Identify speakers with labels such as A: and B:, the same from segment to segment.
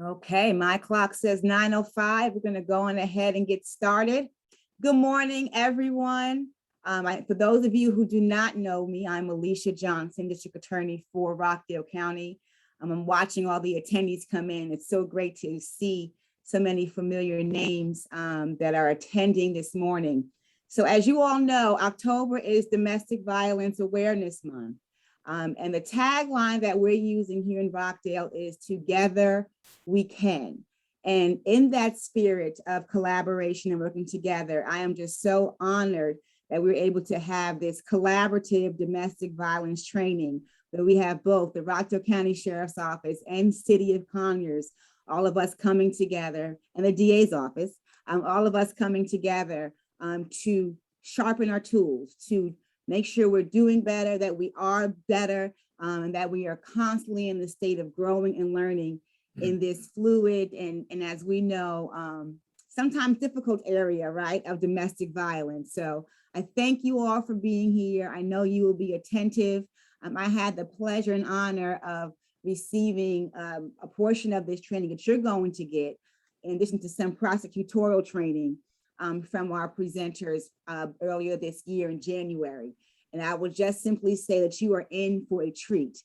A: Okay, my clock says 9:05. We're going to go on ahead and get started. Good morning, everyone. For those of you who do not know me, I'm Alicia Johnson, District Attorney for Rockdale County. I'm watching all the attendees come in. It's so great to see so many familiar names that are attending this morning. So as you all know, October is Domestic Violence Awareness Month. And the tagline that we're using here in Rockdale is "Together We Can." And in that spirit of collaboration and working together, I am just so honored that we're able to have this collaborative domestic violence training where we have both the Rockdale County Sheriff's Office and City of Conyers, all of us coming together, and the DA's office, all of us coming together to sharpen our tools, to make sure we're doing better, that we are better, and that we are constantly in the state of growing and learning in this fluid and as we know, sometimes difficult area, right, of domestic violence. So I thank you all for being here. I know you will be attentive. I had the pleasure and honor of receiving a portion of this training that you're going to get, in addition to some prosecutorial training from our presenters earlier this year in January. And I will just simply say that you are in for a treat.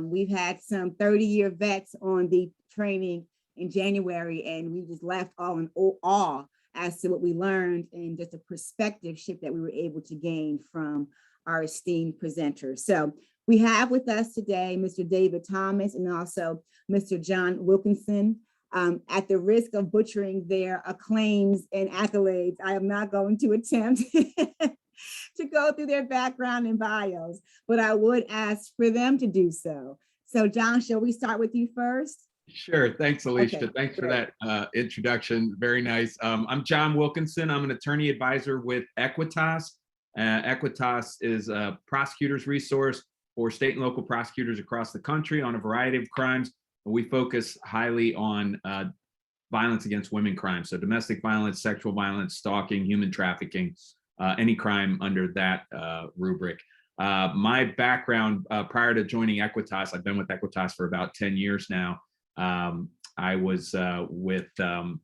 A: We've had some 30-year vets on the training in January, and we just left all in awe as to what we learned and just a perspective shift that we were able to gain from our esteemed presenters. So we have with us today Mr. David Thomas and also Mr. John Wilkinson. At the risk of butchering their acclaims and accolades, I am not going to attempt to go through their background and bios, but I would ask for them to do so. So John, shall we start with you first?
B: Sure. Thanks, Alicia.
A: Okay,
B: thanks
A: great.
B: for that introduction. Very nice. I'm John Wilkinson. I'm an attorney advisor with AEquitas. AEquitas is a prosecutor's resource for state and local prosecutors across the country on a variety of crimes. We focus highly on violence against women crimes. So domestic violence, sexual violence, stalking, human trafficking, any crime under that rubric. My background prior to joining AEquitas, I've been with AEquitas for about 10 years now. I was an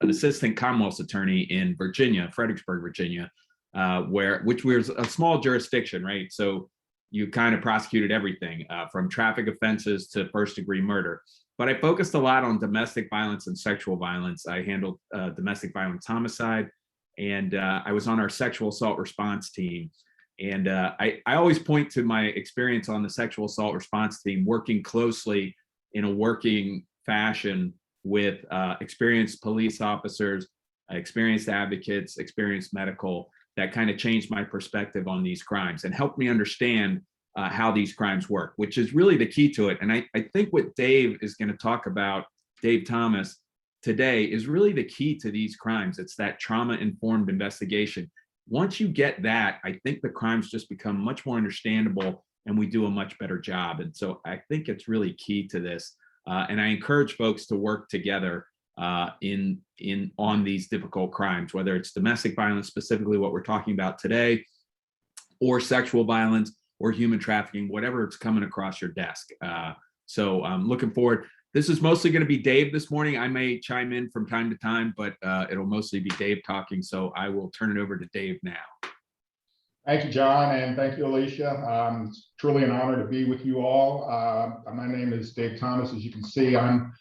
B: assistant Commonwealth's attorney in Virginia, Fredericksburg, Virginia, which was a small jurisdiction, right? So you kind of prosecuted everything from traffic offenses to first-degree murder. But I focused a lot on domestic violence and sexual violence. I handled domestic violence homicide, and I was on our sexual assault response team. And I always point to my experience on the sexual assault response team, working closely in a working fashion with experienced police officers, experienced advocates, experienced medical, that kind of changed my perspective on these crimes and helped me understand how these crimes work, which is really the key to it. And I think what Dave is going to talk about, Dave Thomas, today is really the key to these crimes. It's that trauma-informed investigation. Once you get that, I think the crimes just become much more understandable and we do a much better job. And so I think it's really key to this. And I encourage folks to work together on these difficult crimes, whether it's domestic violence, specifically what we're talking about today, or sexual violence or human trafficking, whatever it's coming across your desk. So I'm looking forward. This is mostly going to be Dave this morning. I may chime in from time to time, but it'll mostly be Dave talking. So I will turn it over to Dave now.
C: Thank you, John, and thank you, Alicia. It's truly an honor to be with you all. My name is Dave Thomas. As you can see, I'm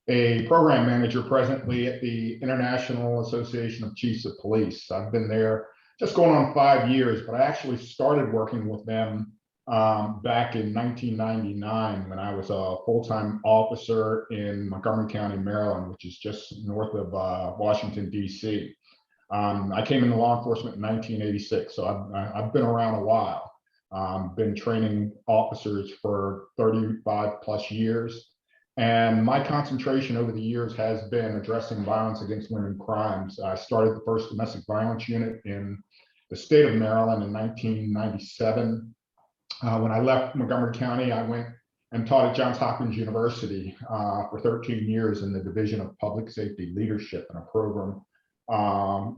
C: a program manager presently at the International Association of Chiefs of Police. I've been there just going on 5 years, but I actually started working with them back in 1999 when I was a full-time officer in Montgomery County, Maryland, which is just north of Washington, D.C. I came into law enforcement in 1986, so I've been around a while. Been training officers for 35 plus years. And my concentration over the years has been addressing violence against women crimes. I started the first domestic violence unit in the state of Maryland in 1997. When I left Montgomery County, I went and taught at Johns Hopkins University for 13 years in the Division of Public Safety Leadership, in a program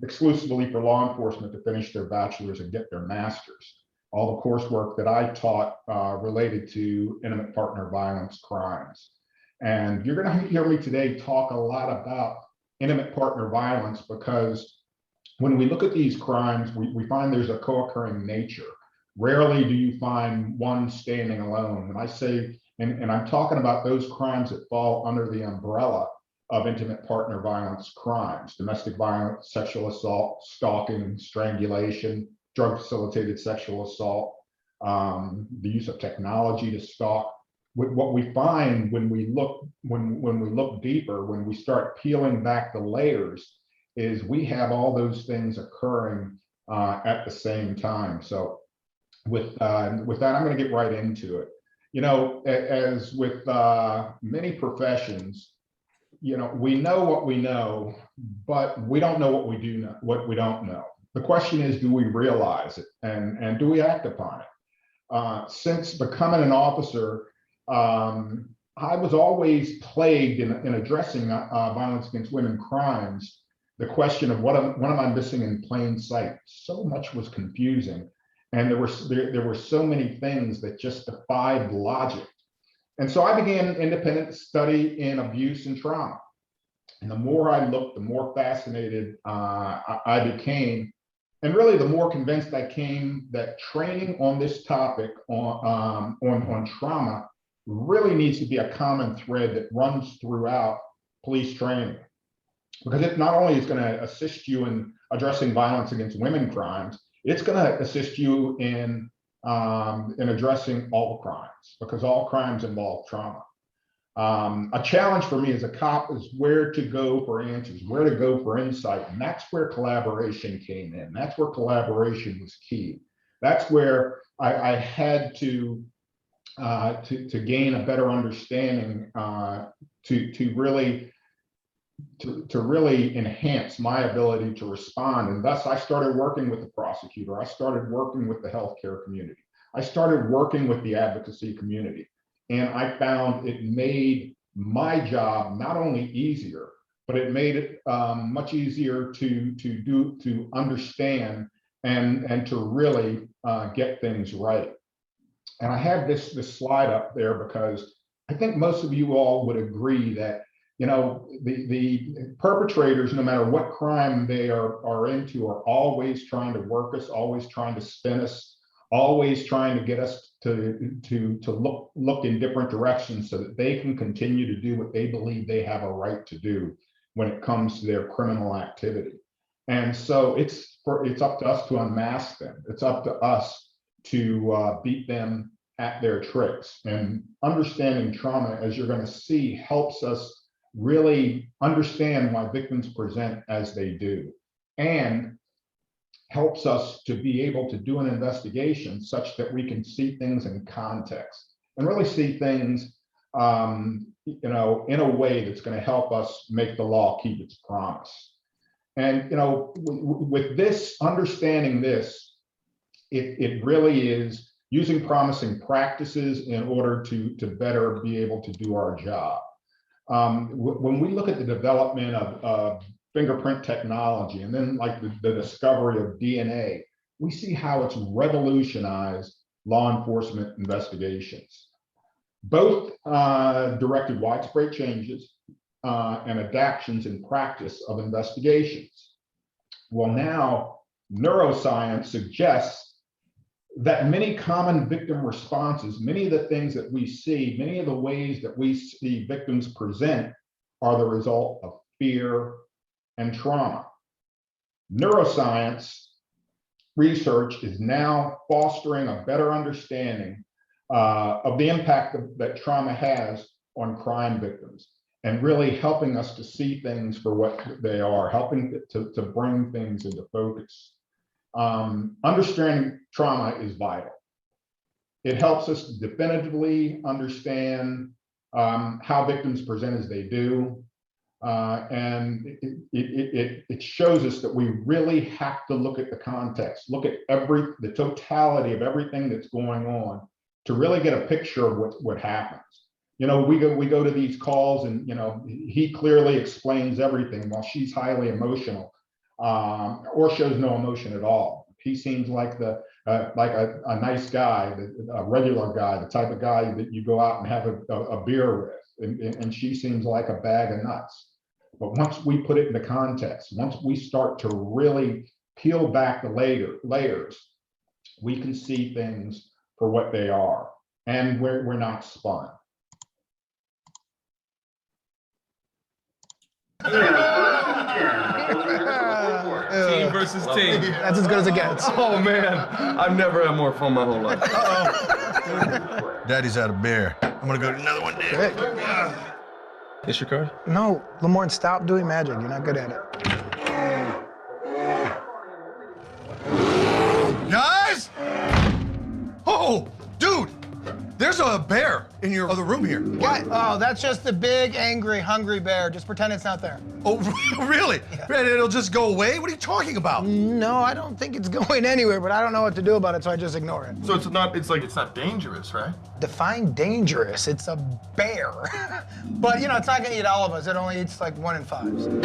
C: exclusively for law enforcement to finish their bachelor's and get their master's. All the coursework that I taught related to intimate partner violence crimes. And you're going to hear me today talk a lot about intimate partner violence, because when we look at these crimes, we find there's a co-occurring nature. Rarely do you find one standing alone. And I say, and I'm talking about those crimes that fall under the umbrella of intimate partner violence crimes: domestic violence, sexual assault, stalking, strangulation, drug-facilitated sexual assault, the use of technology to stalk. What we find when we look deeper, when we start peeling back the layers, is we have all those things occurring at the same time. So with that, I'm going to get right into it. You know, as with many professions, you know, we know what we know, but we don't know what we do know, what we don't know. The question is, do we realize it, and do we act upon it? Since becoming an officer, I was always plagued in addressing violence against women crimes. The question of what am I missing in plain sight? So much was confusing, and there were so many things that just defied logic. And so I began independent study in abuse and trauma. And the more I looked, the more fascinated I became. And really, the more convinced I came that training on this topic on trauma really needs to be a common thread that runs throughout police training. Because it not only is going to assist you in addressing violence against women crimes, it's going to assist you in addressing all crimes, because all crimes involve trauma. A challenge for me as a cop is where to go for answers, where to go for insight. And that's where collaboration came in. That's where collaboration was key. That's where I had to gain a better understanding to really enhance my ability to respond. And thus I started working with the prosecutor. I started working with the healthcare community. I started working with the advocacy community. And I found it made my job not only easier, but it made it much easier to understand and to really get things right. And I have this slide up there because I think most of you all would agree that, you know, the perpetrators, no matter what crime they are into, are always trying to work us, always trying to spin us, always trying to get us to look in different directions so that they can continue to do what they believe they have a right to do when it comes to their criminal activity. And so it's up to us to unmask them. It's up to us to beat them at their tricks. And understanding trauma, as you're going to see, helps us really understand why victims present as they do, and helps us to be able to do an investigation such that we can see things in context and really see things, you know, in a way that's going to help us make the law keep its promise. And, you know, with this, understanding this, it really is using promising practices in order to better be able to do our job. When we look at the development of fingerprint technology, and then like the discovery of DNA, we see how it's revolutionized law enforcement investigations. Both directed widespread changes and adaptations in practice of investigations. Well, now neuroscience suggests that many common victim responses, many of the things that we see, many of the ways that we see victims present are the result of fear and trauma. Neuroscience research is now fostering a better understanding of the impact that trauma has on crime victims, and really helping us to see things for what they are, helping to bring things into focus. Understanding trauma is vital. It helps us definitively understand how victims present as they do. And it shows us that we really have to look at the context, look at the totality of everything that's going on to really get a picture of what happens. You know, we go to these calls and, you know, he clearly explains everything while she's highly emotional, or shows no emotion at all. He seems like a nice guy, a regular guy, the type of guy that you go out and have a beer with. and she seems like a bag of nuts. But once we put it into context, once we start to really peel back the layers, we can see things for what they are, and we're not spun.
D: Team versus team.
E: That's as good as it gets.
D: Oh man, I've never had more fun my whole life.
F: Daddy's had a beer. I'm gonna go to another one, Dad.
D: It's your card?
E: No, Lamorne, stop doing magic. You're not good at it.
F: Guys! Oh, dude! There's a bear in your other room here.
E: Oh, that's just the big, angry, hungry bear. Just pretend it's not there.
F: Oh, really? Man, it'll just go away? What are you talking about?
E: No, I don't think it's going anywhere, but I don't know what to do about it, so I just ignore it.
D: So it's not dangerous, right?
E: Define dangerous. It's a bear. But, you know, it's not gonna eat all of us. It only eats like 1 in 5s. 1 in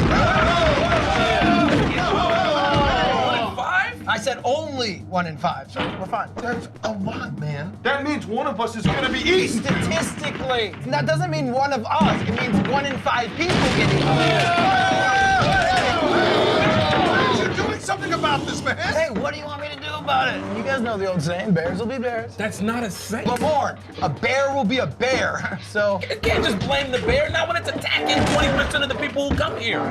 E: 5? I said only 1 in 5, so we're fine.
D: That's a lot, man. That means one of us is gonna be eaten.
E: Statistically. That doesn't mean one of us. It means 1 in 5 people get eaten.
F: You're doing something about this, man!
E: Hey, what do you want me to do about it? You guys know the old saying, bears will be bears.
D: That's not a saying.
E: Lamorne, a bear will be a bear, so...
G: You can't just blame the bear, not when it's attacking 20% of the people who come here.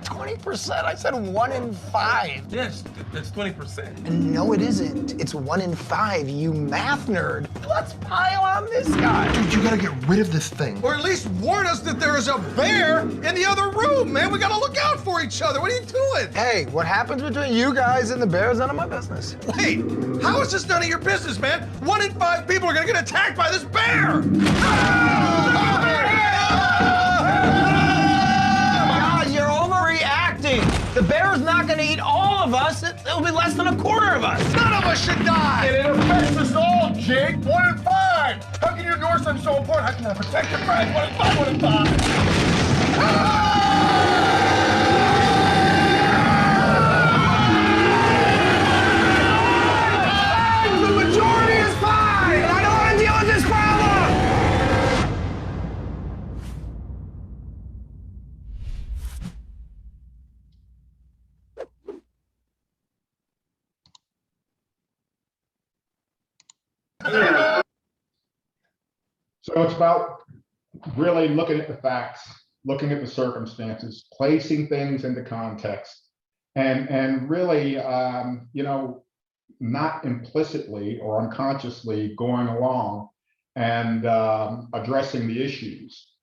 E: 20%? I said 1 in 5.
G: Yes, that's 20%.
E: No, it isn't. It's 1 in 5, you math nerd. Let's pile on this guy.
F: Dude, you gotta get rid of this thing. Or at least warn us that there is a bear in the other room, man. We gotta look out for each other. What are you doing?
E: Hey, what happens between you guys and the bear is none of my business.
F: Wait, how is this none of your business, man? 1 in 5 people are gonna get attacked by this bear!
E: Guys, you're overreacting. The bear's not gonna eat all of us. It'll be less than a quarter of us.
F: None of us should die!
D: And it affects us all, Jake. 1 in 5. How can you ignore something so important? How can I protect your friend? 1 in 5, 1 in 5.
C: So it's about really looking at the facts, looking at the circumstances, placing things into context, and really, you know, not implicitly or unconsciously going along and addressing the issues.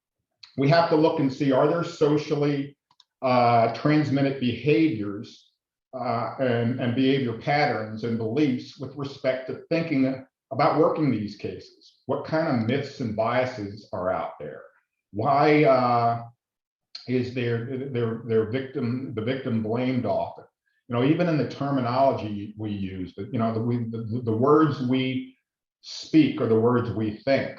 C: We have to look and see, are there socially transmitted behaviors and behavior patterns and beliefs with respect to thinking about working these cases? What kind of myths and biases are out there? Why is the victim blamed often? You know, even in the terminology we use, you know, the words we speak are the words we think.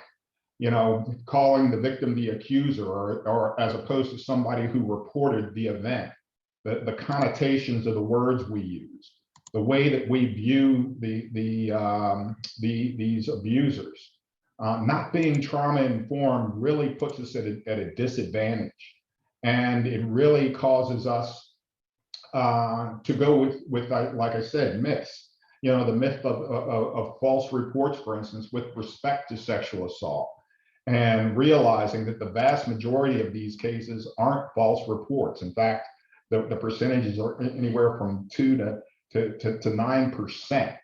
C: You know, calling the victim the accuser, or as opposed to somebody who reported the event, the connotations of the words we use, the way that we view these abusers. Not being trauma informed really puts us at a disadvantage, and it really causes us to go with like I said, myths. You know, the myth of false reports, for instance, with respect to sexual assault, and realizing that the vast majority of these cases aren't false reports. In fact, the percentages are anywhere from 2 to 9%.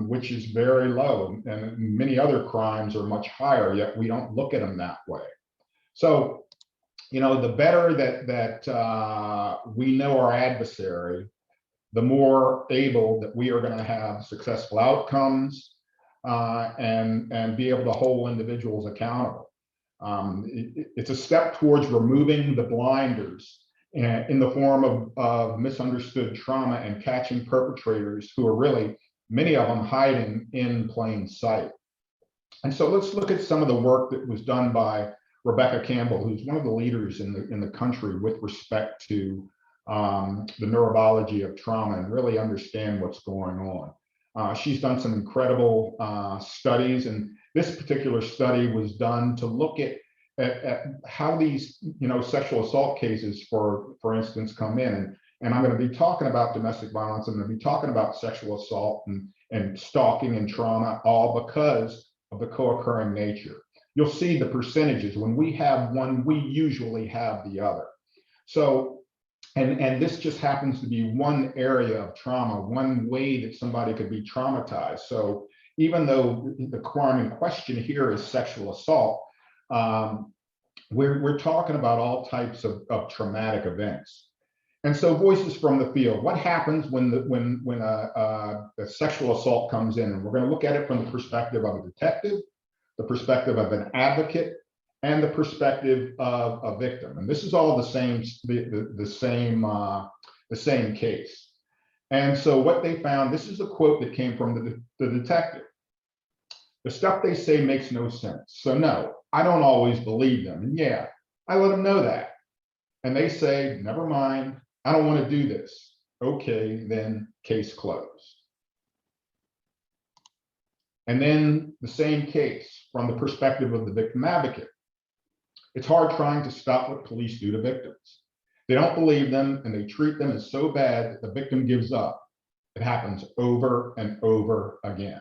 C: Which is very low, and many other crimes are much higher, yet we don't look at them that way. So, you know, the better that we know our adversary, the more able that we are going to have successful outcomes and be able to hold individuals accountable. It's a step towards removing the blinders in the form of misunderstood trauma and catching perpetrators who are really, many of them, hiding in plain sight. And so let's look at some of the work that was done by Rebecca Campbell, who's one of the leaders in the country with respect to the neurobiology of trauma, and really understand what's going on. She's done some incredible studies, and this particular study was done to look at at how these, sexual assault cases, for instance, come in. And I'm going to be talking about domestic violence. I'm going to be talking about sexual assault and stalking and trauma, all because of the co-occurring nature. You'll see the percentages. When we have one, we usually have the other. So, and this just happens to be one area of trauma, one way that somebody could be traumatized. So even though the crime in question here is sexual assault, we're talking about all types of traumatic events. And so voices from the field, what happens when a sexual assault comes in? And we're going to look at it from the perspective of a detective, the perspective of an advocate, and the perspective of a victim. And this is all the same case. And so what they found, this is a quote that came from the detective. The stuff they say makes no sense. So no, I don't always believe them. And yeah, I let them know that. And they say, never mind, I don't want to do this. Okay, then case closed. And then the same case from the perspective of the victim advocate. It's hard trying to stop what police do to victims. They don't believe them and they treat them as so bad that the victim gives up. It happens over and over again.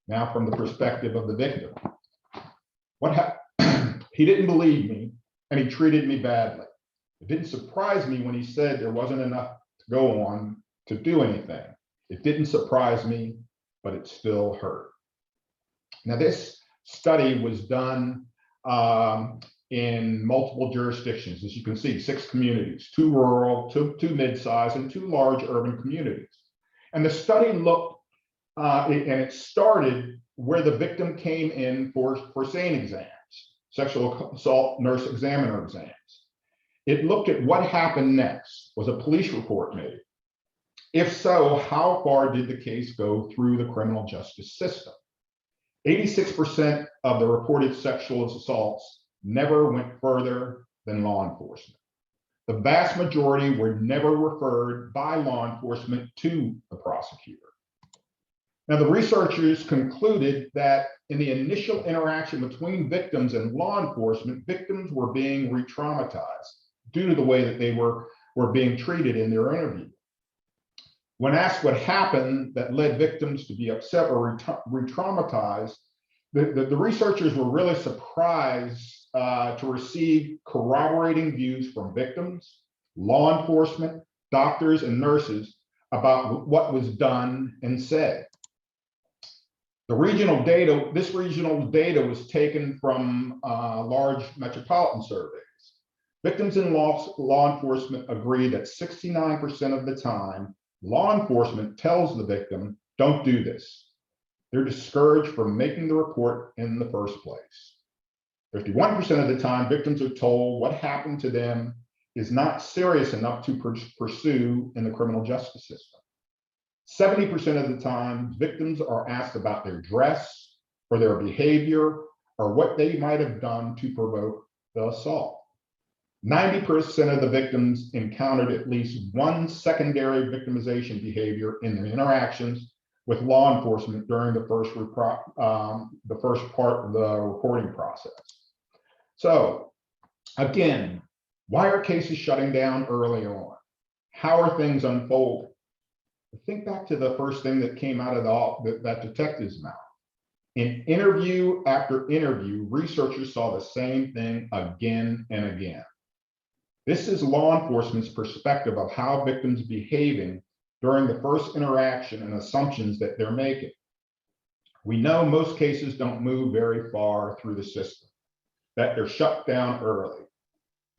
C: Now from the perspective of the victim. What happened? He didn't believe me and he treated me badly. It didn't surprise me when he said there wasn't enough to go on to do anything. It didn't surprise me, but it still hurt. Now, this study was done in multiple jurisdictions. As you can see, 6 communities, 2 rural, 2 mid-sized, and 2 large urban communities. And the study looked, and it started where the victim came in for SANE exams, sexual assault nurse examiner exams. It looked at what happened next. Was a police report made? If so, how far did the case go through the criminal justice system? 86% of the reported sexual assaults never went further than law enforcement. The vast majority were never referred by law enforcement to the prosecutor. Now, the researchers concluded that in the initial interaction between victims and law enforcement, victims were being re-traumatized due to the way that they were being treated in their interview. When asked what happened that led victims to be upset or re-traumatized, the researchers were really surprised to receive corroborating views from victims, law enforcement, doctors, and nurses about what was done and said. This regional data was taken from large metropolitan surveys. Victims and law enforcement agree that 69% of the time, law enforcement tells the victim, don't do this. They're discouraged from making the report in the first place. 51% of the time, victims are told what happened to them is not serious enough to pursue in the criminal justice system. 70% of the time, victims are asked about their dress or their behavior or what they might have done to provoke the assault. 90% of the victims encountered at least one secondary victimization behavior in their interactions with law enforcement during the first part of the reporting process. So again, why are cases shutting down early on? How are things unfolding? Think back to the first thing that came out of that detective's mouth. In interview after interview, researchers saw the same thing again and again. This is law enforcement's perspective of how victims behaving during the first interaction and assumptions that they're making. We know most cases don't move very far through the system, that they're shut down early.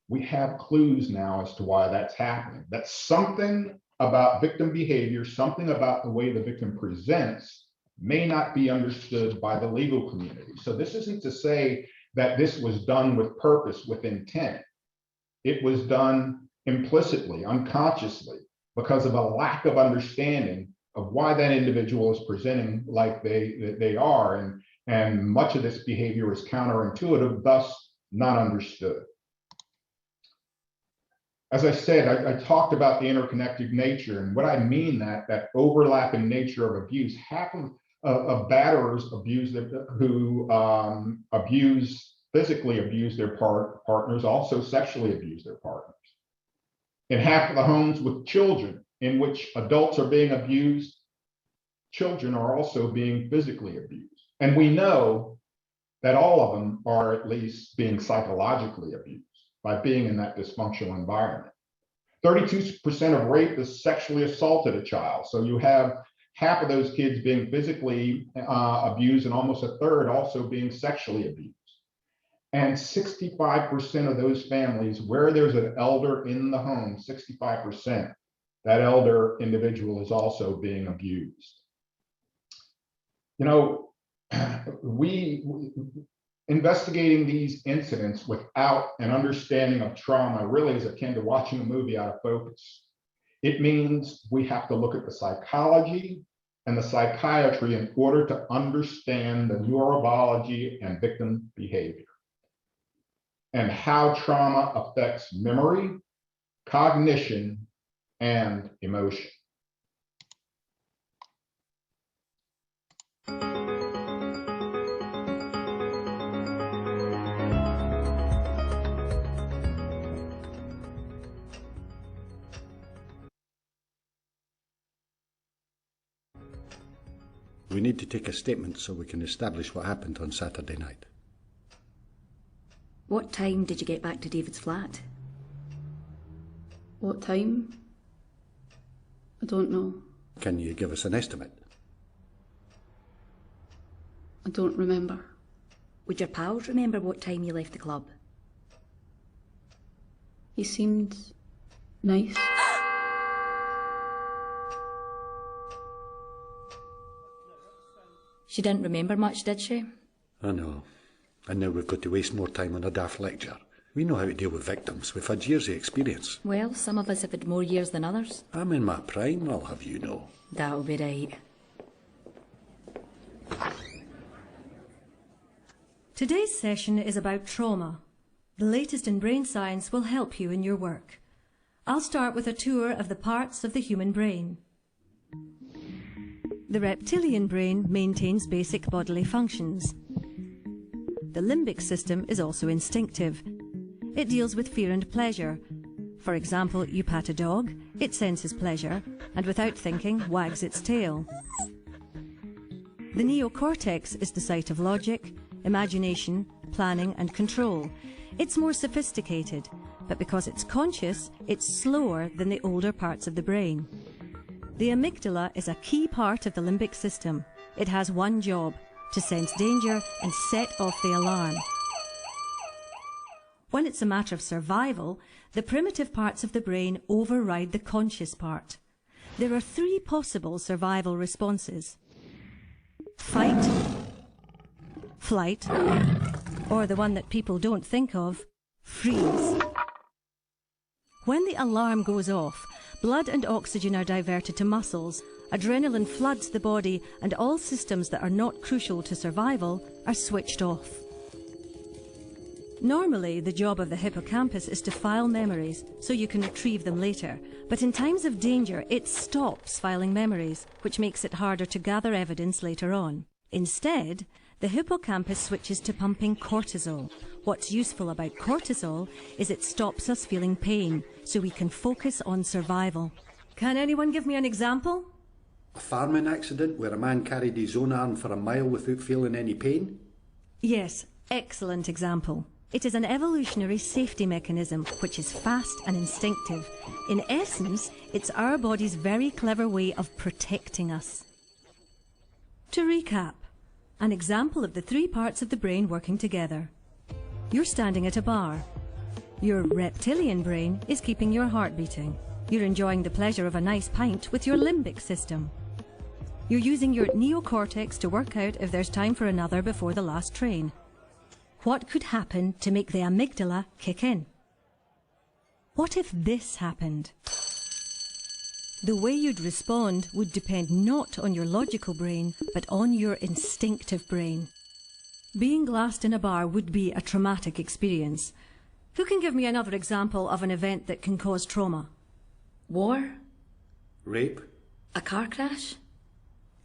C: We have clues now as to why that's happening. That's something about victim behavior, something about the way the victim presents may not be understood by the legal community. So this isn't to say that this was done with purpose, with intent. It was done implicitly, unconsciously, because of a lack of understanding of why that individual is presenting like they are. And much of this behavior is counterintuitive, thus not understood. As I said, I talked about the interconnected nature, and what I mean that overlapping nature of abuse. Half of batterers who abuse physically abuse their partners also sexually abuse their partners. In half of the homes with children in which adults are being abused, children are also being physically abused. And we know that all of them are at least being psychologically abused by being in that dysfunctional environment. 32% of rapists sexually assaulted a child. So you have half of those kids being physically abused and almost a third also being sexually abused. And 65% of those families where there's an elder in the home, 65%, that elder individual is also being abused. You know, investigating these incidents without an understanding of trauma really is akin to watching a movie out of focus. It means we have to look at the psychology and the psychiatry in order to understand the neurobiology and victim behavior and how trauma affects memory, cognition, and emotion.
H: We need to take a statement so we can establish what happened on Saturday night.
I: What time did you get back to David's flat?
J: What time? I don't know.
H: Can you give us an estimate?
J: I don't remember.
I: Would your pals remember what time you left the club?
J: He seemed nice.
I: She didn't remember much, did she?
H: I know. And now we've got to waste more time on a daft lecture. We know how to deal with victims. We've had years of experience.
I: Well, some of us have had more years than others.
H: I'm in my prime, I'll have you know.
I: That'll be right.
K: Today's session is about trauma. The latest in brain science will help you in your work. I'll start with a tour of the parts of the human brain. The reptilian brain maintains basic bodily functions. The limbic system is also instinctive. It deals with fear and pleasure. For example, you pat a dog, it senses pleasure, and without thinking, wags its tail. The neocortex is the site of logic, imagination, planning, and control. It's more sophisticated, but because it's conscious, it's slower than the older parts of the brain. The amygdala is a key part of the limbic system. It has one job: to sense danger and set off the alarm. When it's a matter of survival, the primitive parts of the brain override the conscious part. There are three possible survival responses: fight, flight, or the one that people don't think of, freeze. When the alarm goes off, blood and oxygen are diverted to muscles, adrenaline floods the body, and all systems that are not crucial to survival are switched off. Normally, the job of the hippocampus is to file memories so you can retrieve them later, but in times of danger, it stops filing memories, which makes it harder to gather evidence later on. Instead, the hippocampus switches to pumping cortisol. What's useful about cortisol is it stops us feeling pain, so we can focus on survival. Can anyone give me an example?
H: A farming accident where a man carried his own arm for a mile without feeling any pain?
K: Yes, excellent example. It is an evolutionary safety mechanism which is fast and instinctive. In essence, it's our body's very clever way of protecting us. To recap, an example of the three parts of the brain working together. You're standing at a bar. Your reptilian brain is keeping your heart beating. You're enjoying the pleasure of a nice pint with your limbic system. You're using your neocortex to work out if there's time for another before the last train. What could happen to make the amygdala kick in? What if this happened? The way you'd respond would depend not on your logical brain, but on your instinctive brain. Being glassed in a bar would be a traumatic experience. Who can give me another example of an event that can cause trauma?
I: War?
H: Rape?
I: A car crash?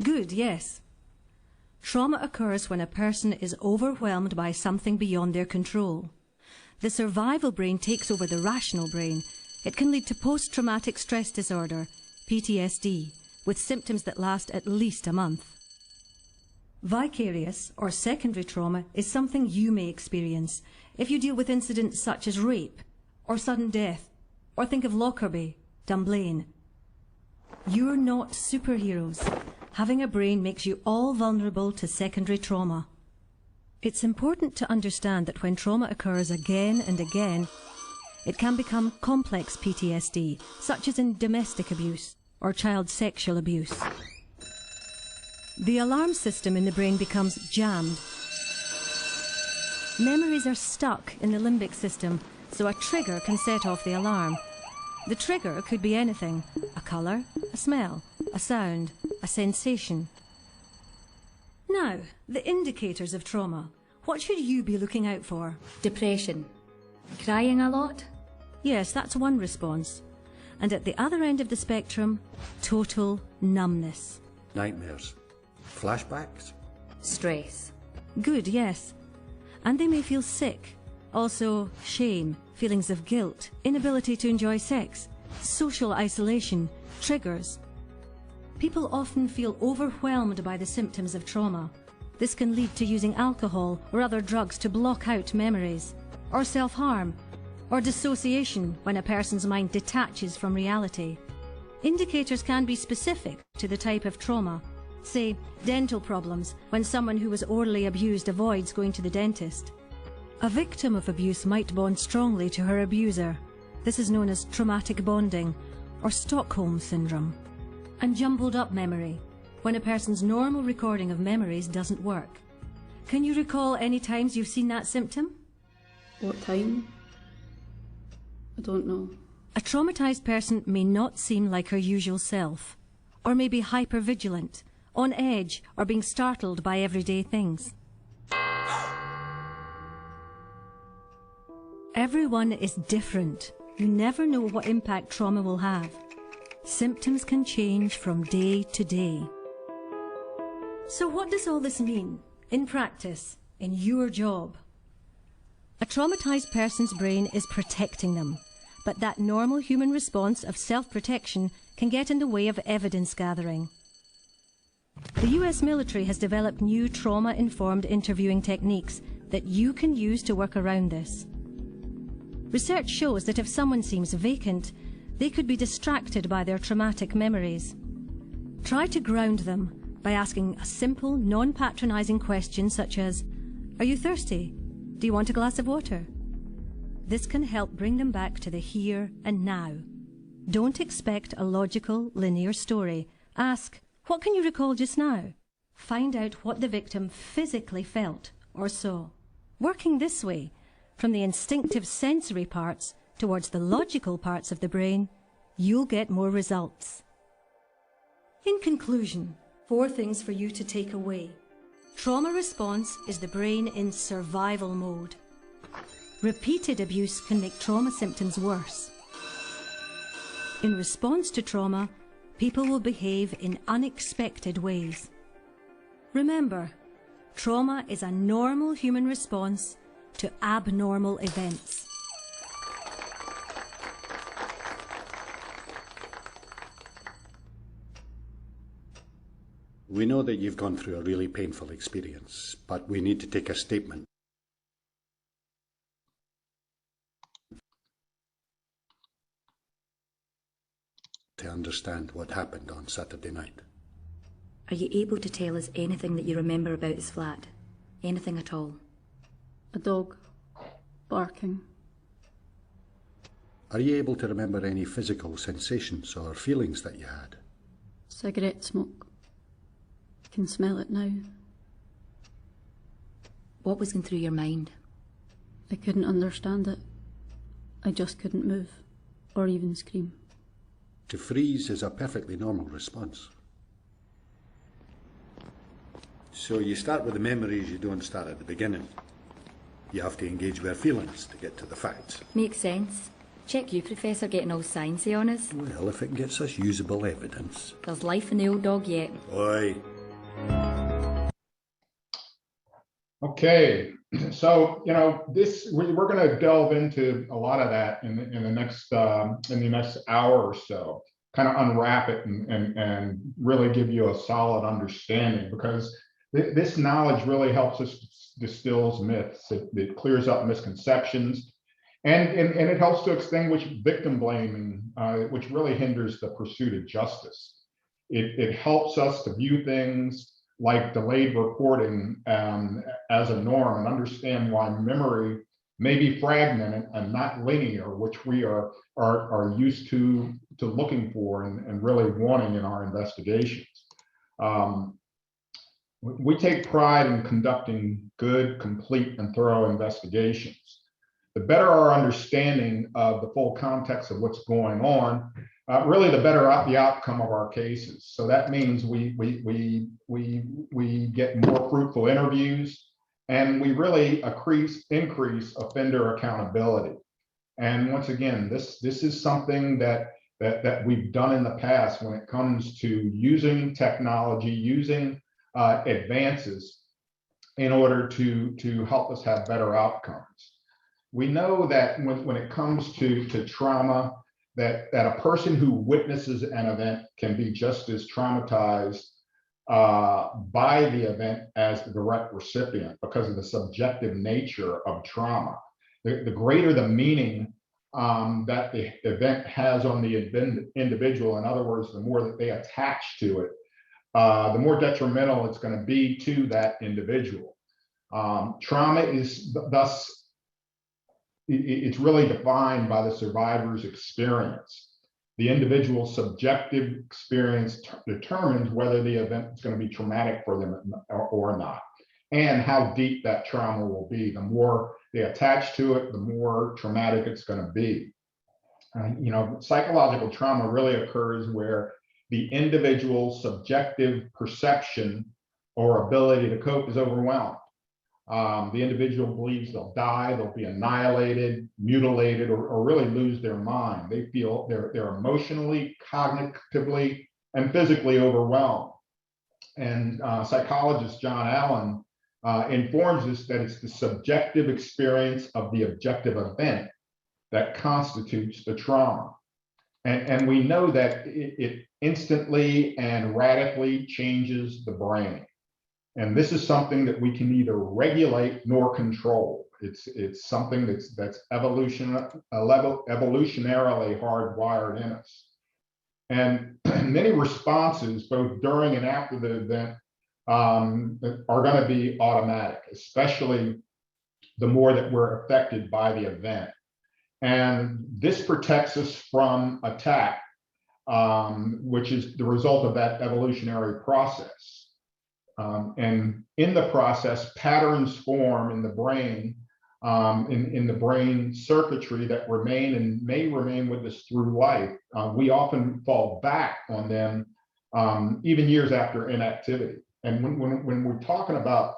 K: Good, yes. Trauma occurs when a person is overwhelmed by something beyond their control. The survival brain takes over the rational brain. It can lead to post-traumatic stress disorder, PTSD, with symptoms that last at least a month. Vicarious or secondary trauma is something you may experience if you deal with incidents such as rape or sudden death, or think of Lockerbie, Dunblane. You're not superheroes. Having a brain makes you all vulnerable to secondary trauma. It's important to understand that when trauma occurs again and again, it can become complex PTSD, such as in domestic abuse or child sexual abuse. The alarm system in the brain becomes jammed. Memories are stuck in the limbic system, so a trigger can set off the alarm. The trigger could be anything: a colour, a smell, a sound, a sensation. Now, the indicators of trauma. What should you be looking out for?
I: Depression. Crying a lot?
K: Yes, that's one response. And at the other end of the spectrum, total numbness.
H: Nightmares. Flashbacks.
I: Stress.
K: Good, yes. And they may feel sick. Also, shame, feelings of guilt, inability to enjoy sex, social isolation, triggers. People often feel overwhelmed by the symptoms of trauma. This can lead to using alcohol or other drugs to block out memories, or self-harm, or dissociation when a person's mind detaches from reality. Indicators can be specific to the type of trauma. Say, dental problems, when someone who was orally abused avoids going to the dentist. A victim of abuse might bond strongly to her abuser. This is known as traumatic bonding, or Stockholm syndrome. And jumbled up memory, when a person's normal recording of memories doesn't work. Can you recall any times you've seen that symptom?
J: What time? I don't know.
K: A traumatized person may not seem like her usual self, or may be hypervigilant, on edge, or being startled by everyday things. Everyone is different. You never know what impact trauma will have. Symptoms can change from day to day. So what does all this mean in practice, in your job? A traumatized person's brain is protecting them, but that normal human response of self-protection can get in the way of evidence gathering. The US military has developed new trauma-informed interviewing techniques that you can use to work around this. Research shows that if someone seems vacant, they could be distracted by their traumatic memories. Try to ground them by asking a simple, non-patronizing question such as, "Are you thirsty? Do you want a glass of water?" This can help bring them back to the here and now. Don't expect a logical, linear story. Ask, "What can you recall just now?" Find out what the victim physically felt or saw. Working this way, from the instinctive sensory parts towards the logical parts of the brain, you'll get more results. In conclusion, 4 things for you to take away. Trauma response is the brain in survival mode. Repeated abuse can make trauma symptoms worse. In response to trauma, people will behave in unexpected ways. Remember, trauma is a normal human response to abnormal events.
H: We know that you've gone through a really painful experience, but we need to take a statement. To understand what happened on Saturday night.
I: Are you able to tell us anything that you remember about his flat? Anything at all?
J: A dog barking.
H: Are you able to remember any physical sensations or feelings that you had?
J: Cigarette smoke. I can smell it now.
I: What was going through your mind?
J: I couldn't understand it. I just couldn't move, or even scream.
H: To freeze is a perfectly normal response. So you start with the memories, you don't start at the beginning. You have to engage with feelings to get to the facts.
I: Makes sense. Check you, Professor, getting all sciencey on us.
H: Well, if it gets us usable evidence.
I: There's life in the old dog yet.
H: Oi.
C: Okay, so we're going to delve into a lot of that in the next hour or so, kind of unwrap it and really give you a solid understanding, because this knowledge really helps us distills myths. It clears up misconceptions, and it helps to extinguish victim blaming, which really hinders the pursuit of justice. It helps us to view things like delayed reporting as a norm, and understand why memory may be fragmented and not linear, which we are used to looking for and really wanting in our investigations. We take pride in conducting good, complete, and thorough investigations. The better our understanding of the full context of what's going on, really the better the outcome of our cases. So that means we get more fruitful interviews, and we really increase offender accountability. And once again, this is something that we've done in the past when it comes to using technology, using advances in order to help us have better outcomes. We know that when it comes to trauma, that a person who witnesses an event can be just as traumatized by the event as the direct recipient, because of the subjective nature of trauma. The greater the meaning that the event has on the individual, in other words, the more that they attach to it, the more detrimental it's going to be to that individual. Trauma is thus, it's really defined by the survivor's experience. The individual's subjective experience determines whether the event is going to be traumatic for them or not, and how deep that trauma will be. The more they attach to it, the more traumatic it's going to be. Psychological trauma really occurs where the individual's subjective perception or ability to cope is overwhelmed. The individual believes they'll die, they'll be annihilated, mutilated, or really lose their mind. They feel they're emotionally, cognitively, and physically overwhelmed. And psychologist John Allen informs us that it's the subjective experience of the objective event that constitutes the trauma. And we know that it instantly and radically changes the brain. And this is something that we can neither regulate nor control. It's something that's evolutionarily hardwired in us. And many responses, both during and after the event, are going to be automatic, especially the more that we're affected by the event. And this protects us from attack, which is the result of that evolutionary process. And in the process, patterns form in the brain, in the brain circuitry that remain and may remain with us through life. We often fall back on them even years after inactivity. And when we're talking about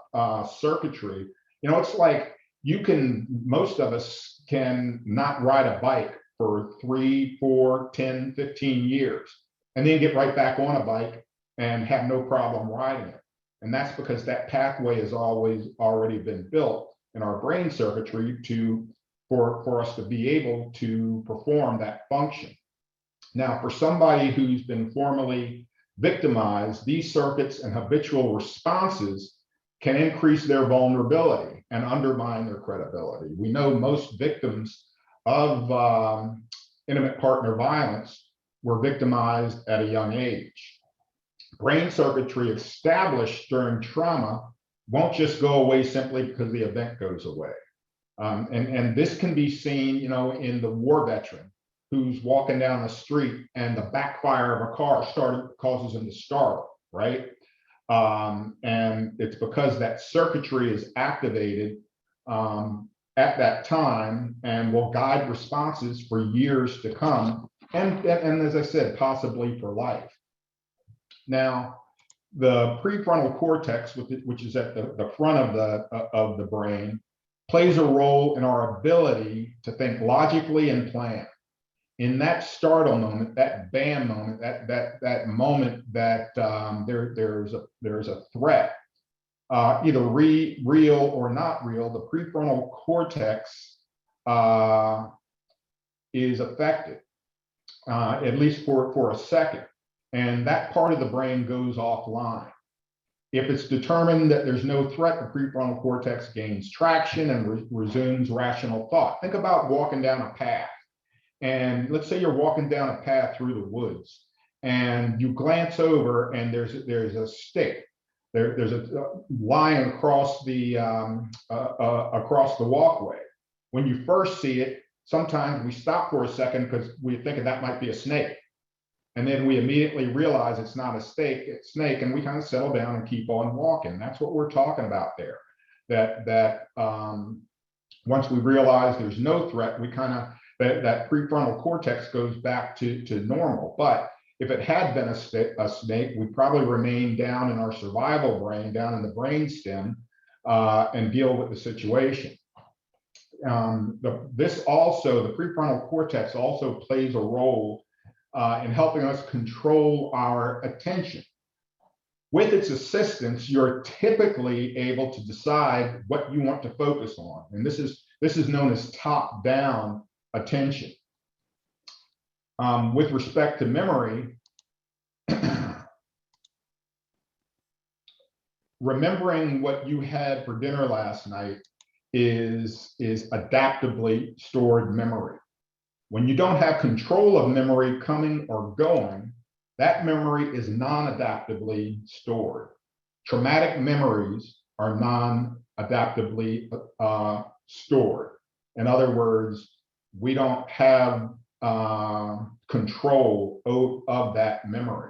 C: circuitry, it's like most of us can not ride a bike for 3, 4, 10, 15 years, and then get right back on a bike and have no problem riding it. And that's because that pathway has already been built in our brain circuitry for us to be able to perform that function. Now, for somebody who's been formerly victimized, these circuits and habitual responses can increase their vulnerability and undermine their credibility. We know most victims of intimate partner violence were victimized at a young age. Brain circuitry established during trauma won't just go away simply because the event goes away. And this can be seen, in the war veteran who's walking down the street and the backfire of a car causes him to startle, right? And it's because that circuitry is activated at that time and will guide responses for years to come. And as I said, possibly for life. Now, the prefrontal cortex, which is at the front of the brain, plays a role in our ability to think logically and plan. In that startle moment, that bam moment, that moment that there's a threat, either real or not real, the prefrontal cortex is affected, at least for a second. And that part of the brain goes offline. If it's determined that there's no threat, the prefrontal cortex gains traction and resumes rational thought. Think about walking down a path. And let's say you're walking down a path through the woods and you glance over and there's a stick. There's a line across the walkway. When you first see it, sometimes we stop for a second because we're thinking that might be a snake. And then we immediately realize it's not a snake, and we kind of settle down and keep on walking. That's what we're talking about there. That once we realize there's no threat, we kind of, that prefrontal cortex goes back to normal. But if it had been a snake, we'd probably remain down in our survival brain, down in the brain stem, and deal with the situation. The prefrontal cortex also plays a role in helping us control our attention. With its assistance, you're typically able to decide what you want to focus on. And this is known as top-down attention. With respect to memory, remembering what you had for dinner last night is adaptively stored memory. When you don't have control of memory coming or going, that memory is non-adaptively stored. Traumatic memories are non-adaptively stored. In other words, we don't have control of that memory.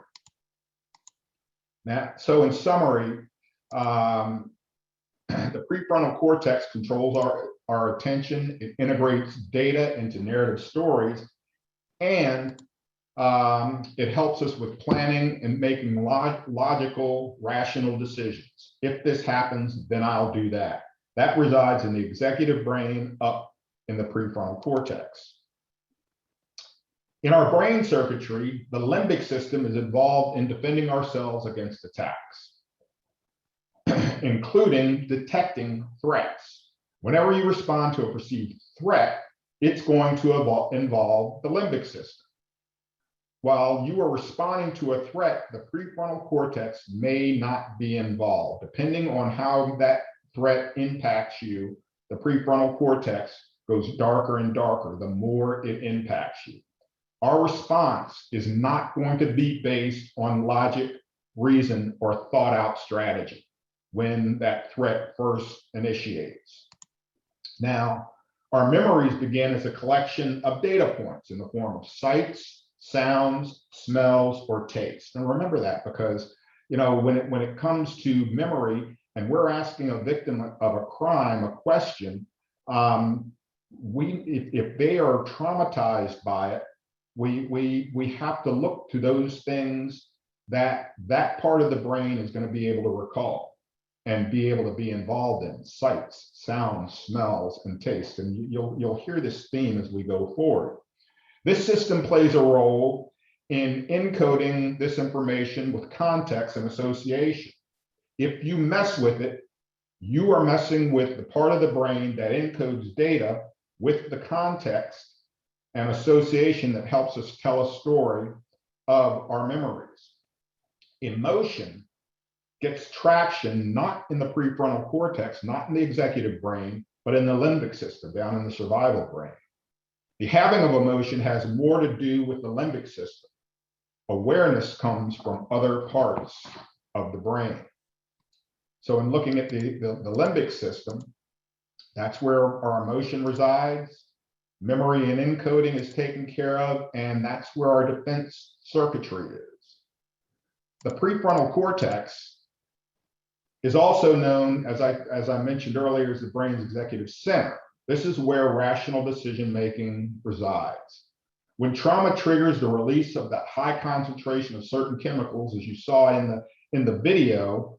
C: Now, so in summary, the prefrontal cortex controls our attention. It integrates data into narrative stories, and it helps us with planning and making logical, rational decisions. If this happens, then I'll do that. That resides in the executive brain up in the prefrontal cortex. In our brain circuitry, the limbic system is involved in defending ourselves against attacks, including detecting threats. Whenever you respond to a perceived threat, it's going to involve the limbic system. While you are responding to a threat, the prefrontal cortex may not be involved. Depending on how that threat impacts you, the prefrontal cortex goes darker and darker the more it impacts you. Our response is not going to be based on logic, reason, or thought out strategy when that threat first initiates. Now, our memories begin as a collection of data points in the form of sights, sounds, smells, or tastes. And remember that, because when it comes to memory and we're asking a victim of a crime a question, if they are traumatized by it, we have to look to those things that part of the brain is going to be able to recall and be able to be involved in: sights, sounds, smells, and taste. And you'll hear this theme as we go forward. This system plays a role in encoding this information with context and association. If you mess with it, you are messing with the part of the brain that encodes data with the context and association that helps us tell a story of our memories. Emotion gets traction not in the prefrontal cortex, not in the executive brain, but in the limbic system, down in the survival brain. The having of emotion has more to do with the limbic system. Awareness comes from other parts of the brain. So in looking at the limbic system, that's where our emotion resides. Memory and encoding is taken care of, and that's where our defense circuitry is. The prefrontal cortex is also known, as I mentioned earlier, as the brain's executive center. This is where rational decision-making resides. When trauma triggers the release of that high concentration of certain chemicals, as you saw in the video,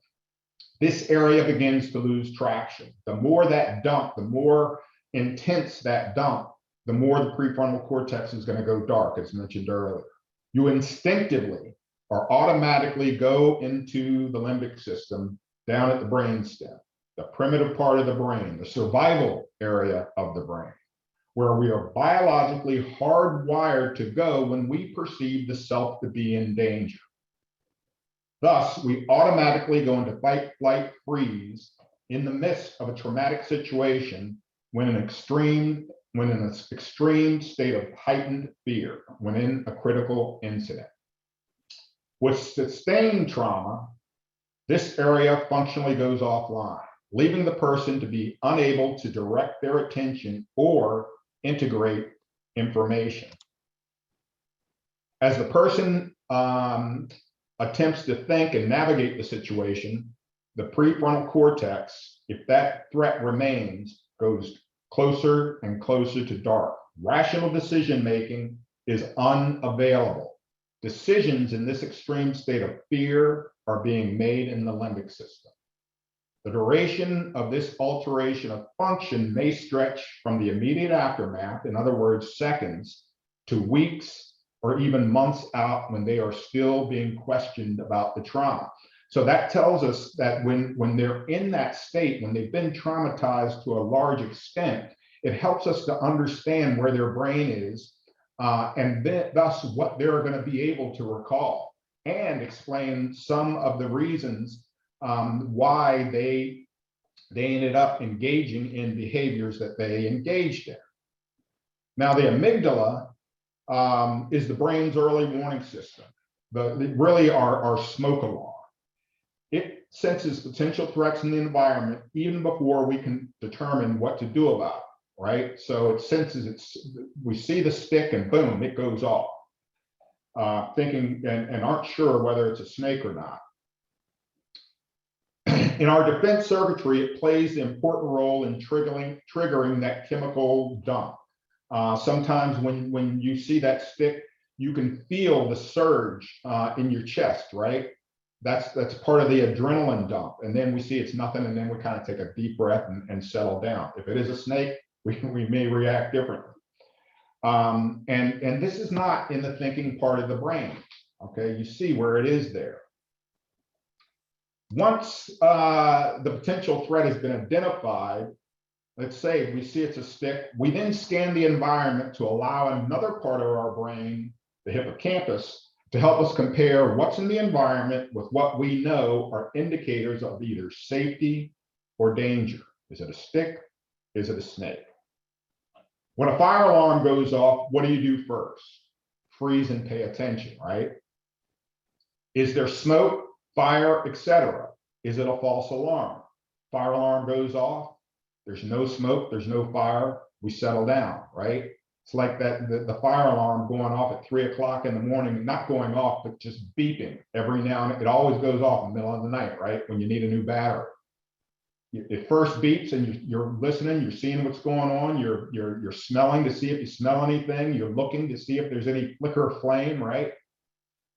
C: this area begins to lose traction. The more that dump, the more intense that dump, the more the prefrontal cortex is going to go dark, as mentioned earlier. You instinctively or automatically go into the limbic system down at the brainstem, the primitive part of the brain, the survival area of the brain, where we are biologically hardwired to go when we perceive the self to be in danger. Thus, we automatically go into fight, flight, freeze in the midst of a traumatic situation when in an extreme state of heightened fear, when in a critical incident. With sustained trauma, this area functionally goes offline, leaving the person to be unable to direct their attention or integrate information. As the person attempts to think and navigate the situation, the prefrontal cortex, if that threat remains, goes closer and closer to dark. Rational decision-making is unavailable. Decisions in this extreme state of fear are being made in the limbic system. The duration of this alteration of function may stretch from the immediate aftermath, in other words, seconds, to weeks or even months out when they are still being questioned about the trauma. So that tells us that when they're in that state, when they've been traumatized to a large extent, it helps us to understand where their brain is and thus what they're going to be able to recall, and explain some of the reasons why they ended up engaging in behaviors that they engaged in. Now, the amygdala is the brain's early warning system, really our smoke alarm. It senses potential threats in the environment even before we can determine what to do about it, right? So it senses we see the stick and boom, it goes off, thinking and aren't sure whether it's a snake or not. In our defense circuitry, it plays an important role in triggering that chemical dump. Sometimes when you see that stick, you can feel the surge in your chest, right? That's part of the adrenaline dump. And then we see it's nothing, and then we kind of take a deep breath and settle down. If it is a snake, we may react differently. And this is not in the thinking part of the brain, okay? You see where it is there. Once the potential threat has been identified, let's say we see it's a stick, we then scan the environment to allow another part of our brain, the hippocampus, to help us compare what's in the environment with what we know are indicators of either safety or danger. Is it a stick? Is it a snake? When a fire alarm goes off, what do you do first? Freeze and pay attention, right? Is there smoke, fire, etc.? Is it a false alarm? Fire alarm goes off, there's no smoke, there's no fire, we settle down, right? It's like that the fire alarm going off at 3 o'clock in the morning, not going off, but just beeping every now and then. It always goes off in the middle of the night, right? When you need a new battery. It first beeps and you're listening, you're seeing what's going on, you're smelling to see if you smell anything, you're looking to see if there's any flicker of flame, right?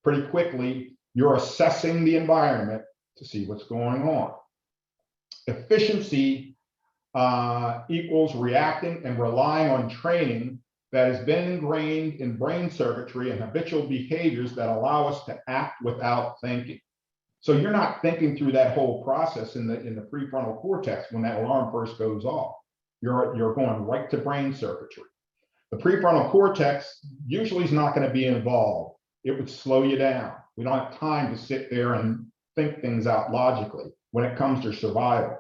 C: Pretty quickly, you're assessing the environment to see what's going on. Efficiency equals reacting and relying on training that has been ingrained in brain circuitry and habitual behaviors that allow us to act without thinking. So you're not thinking through that whole process in the prefrontal cortex when that alarm first goes off. You're going right to brain circuitry. The prefrontal cortex usually is not going to be involved. It would slow you down. We don't have time to sit there and think things out logically when it comes to survival,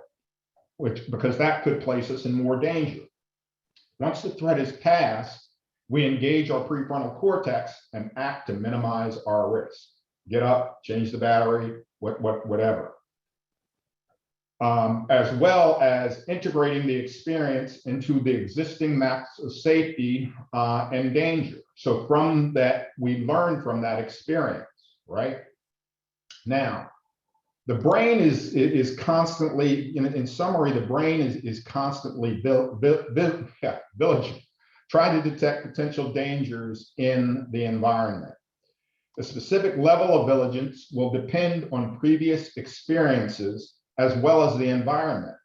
C: because that could place us in more danger. Once the threat is passed, we engage our prefrontal cortex and act to minimize our risk. Get up, change the battery, whatever. As well as integrating the experience into the existing maps of safety and danger. So from that, we learn from that experience, right? Now, the brain is constantly, in summary, the brain is constantly vigilant, trying to detect potential dangers in the environment. The specific level of vigilance will depend on previous experiences as well as the environment.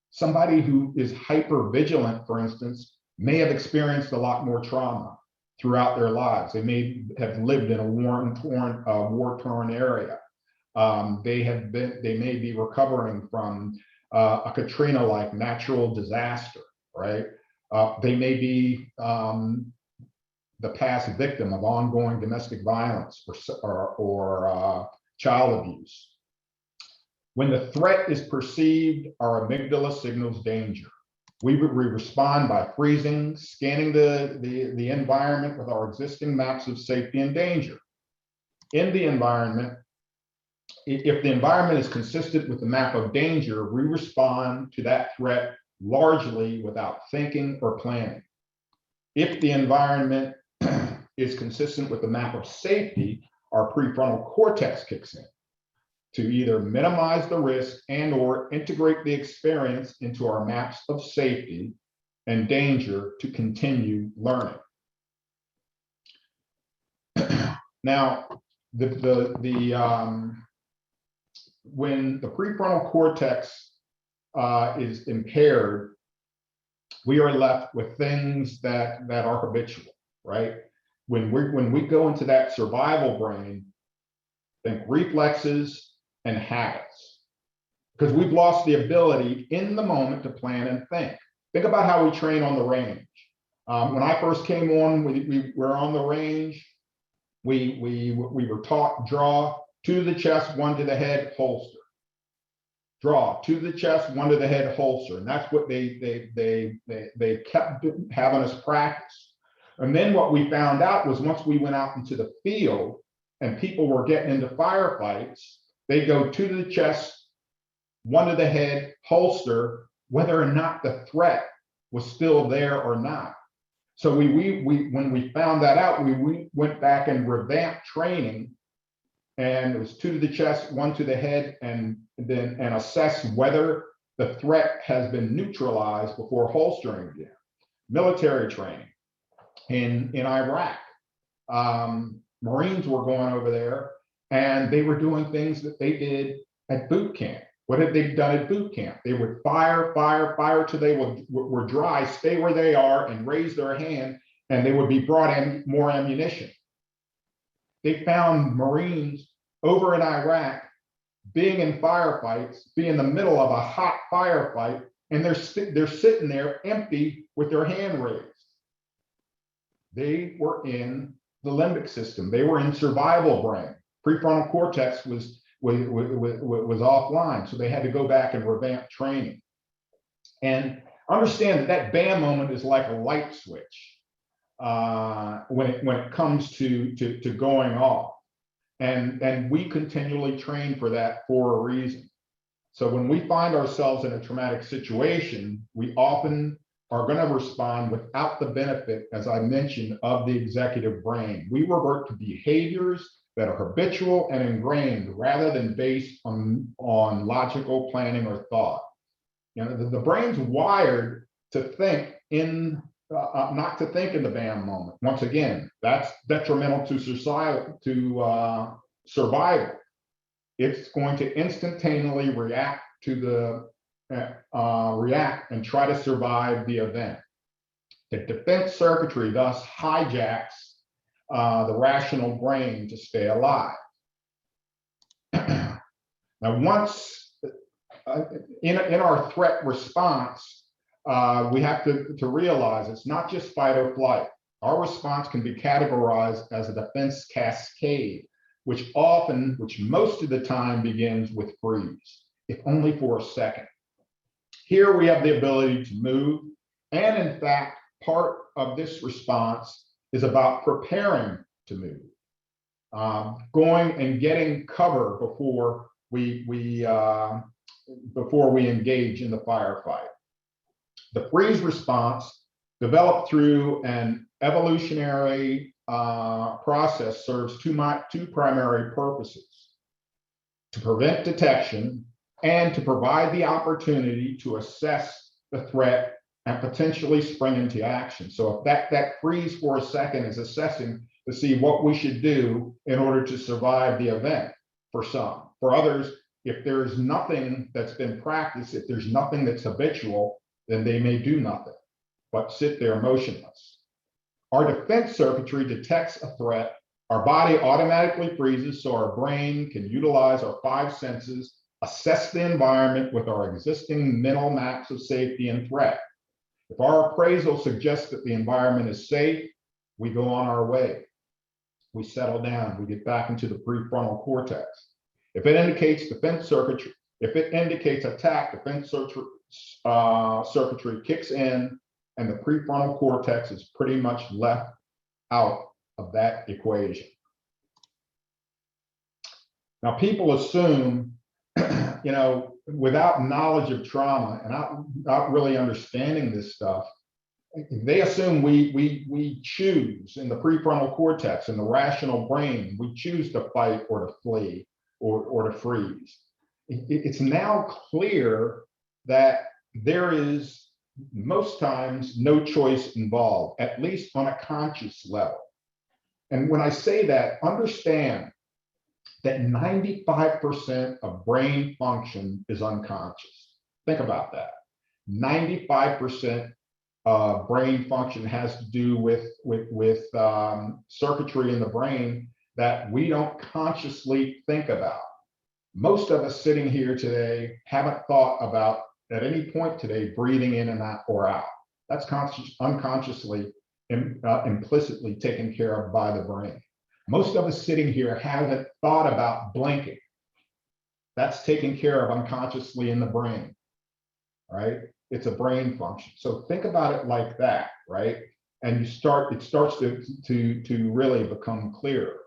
C: Somebody who is hyper vigilant, for instance, may have experienced a lot more trauma throughout their lives. They may have lived in a war-torn area. They may be recovering from a Katrina-like natural disaster, right? They may be the past victim of ongoing domestic violence or child abuse. When the threat is perceived, our amygdala signals danger. We respond by freezing, scanning the environment with our existing maps of safety and danger. In the environment, if the environment is consistent with the map of danger, we respond to that threat largely without thinking or planning. If the environment is consistent with the map of safety, our prefrontal cortex kicks in to either minimize the risk and or integrate the experience into our maps of safety and danger to continue learning. Now, when the prefrontal cortex is impaired, we are left with things that are habitual, right? When we go into that survival brain, think reflexes and habits, because we've lost the ability in the moment to plan and think. Think about how we train on the range. When I first came on, we were on the range. We were taught draw, two to the chest, one to the head, holster. Draw, two to the chest, one to the head, holster. And that's what they kept having us practice. And then what we found out was once we went out into the field and people were getting into firefights, they go two to the chest, one to the head, holster, whether or not the threat was still there or not. So when we found that out, we went back and revamped training, and it was two to the chest, one to the head, and assess whether the threat has been neutralized before holstering again. Military training in Iraq, Marines were going over there, and they were doing things that they did at boot camp. What had they done at boot camp? They would fire till they were dry, stay where they are, and raise their hand, and they would be brought in more ammunition. They found Marines over in Iraq being in firefights, be in the middle of a hot firefight, and they're sitting there empty with their hand raised. They were in the limbic system. They were in survival brain. Prefrontal cortex was offline, so they had to go back and revamp training. And understand that bam moment is like a light switch when it comes to going off. And we continually train for that for a reason. So when we find ourselves in a traumatic situation, we often are going to respond without the benefit, as I mentioned, of the executive brain. We revert to behaviors that are habitual and ingrained rather than based on logical planning or thought. You know, the brain's wired to think in, not to think in the bam moment. Once again, that's detrimental to society, to survival. It's going to instantaneously react to react and try to survive the event. The defense circuitry thus hijacks the rational brain to stay alive. Now, once in our threat response, we have to realize it's not just fight or flight. Our response can be categorized as a defense cascade, which most of the time begins with freeze, if only for a second. Here we have the ability to move, and in fact, part of this response is about preparing to move, going and getting cover before we engage in the firefight. The freeze response, developed through an evolutionary process, serves two primary purposes: to prevent detection and to provide the opportunity to assess the threat and potentially spring into action. So if that freeze for a second is assessing to see what we should do in order to survive the event for some. For others, if there's nothing that's been practiced, if there's nothing that's habitual, then they may do nothing but sit there motionless. Our defense circuitry detects a threat. Our body automatically freezes so our brain can utilize our 5 senses, assess the environment with our existing mental maps of safety and threat. If our appraisal suggests that the environment is safe, we go on our way. We settle down, we get back into the prefrontal cortex. If it indicates defense circuitry, if it indicates attack, defense circuitry kicks in, and the prefrontal cortex is pretty much left out of that equation. Now, people assume, without knowledge of trauma and not really understanding this stuff, they assume we choose in the prefrontal cortex, in the rational brain, we choose to fight or to flee or to freeze. It's now clear that there is most times no choice involved, at least on a conscious level. And when I say that, understand that 95% of brain function is unconscious. Think about that. 95% brain function has to do with circuitry in the brain that we don't consciously think about. Most of us sitting here today haven't thought about, at any point today, breathing in and out or out. That's unconsciously, implicitly taken care of by the brain. Most of us sitting here haven't thought about blinking. That's taken care of unconsciously in the brain, right? It's a brain function. So think about it like that, right? And it starts to really become clearer.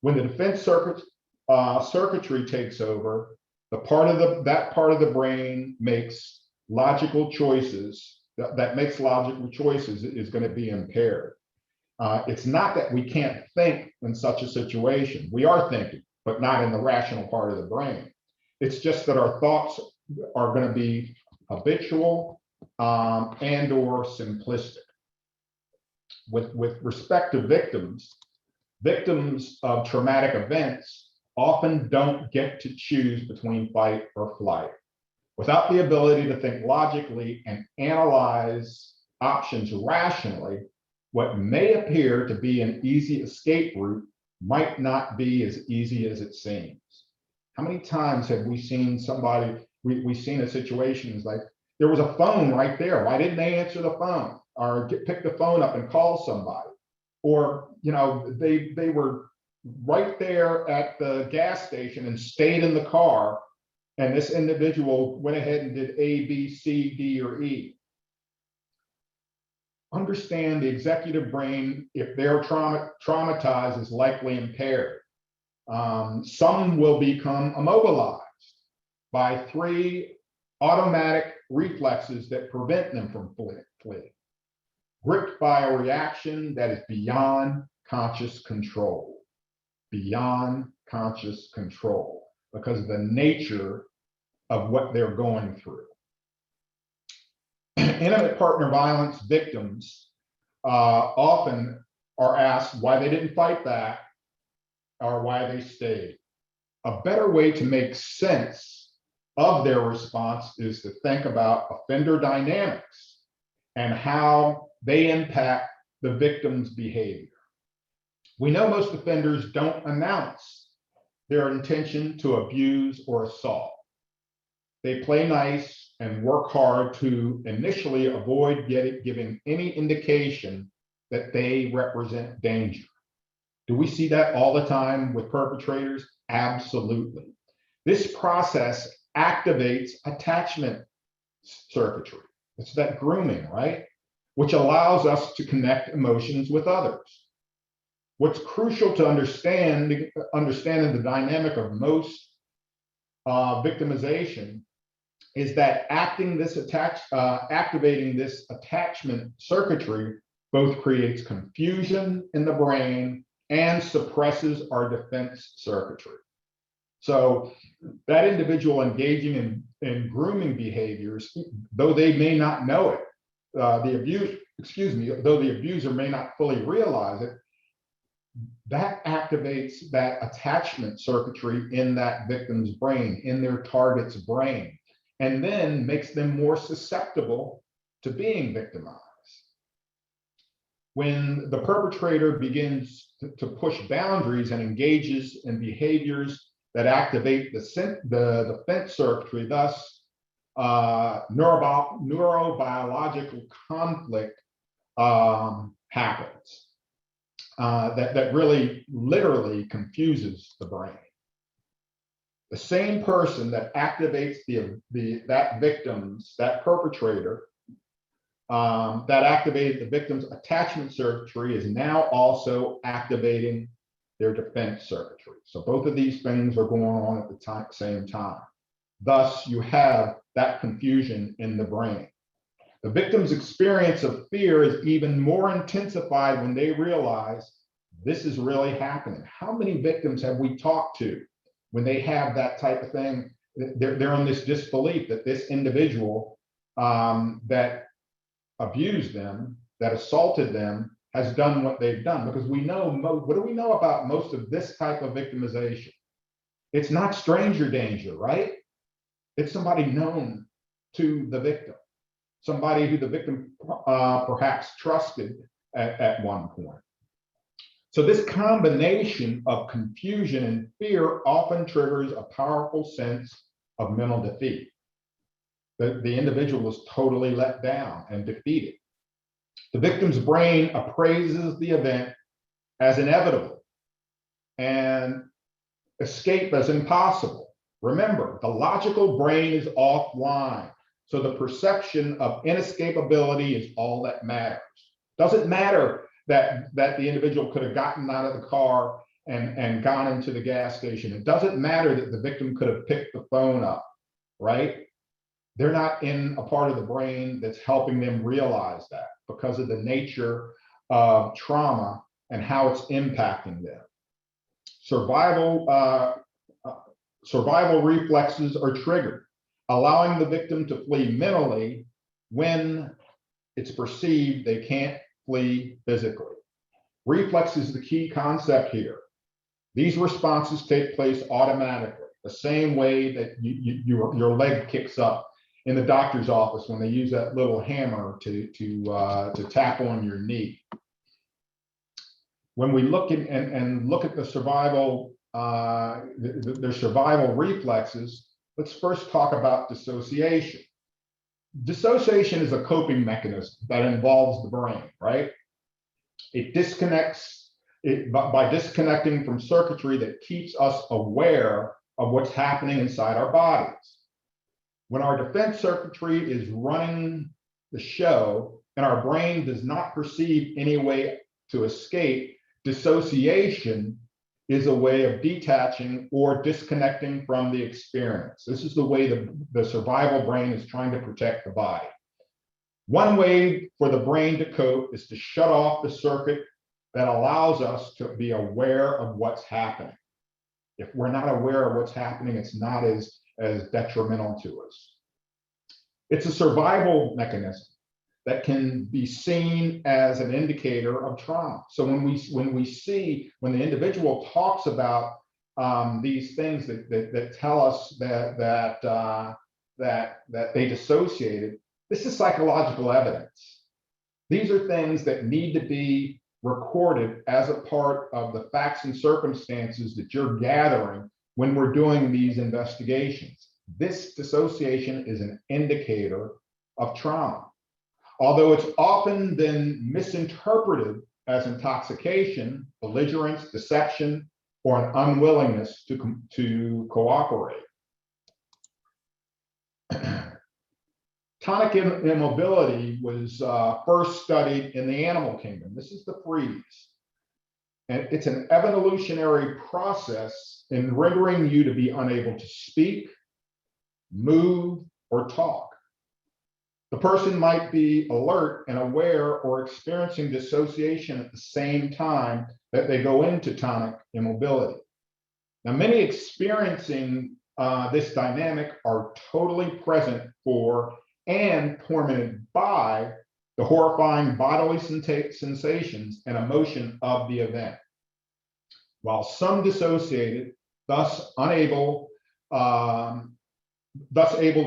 C: When the defense circuitry takes over, that part of the brain makes logical choices. That makes logical choices is going to be impaired. It's not that we can't think in such a situation. We are thinking, but not in the rational part of the brain. It's just that our thoughts are going to be habitual and or simplistic. With respect to victims of traumatic events often don't get to choose between fight or flight. Without the ability to think logically and analyze options rationally, what may appear to be an easy escape route might not be as easy as it seems. How many times have we seen somebody, we've seen a situation like, there was a phone right there. Why didn't they answer the phone or pick the phone up and call somebody? Or, they were right there at the gas station and stayed in the car, and this individual went ahead and did A, B, C, D, or E. Understand the executive brain, if they're traumatized, is likely impaired. Some will become immobilized by 3 automatic reflexes that prevent them from fleeing. Gripped by a reaction that is beyond conscious control. Beyond conscious control, because of the nature of what they're going through. Intimate partner violence victims often are asked why they didn't fight back or why they stayed. A better way to make sense of their response is to think about offender dynamics and how they impact the victim's behavior. We know most offenders don't announce their intention to abuse or assault. They play nice and work hard to initially avoid giving any indication that they represent danger. Do we see that all the time with perpetrators? Absolutely. This process activates attachment circuitry. It's that grooming, right? Which allows us to connect emotions with others. What's crucial to understanding the dynamic of most victimization is that activating this attachment circuitry both creates confusion in the brain and suppresses our defense circuitry. So that individual engaging in grooming behaviors, though they may not know it, though the abuser may not fully realize it, that activates that attachment circuitry in that victim's brain, in their target's brain, and then makes them more susceptible to being victimized. when the perpetrator begins to push boundaries and engages in behaviors that activate the defense circuitry, thus neurobiological conflict happens that really literally confuses the brain. The same person that activates that perpetrator, that activated the victim's attachment circuitry, is now also activating their defense circuitry. So both of these things are going on at the same time. Thus, you have that confusion in the brain. The victim's experience of fear is even more intensified when they realize this is really happening. How many victims have we talked to when they have that type of thing? They're in this disbelief that this individual that abused them, that assaulted them, has done what they've done. Because we know, what do we know about most of this type of victimization? It's not stranger danger, right? It's somebody known to the victim, somebody who the victim perhaps trusted at one point. So this combination of confusion and fear often triggers a powerful sense of mental defeat. The individual is totally let down and defeated. The victim's brain appraises the event as inevitable and escape as impossible. Remember, the logical brain is offline, so the perception of inescapability is all that matters. Doesn't matter that the individual could have gotten out of the car and gone into the gas station. It doesn't matter that the victim could have picked the phone up, right? They're not in a part of the brain that's helping them realize that, because of the nature of trauma and how it's impacting them. Survival reflexes are triggered, allowing the victim to flee mentally when it's perceived they can't flee physically. Reflex is the key concept here. These responses take place automatically, the same way that your leg kicks up in the doctor's office when they use that little hammer to tap on your knee. When we look at and look at the survival, their survival reflexes, let's first talk about dissociation. Dissociation is a coping mechanism that involves the brain, right? It disconnects by disconnecting from circuitry that keeps us aware of what's happening inside our bodies. When our defense circuitry is running the show and our brain does not perceive any way to escape, dissociation is a way of detaching or disconnecting from the experience. This is the way the survival brain is trying to protect the body. One way for the brain to cope is to shut off the circuit that allows us to be aware of what's happening. If we're not aware of what's happening, it's not as detrimental to us. It's a survival mechanism that can be seen as an indicator of trauma. So when the individual talks about these things that tell us that they dissociated, this is psychological evidence. These are things that need to be recorded as a part of the facts and circumstances that you're gathering when we're doing these investigations. This dissociation is an indicator of trauma. Although it's often been misinterpreted as intoxication, belligerence, deception, or an unwillingness to cooperate. Tonic immobility was first studied in the animal kingdom. This is the freeze. And it's an evolutionary process in rendering you to be unable to speak, move, or talk. The person might be alert and aware or experiencing dissociation at the same time that they go into tonic immobility. Now, many experiencing this dynamic are totally present for and tormented by the horrifying bodily sensations and emotion of the event. While some dissociated, thus able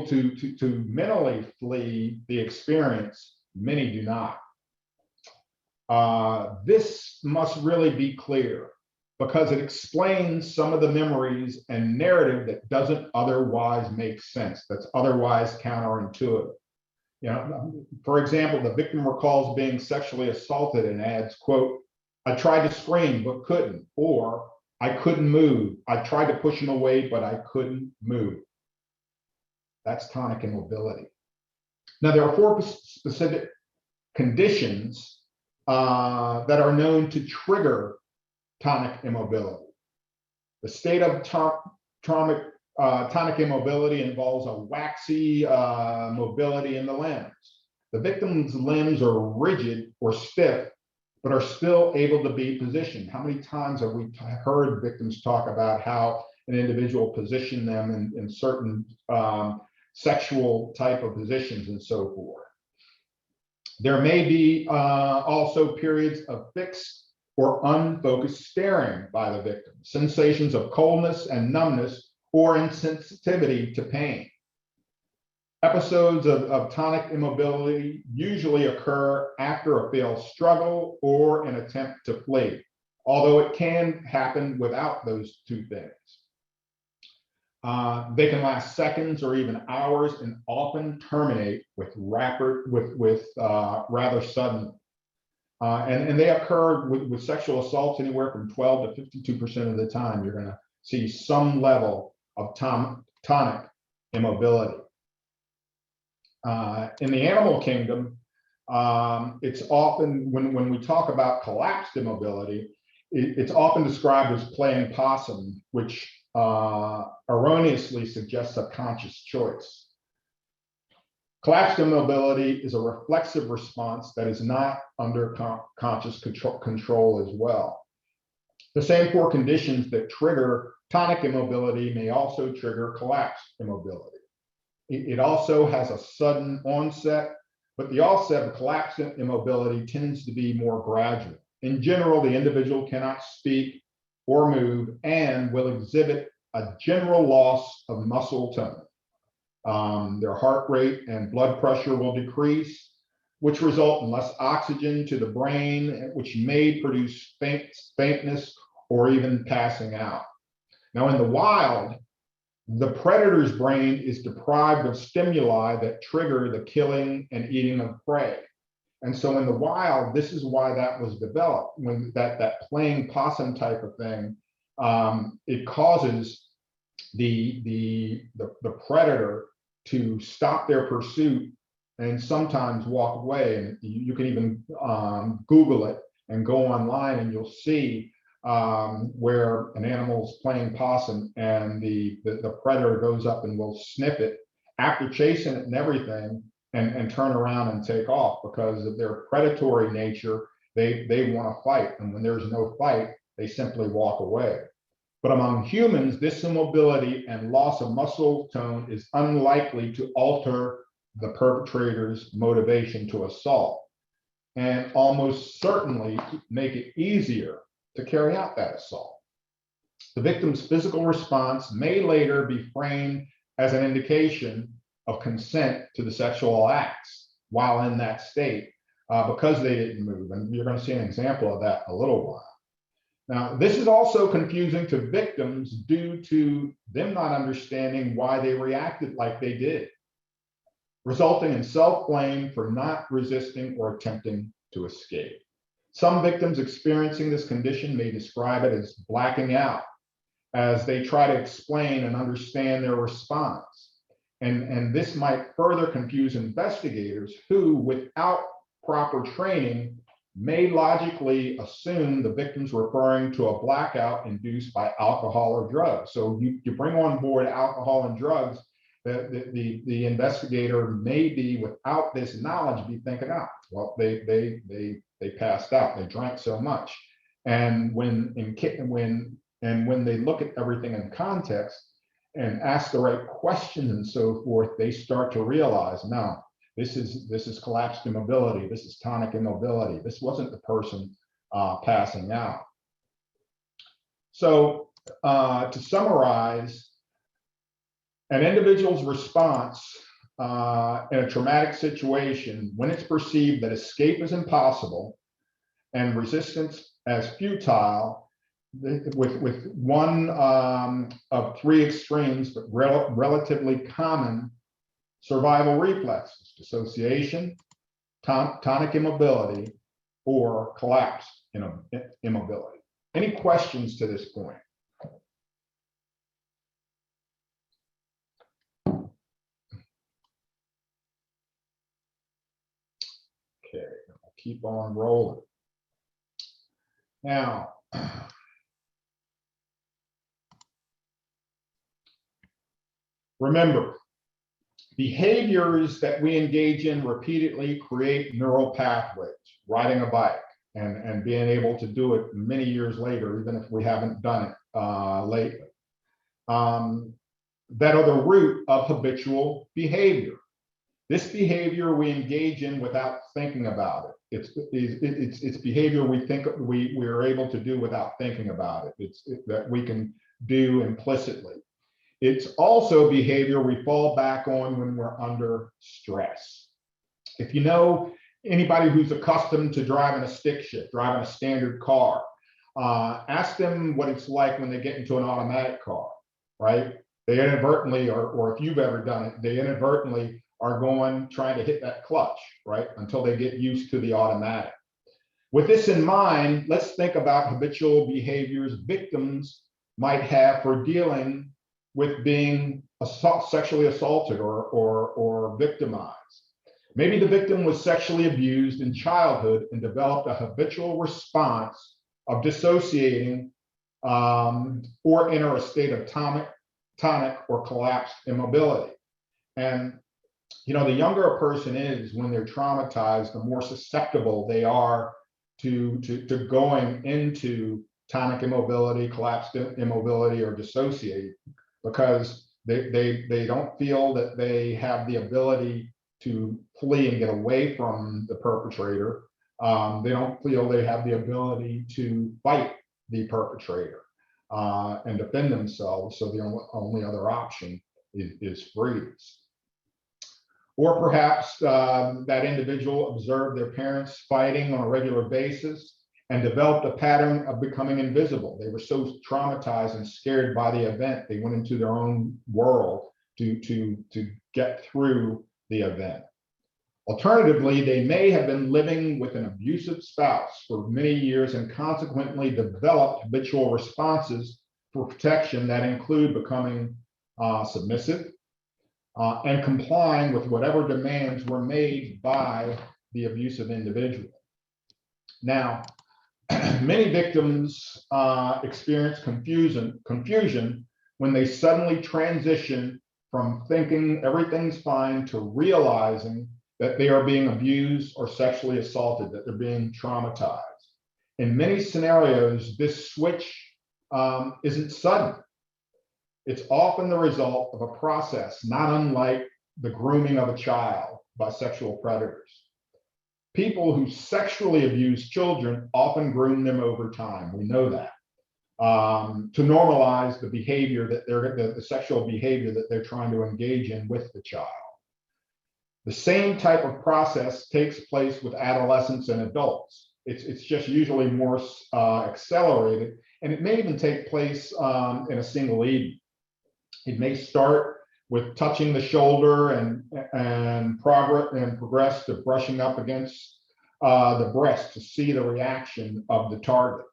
C: to mentally flee the experience, many do not. This must really be clear because it explains some of the memories and narrative that doesn't otherwise make sense, that's otherwise counterintuitive. You know, for example, the victim recalls being sexually assaulted and adds, quote, "I tried to scream but couldn't," or "I couldn't move. I tried to push him away, but I couldn't move." That's tonic immobility. Now, there are 4 specific conditions that are known to trigger tonic immobility. The state of tonic immobility involves a waxy mobility in the limbs. The victim's limbs are rigid or stiff, but are still able to be positioned. How many times have we heard victims talk about how an individual positioned them in certain sexual type of positions and so forth? There may be also periods of fixed or unfocused staring by the victim, sensations of coldness and numbness or insensitivity to pain. Episodes of tonic immobility usually occur after a failed struggle or an attempt to flee, although it can happen without those 2 things. They can last seconds or even hours and often terminate with rather sudden. And they occur with sexual assaults anywhere from 12 to 52% of the time. You're going to see some level of tonic immobility. In the animal kingdom, it's often, when we talk about collapsed immobility, it's often described as playing possum, which erroneously suggests a conscious choice. Collapsed immobility is a reflexive response that is not under conscious control as well. The same 4 conditions that trigger tonic immobility may also trigger collapsed immobility. It also has a sudden onset, but the onset of collapsed immobility tends to be more gradual. In general, the individual cannot speak or move and will exhibit a general loss of muscle tone. Their heart rate and blood pressure will decrease, which result in less oxygen to the brain, which may produce faintness or even passing out. Now, in the wild, the predator's brain is deprived of stimuli that trigger the killing and eating of prey. And so in the wild, this is why that was developed, when that playing possum type of thing, it causes the predator to stop their pursuit and sometimes walk away. And you can even Google it and go online and you'll see where an animal's playing possum and the predator goes up and will sniff it after chasing it and everything and turn around and take off because of their predatory nature. They want to fight. And when there's no fight, they simply walk away. But among humans, this immobility and loss of muscle tone is unlikely to alter the perpetrator's motivation to assault, and almost certainly make it easier to carry out that assault. The victim's physical response may later be framed as an indication of consent to the sexual acts while in that state because they didn't move. And you're going to see an example of that in a little while. Now, this is also confusing to victims due to them not understanding why they reacted like they did, resulting in self-blame for not resisting or attempting to escape. Some victims experiencing this condition may describe it as blacking out as they try to explain and understand their response. And this might further confuse investigators who, without proper training, may logically assume the victim's referring to a blackout induced by alcohol or drugs. So you bring on board alcohol and drugs, the investigator may be, without this knowledge, be thinking, oh, well, they passed out, they drank so much. And when they look at everything in context and ask the right questions and so forth, they start to realize, no, this is collapsed immobility. This is tonic immobility. This wasn't the person passing out. So to summarize, an individual's response in a traumatic situation, when it's perceived that escape is impossible and resistance as futile, with one of three extremes, but relatively common survival reflexes: dissociation, tonic immobility, or collapse immobility. Any questions to this point? Okay, I'll keep on rolling. Now, remember, behaviors that we engage in repeatedly create neural pathways. Riding a bike and being able to do it many years later, even if we haven't done it lately. That are the root of habitual behavior. This behavior we engage in without thinking about it. It's behavior we are able to do without thinking about it. That we can do implicitly. It's also behavior we fall back on when we're under stress. If you know anybody who's accustomed to driving a stick shift, driving a standard car, ask them what it's like when they get into an automatic car, right? They inadvertently, or if you've ever done it, they inadvertently are trying to hit that clutch, right? Until they get used to the automatic. With this in mind, let's think about habitual behaviors victims might have for dealing with being sexually assaulted or victimized. Maybe the victim was sexually abused in childhood and developed a habitual response of dissociating or enter a state of tonic or collapsed immobility. And the younger a person is when they're traumatized, the more susceptible they are to going into tonic immobility, collapsed immobility, or dissociate, because they don't feel that they have the ability to flee and get away from the perpetrator. They don't feel they have the ability to fight the perpetrator and defend themselves. So the only other option is freeze. Or perhaps that individual observed their parents fighting on a regular basis and developed a pattern of becoming invisible. They were so traumatized and scared by the event, they went into their own world to get through the event. Alternatively, they may have been living with an abusive spouse for many years and consequently developed habitual responses for protection that include becoming submissive and complying with whatever demands were made by the abusive individual. Now, many victims experience confusion when they suddenly transition from thinking everything's fine to realizing that they are being abused or sexually assaulted, that they're being traumatized. In many scenarios, this switch isn't sudden. It's often the result of a process not unlike the grooming of a child by sexual predators. People who sexually abuse children often groom them over time. We know that. To normalize the behavior that the sexual behavior that they're trying to engage in with the child. The same type of process takes place with adolescents and adults. It's just usually more accelerated, and it may even take place in a single evening. It may start with touching the shoulder and progress to brushing up against the breast to see the reaction of the target.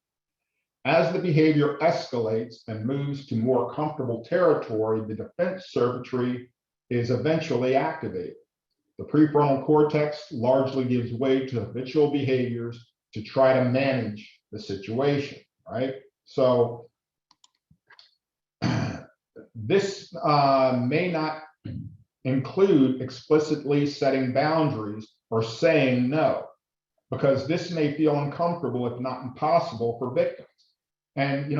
C: As the behavior escalates and moves to more comfortable territory, the defense circuitry is eventually activated. The prefrontal cortex largely gives way to habitual behaviors to try to manage the situation, right? So this may not include explicitly setting boundaries or saying no, because this may feel uncomfortable, if not impossible, for victims. And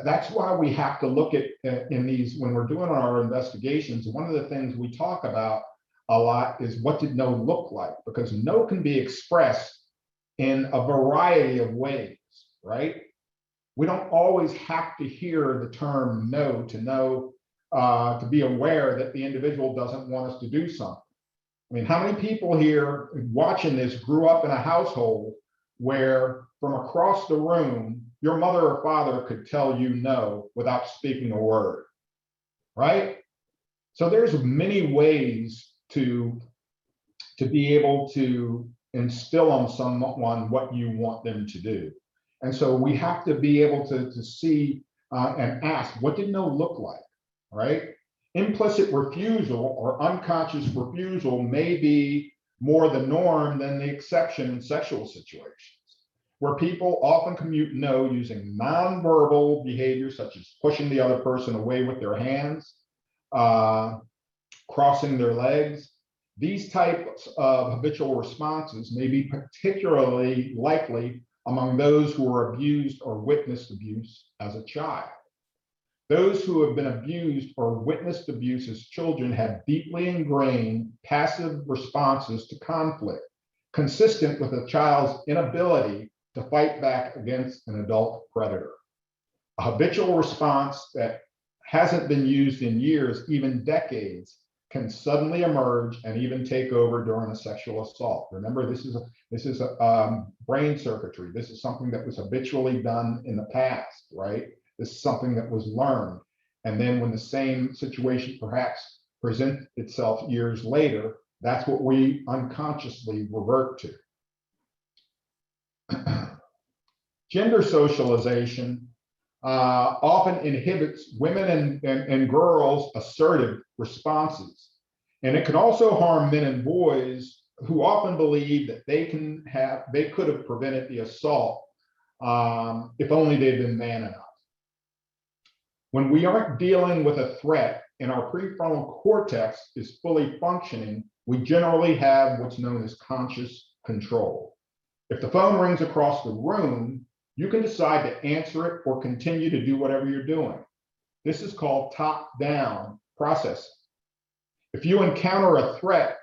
C: that's why we have to look at in these, when we're doing our investigations, one of the things we talk about a lot is what did no look like, because no can be expressed in a variety of ways, right? We don't always have to hear the term no to know, to be aware that the individual doesn't want us to do something. I mean, how many people here watching this grew up in a household where from across the room, your mother or father could tell you no without speaking a word, right? So there's many ways to be able to instill on someone what you want them to do. And so we have to be able to see and ask, what did no look like, right? Implicit refusal or unconscious refusal may be more the norm than the exception in sexual situations, where people often commute no using nonverbal behaviors such as pushing the other person away with their hands, crossing their legs. These types of habitual responses may be particularly likely among those who were abused or witnessed abuse as a child. Those who have been abused or witnessed abuse as children have deeply ingrained passive responses to conflict, consistent with a child's inability to fight back against an adult predator. A habitual response that hasn't been used in years, even decades, can suddenly emerge and even take over during a sexual assault. Remember, this is a brain circuitry. This is something that was habitually done in the past, right? This is something that was learned. And then when the same situation perhaps presents itself years later, that's what we unconsciously revert to. Gender socialization often inhibits women and girls' assertive responses. And it can also harm men and boys who often believe that they could have prevented the assault if only they'd been man enough. When we aren't dealing with a threat and our prefrontal cortex is fully functioning, we generally have what's known as conscious control. If the phone rings across the room, you can decide to answer it or continue to do whatever you're doing. This is called top-down processing. If you encounter a threat,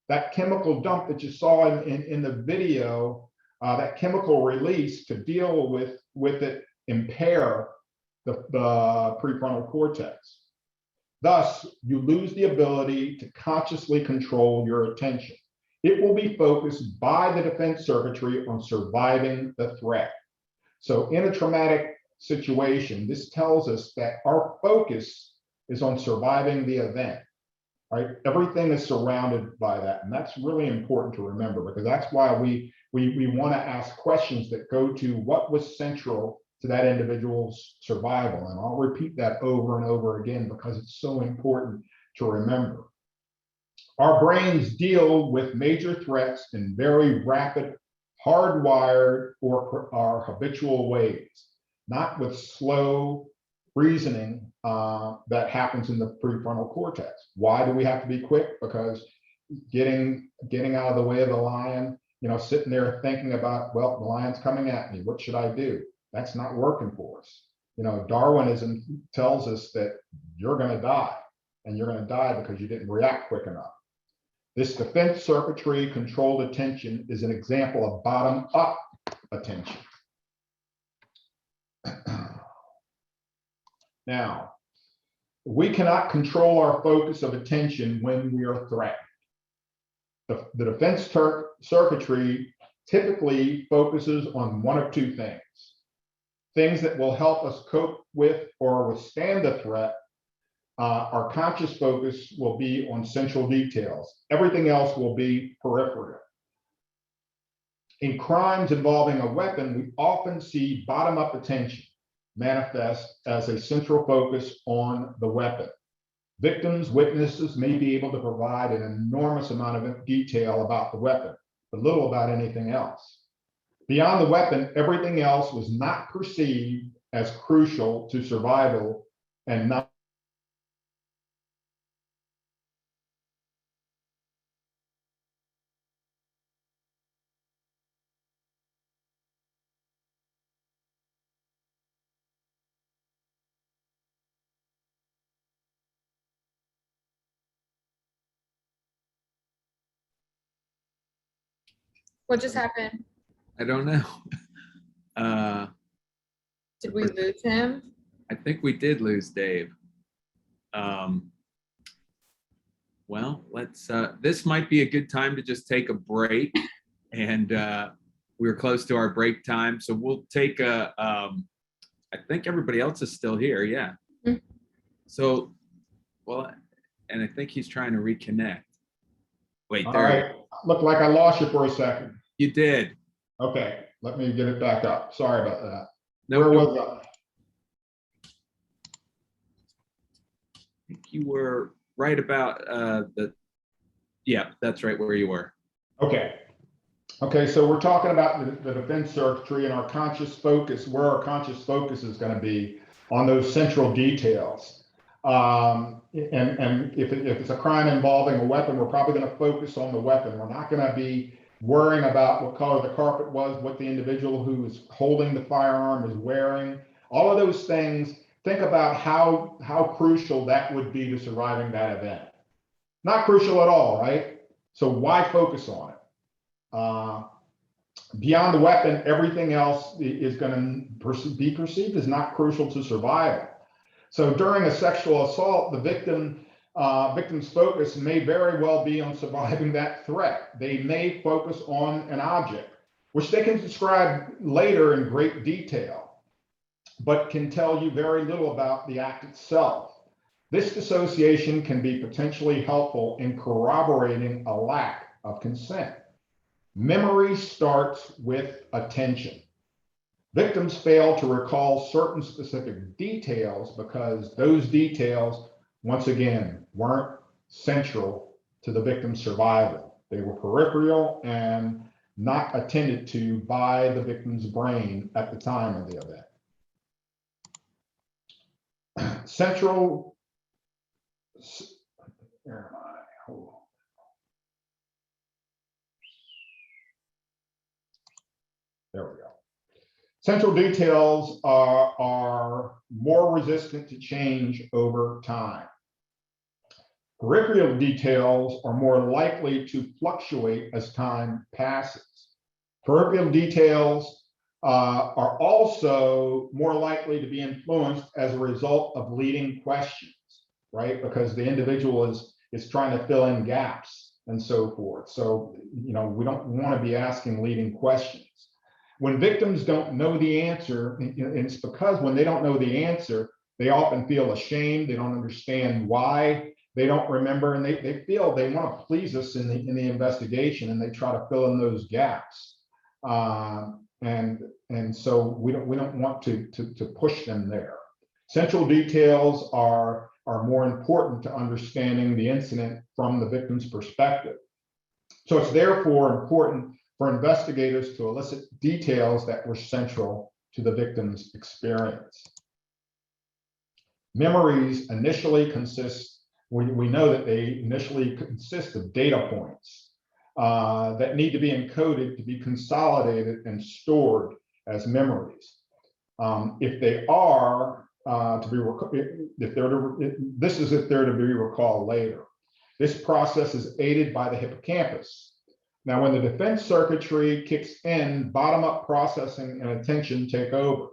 C: that chemical dump that you saw in the video, that chemical release to deal with it impair the prefrontal cortex. Thus, you lose the ability to consciously control your attention. It will be focused by the defense circuitry on surviving the threat. So in a traumatic situation, this tells us that our focus is on surviving the event, right? Everything is surrounded by that. And that's really important to remember, because that's why we want to ask questions that go to what was central to that individual's survival. And I'll repeat that over and over again because it's so important to remember. Our brains deal with major threats in very rapid, hardwired or habitual ways, not with slow reasoning that happens in the prefrontal cortex. Why do we have to be quick? Because getting out of the way of the lion, sitting there thinking about, well, the lion's coming at me, what should I do? That's not working for us. Darwinism tells us that you're going to die, and you're going to die because you didn't react quick enough. This defense circuitry controlled attention is an example of bottom-up attention. Now, we cannot control our focus of attention when we are threatened. The defense circuitry typically focuses on one of two things. Things that will help us cope with or withstand the threat. Our conscious focus will be on central details. Everything else will be peripheral. In crimes involving a weapon, we often see bottom-up attention manifest as a central focus on the weapon. Victims, witnesses may be able to provide an enormous amount of detail about the weapon, but little about anything else. Beyond the weapon, everything else was not perceived as crucial to survival and not
L: What just happened?
B: I don't know.
L: Did we lose him?
B: I think we did lose Dave. Well, let's. This might be a good time to just take a break and we're close to our break time, so we'll take a. I think everybody else is still here. Yeah.
L: Mhm.
B: So, well, and I think he's trying to reconnect. Wait,
C: All
B: there.
C: right. Looked like I lost you for a second.
B: You did.
C: Okay, let me get it back up. Sorry about that.
B: No,
C: Where
B: no,
C: was I?
B: I think you were right about the. Yeah, that's right where you were.
C: Okay. Okay, so we're talking about the defense circuitry and our conscious focus, where our conscious focus is going to be on those central details. And if it's a crime involving a weapon, we're probably going to focus on the weapon. We're not going to be worrying about what color the carpet was, what the individual who is holding the firearm is wearing. All of those things, think about how crucial that would be to surviving that event. Not crucial at all, right? So why focus on it? Beyond the weapon, everything else is going to be perceived as not crucial to survival. So during a sexual assault, the victim's focus may very well be on surviving that threat. They may focus on an object, which they can describe later in great detail, but can tell you very little about the act itself. This dissociation can be potentially helpful in corroborating a lack of consent. Memory starts with attention. Victims fail to recall certain specific details because those details, once again, weren't central to the victim's survival. They were peripheral and not attended to by the victim's brain at the time of the event. Central, where am I? Hold on. There we go. Central details are more resistant to change over time. Peripheral details are more likely to fluctuate as time passes. Peripheral details are also more likely to be influenced as a result of leading questions, right? Because the individual is trying to fill in gaps and so forth. So, we don't want to be asking leading questions. When victims don't know the answer, it's because when they don't know the answer, they often feel ashamed. They don't understand why. They don't remember, and they feel they want to please us in the investigation, and they try to fill in those gaps. And so we don't want to push them there. Central details are more important to understanding the incident from the victim's perspective. So it's therefore important for investigators to elicit details that were central to the victim's experience. Memories initially consist, we know that they initially consist of data points that need to be encoded to be consolidated and stored as memories. If they are to be, this is if they're to be recalled later. This process is aided by the hippocampus. Now, when the defense circuitry kicks in, bottom-up processing and attention take over.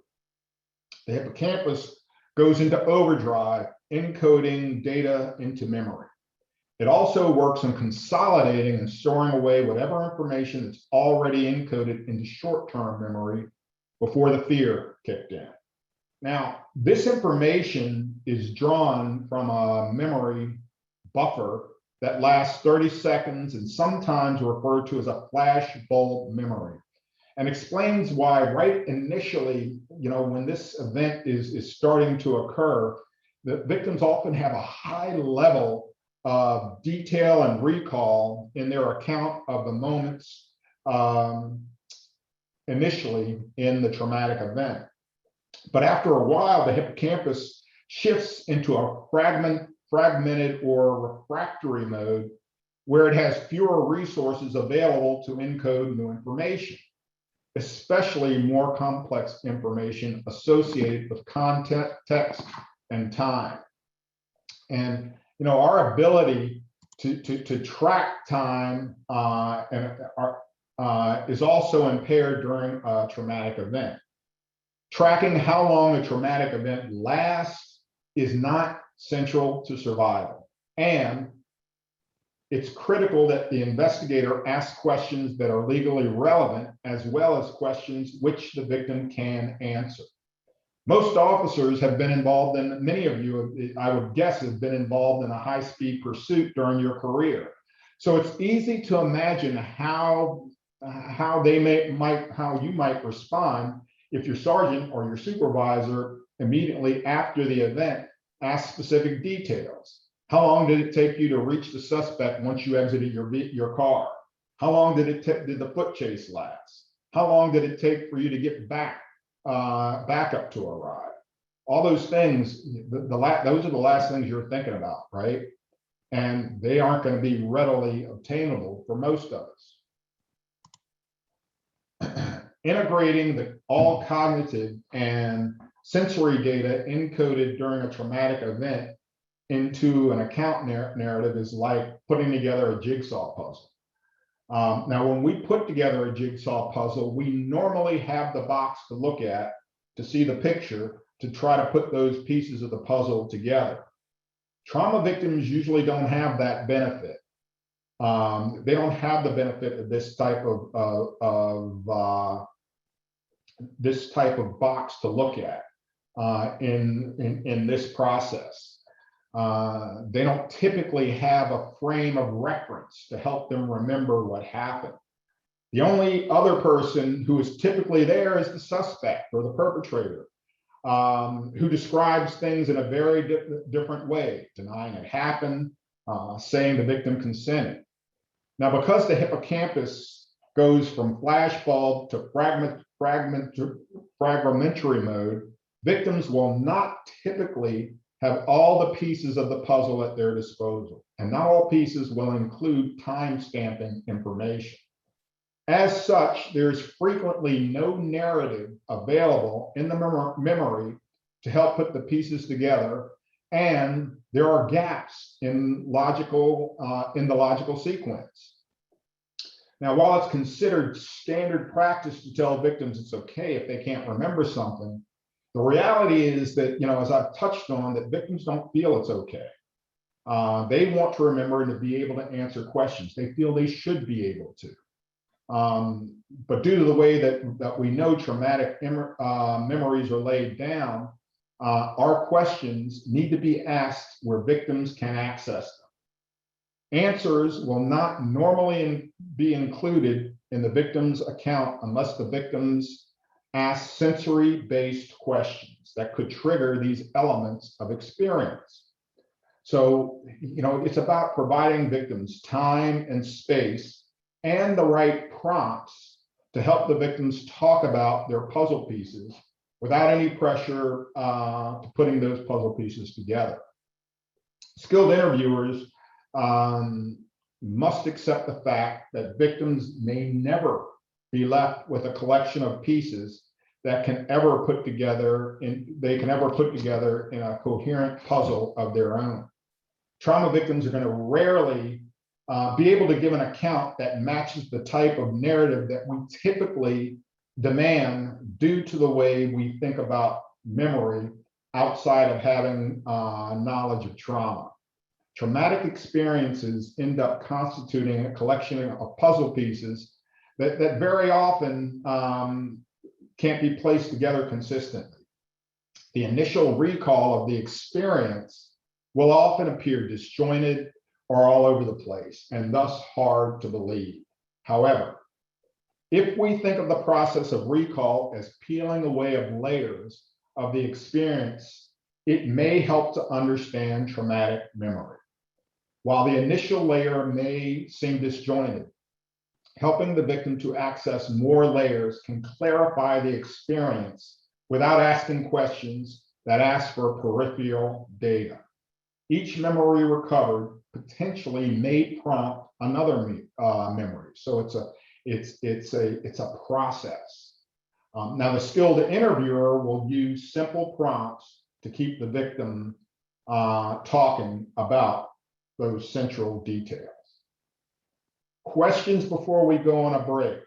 C: The hippocampus goes into overdrive, encoding data into memory. It also works on consolidating and storing away whatever information that's already encoded into short-term memory before the fear kicked in. Now, this information is drawn from a memory buffer that lasts 30 seconds and sometimes referred to as a flash bulb memory, and explains why right initially, when this event is starting to occur, the victims often have a high level of detail and recall in their account of the moments initially in the traumatic event. But after a while, the hippocampus shifts into a fragmented or refractory mode where it has fewer resources available to encode new information, especially more complex information associated with context and time. And our ability to track time is also impaired during a traumatic event. Tracking how long a traumatic event lasts is not central to survival. And it's critical that the investigator ask questions that are legally relevant, as well as questions which the victim can answer. Most officers have been involved in, many of you, I would guess, have been involved in a high-speed pursuit during your career. So it's easy to imagine how you might respond if your sergeant or your supervisor immediately after the event asks specific details. How long did it take you to reach the suspect once you exited your car? How long did the foot chase last? How long did it take for you to get back up to arrive? All those things, those are the last things you're thinking about, right? And they aren't going to be readily obtainable for most of us. Integrating all cognitive and sensory data encoded during a traumatic event into an account narrative is like putting together a jigsaw puzzle. Now, when we put together a jigsaw puzzle, we normally have the box to look at, to see the picture, to try to put those pieces of the puzzle together. Trauma victims usually don't have that benefit. They don't have the benefit of this type of box to look at in this process. They don't typically have a frame of reference to help them remember what happened. The only other person who is typically there is the suspect or the perpetrator, who describes things in a very different way, denying it happened, saying the victim consented. Now, because the hippocampus goes from flashbulb to fragmentary mode, victims will not typically have all the pieces of the puzzle at their disposal, and not all pieces will include time-stamping information. As such, there's frequently no narrative available in the memory to help put the pieces together, and there are gaps in the logical sequence. Now, while it's considered standard practice to tell victims it's okay if they can't remember something, the reality is that, as I've touched on, that victims don't feel it's okay. They want to remember and to be able to answer questions. They feel they should be able to. But due to the way that we know traumatic memories are laid down, our questions need to be asked where victims can access them. Answers will not normally be included in the victim's account unless the victims ask sensory-based questions that could trigger these elements of experience. So, it's about providing victims time and space and the right prompts to help the victims talk about their puzzle pieces without any pressure to putting those puzzle pieces together. Skilled interviewers must accept the fact that victims may never be left with a collection of pieces that they can ever put together in a coherent puzzle of their own. Trauma victims are going to rarely be able to give an account that matches the type of narrative that we typically demand due to the way we think about memory outside of having knowledge of trauma. Traumatic experiences end up constituting a collection of puzzle pieces that very often can't be placed together consistently. The initial recall of the experience will often appear disjointed or all over the place, and thus hard to believe. However, if we think of the process of recall as peeling away of layers of the experience, it may help to understand traumatic memory. While the initial layer may seem disjointed, helping the victim to access more layers can clarify the experience without asking questions that ask for peripheral data. Each memory recovered potentially may prompt another memory. So it's a process. Now, the skilled interviewer will use simple prompts to keep the victim talking about those central details. Questions before we go on a break.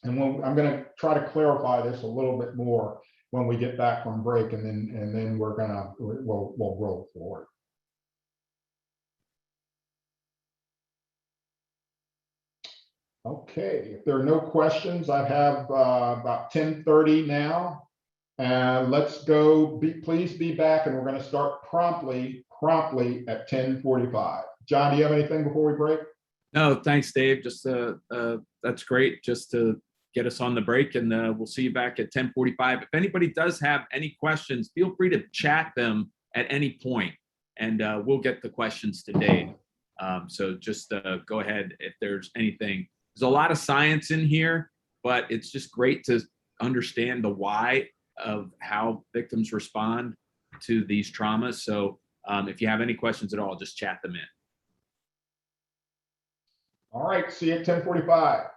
C: And I'm going to try to clarify this a little bit more when we get back from break, and then we'll roll forward. Okay, if there are no questions, I have about 10:30 now. And let's go, please be back, and we're going to start promptly at 10:45. John, do you have anything before we break?
B: No, thanks, Dave. Just that's great. Just to get us on the break, and we'll see you back at 10:45. If anybody does have any questions, feel free to chat them at any point, and we'll get the questions to Dave. So just go ahead if there's anything. There's a lot of science in here, but it's just great to understand the why of how victims respond to these traumas. So if you have any questions at all, just chat them in.
C: All right, see you at 10:45.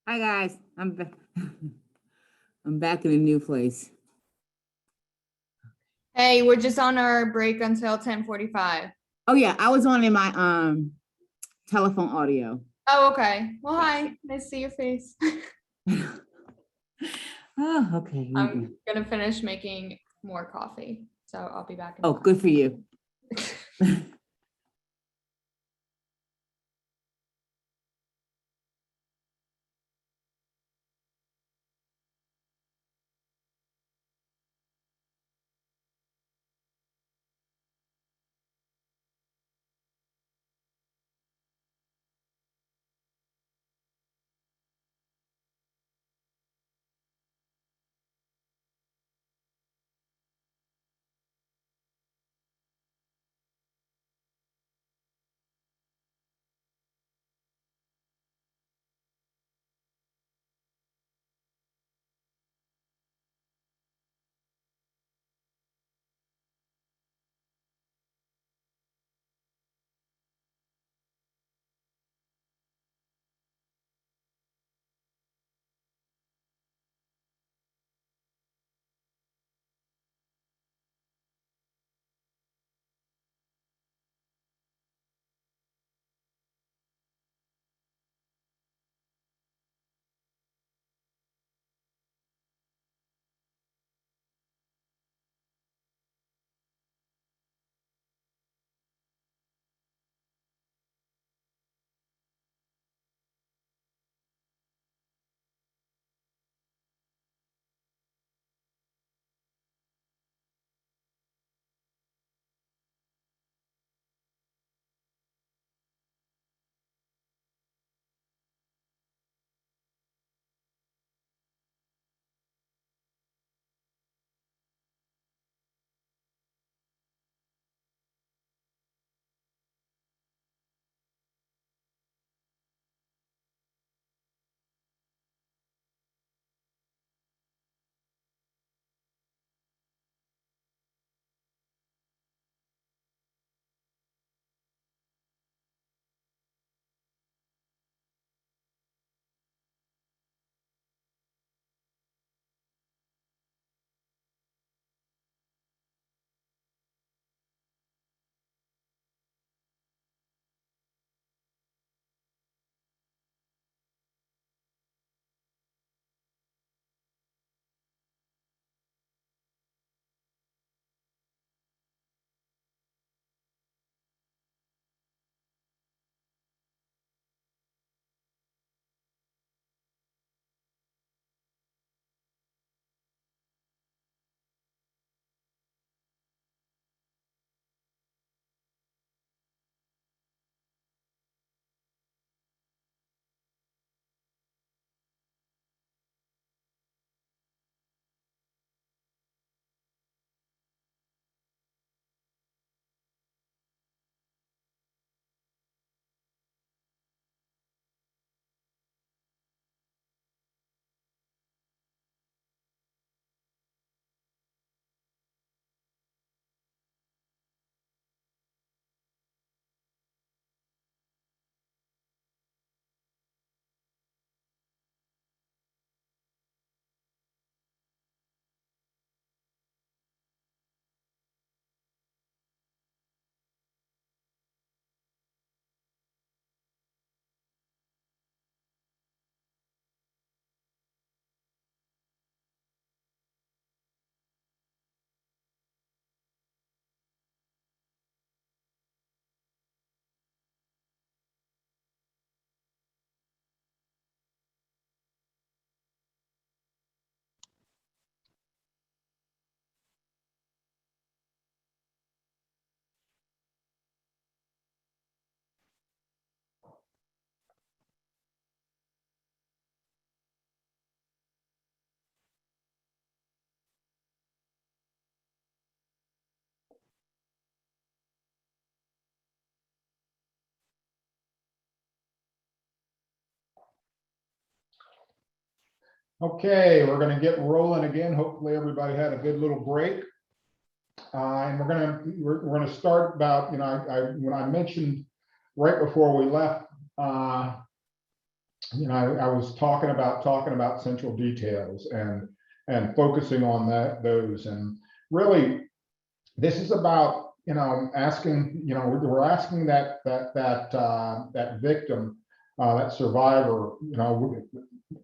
A: Hi guys, I'm back. I'm back in a new place.
L: Hey, we're just on our break until 10:45.
A: Oh yeah, I was on in my telephone audio.
L: Oh, okay. Well, hi. Nice to see your face.
A: Oh, okay.
L: I'm gonna finish making more coffee, so I'll be back in.
A: Oh, good for you.
C: Okay, we're going to get rolling again. Hopefully everybody had a good little break. And we're going to start about, when I mentioned right before we left, you know, I was talking about central details and focusing on those, and really, this is about, you know, asking, you know, we're asking that victim, that survivor, you know,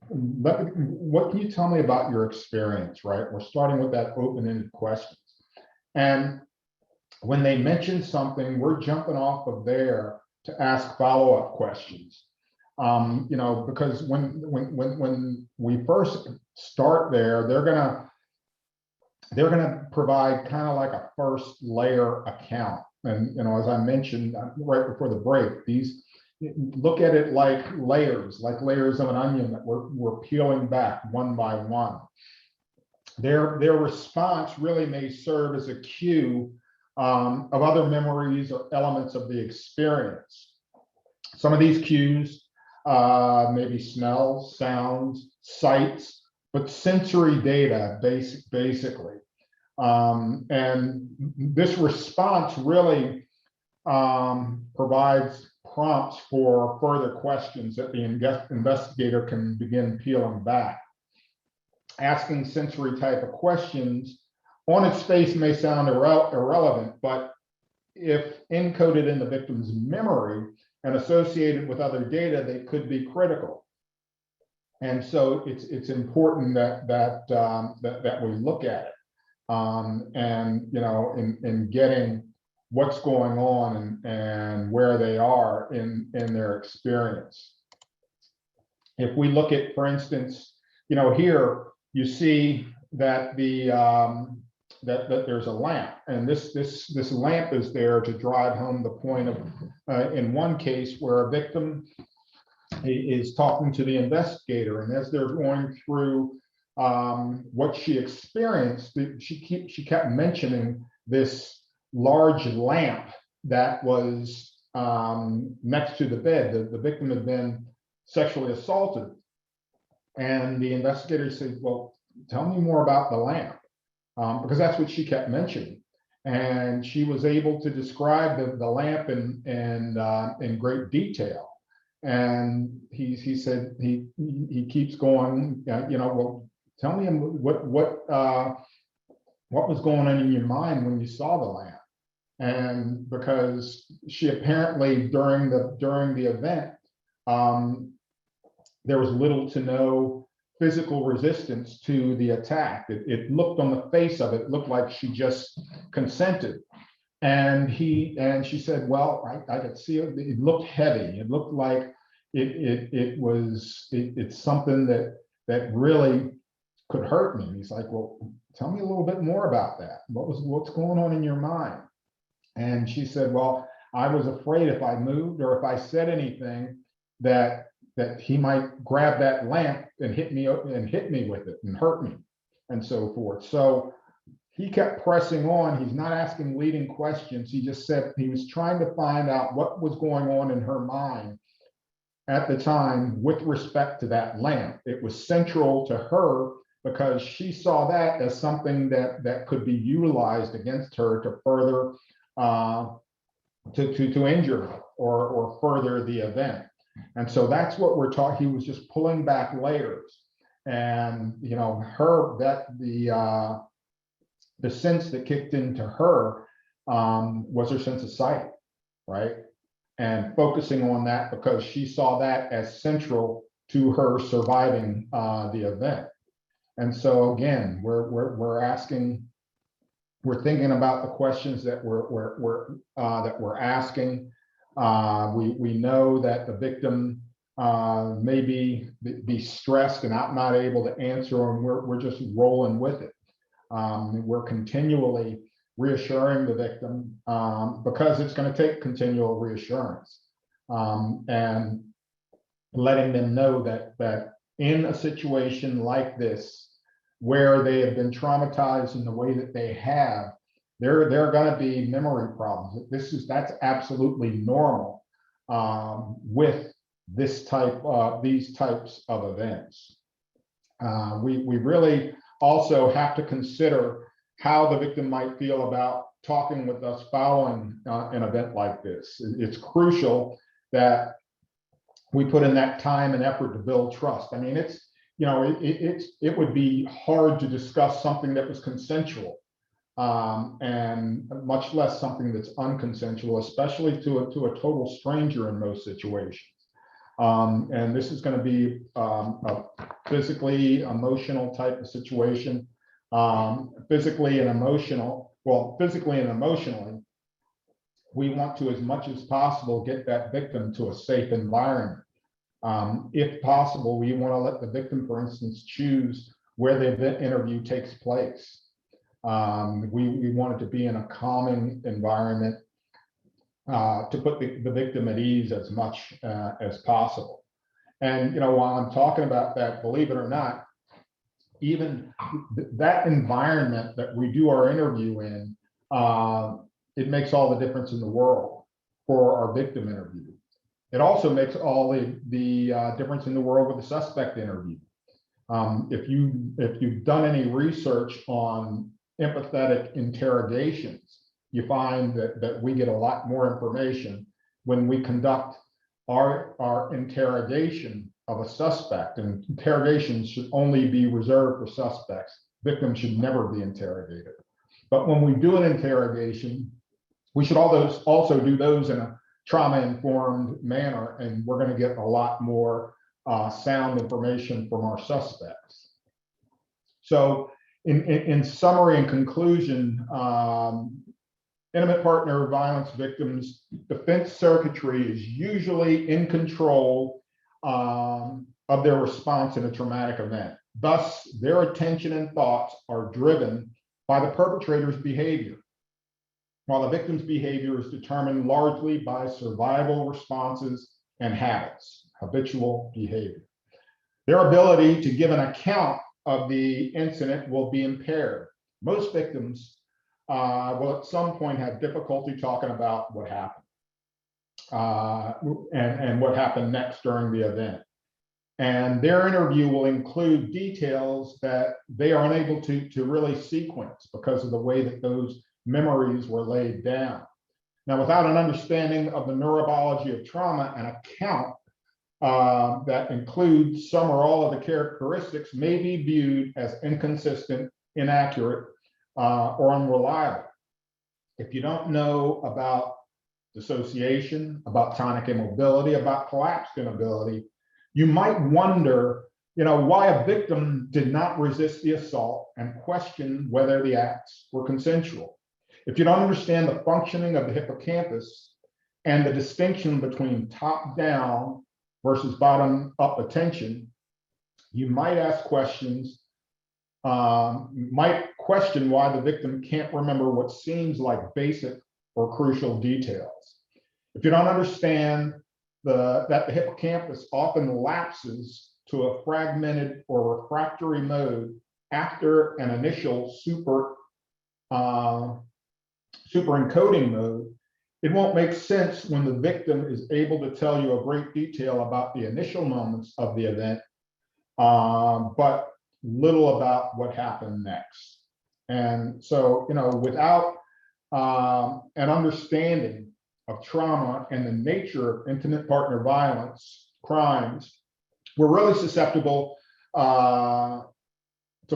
C: what can you tell me about your experience, right? We're starting with that open-ended questions, and when they mention something, we're jumping off of there to ask follow-up questions. You know, because when we first start there, they're gonna provide kind of like a first layer account. And, you know, as I mentioned right before the break, these, look at it like layers of an onion that we're peeling back one by one. Their response really may serve as a cue of other memories or elements of the experience. Some of these cues maybe smells, sounds, sights, but sensory data, basically. And this response really provides prompts for further questions that the investigator can begin peeling back. Asking sensory type of questions on its face may sound irrelevant, but if encoded in the victim's memory and associated with other data, they could be critical. And so it's important that we look at it, and, you know, in getting what's going on and where they are in their experience. If we look at, for instance, you know, here you see that that there's a lamp, and this lamp is there to drive home the point of, in one case where a victim is talking to the investigator, and as they're going through what she experienced, she kept mentioning this large lamp that was next to the bed. The victim had been sexually assaulted, and the investigator said, well, tell me more about the lamp. Because that's what she kept mentioning, and she was able to describe the lamp in great detail. And he said he keeps going, you know, well, tell me what was going on in your mind when you saw the lamp. And because she apparently during the event, there was little to no physical resistance to the attack. It looked on the face of it, looked like she just consented. And she said, well, I could see it. It looked heavy. It looked like it's something that really could hurt me. And he's like, well, tell me a little bit more about that. What's going on in your mind? And she said, well, I was afraid if I moved or if I said anything that he might grab that lamp and hit me with it and hurt me and so forth. So he kept pressing on. He's not asking leading questions. He just said he was trying to find out what was going on in her mind at the time with respect to that lamp. It was central to her because she saw that as something that could be utilized against her to further to injure her or further the event. And so that's what we're talking. He was just pulling back layers, and, you know, the sense that kicked into her was her sense of sight, right? And focusing on that because she saw that as central to her surviving the event. And so again, we're thinking about the questions that we're asking. We know that the victim may be stressed and not able to answer, and we're just rolling with it. We're continually reassuring the victim because it's going to take continual reassurance, and letting them know that in a situation like this, where they have been traumatized in the way that they have, there are going to be memory problems. That's absolutely normal with these types of events. We really also have to consider how the victim might feel about talking with us following an event like this. It's crucial that we put in that time and effort to build trust. I mean, it's, you know, it would be hard to discuss something that was consensual, and much less something that's unconsensual, especially to a total stranger in most situations. And this is going to be a physically emotional type of situation. Physically and emotionally, we want to, as much as possible, get that victim to a safe environment. If possible, we want to let the victim, for instance, choose where the interview takes place. We want it to be in a calming environment to put the victim at ease as much as possible. And, you know, while I'm talking about that, believe it or not, even that environment that we do our interview in, it makes all the difference in the world for our victim interview. It also makes all the difference in the world with the suspect interview. If you've done any research on empathetic interrogations, you find that we get a lot more information when we conduct our interrogation of a suspect. And interrogations should only be reserved for suspects. Victims should never be interrogated. But when we do an interrogation, we should also do those in a trauma-informed manner, and we're going to get a lot more sound information from our suspects. So in summary and conclusion, intimate partner violence victims' defense circuitry is usually in control of their response in a traumatic event. Thus, their attention and thoughts are driven by the perpetrator's behavior, while the victim's behavior is determined largely by survival responses and habits, habitual behavior. Their ability to give an account of the incident will be impaired. Most victims will at some point have difficulty talking about what happened and what happened next during the event. And their interview will include details that they are unable to really sequence because of the way that those memories were laid down. Now, without an understanding of the neurobiology of trauma, an account that includes some or all of the characteristics may be viewed as inconsistent, inaccurate, or unreliable. If you don't know about dissociation, about tonic immobility, about collapsed inability, you might wonder, you know, why a victim did not resist the assault and question whether the acts were consensual. If you don't understand the functioning of the hippocampus and the distinction between top-down versus bottom-up attention, you might ask questions, might question why the victim can't remember what seems like basic or crucial details. If you don't understand that the hippocampus often lapses to a fragmented or refractory mode after an initial super encoding mode, it won't make sense when the victim is able to tell you a great detail about the initial moments of the event, but little about what happened next. And so, you know, without an understanding of trauma and the nature of intimate partner violence crimes, we're really susceptible to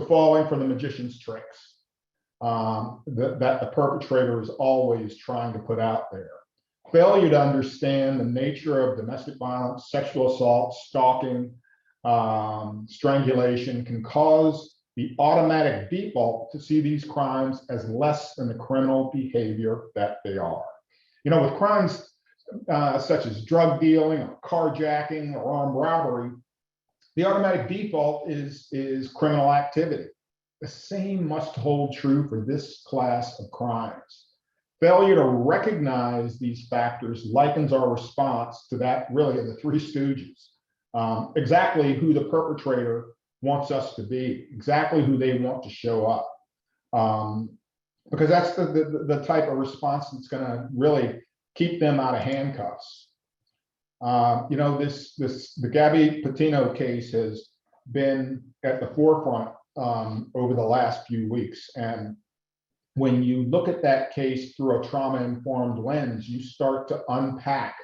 C: falling for the magician's tricks that the perpetrator is always trying to put out there. Failure to understand the nature of domestic violence, sexual assault, stalking, strangulation can cause the automatic default to see these crimes as less than the criminal behavior that they are. You know, with crimes such as drug dealing or carjacking or armed robbery, the automatic default is criminal activity. The same must hold true for this class of crimes. Failure to recognize these factors likens our response to that really of the Three Stooges. Exactly who the perpetrator wants us to be, exactly who they want to show up. Because that's the type of response that's going to really keep them out of handcuffs. You know, the Gabby Petito case has been at the forefront over the last few weeks, and when you look at that case through a trauma-informed lens, you start to unpack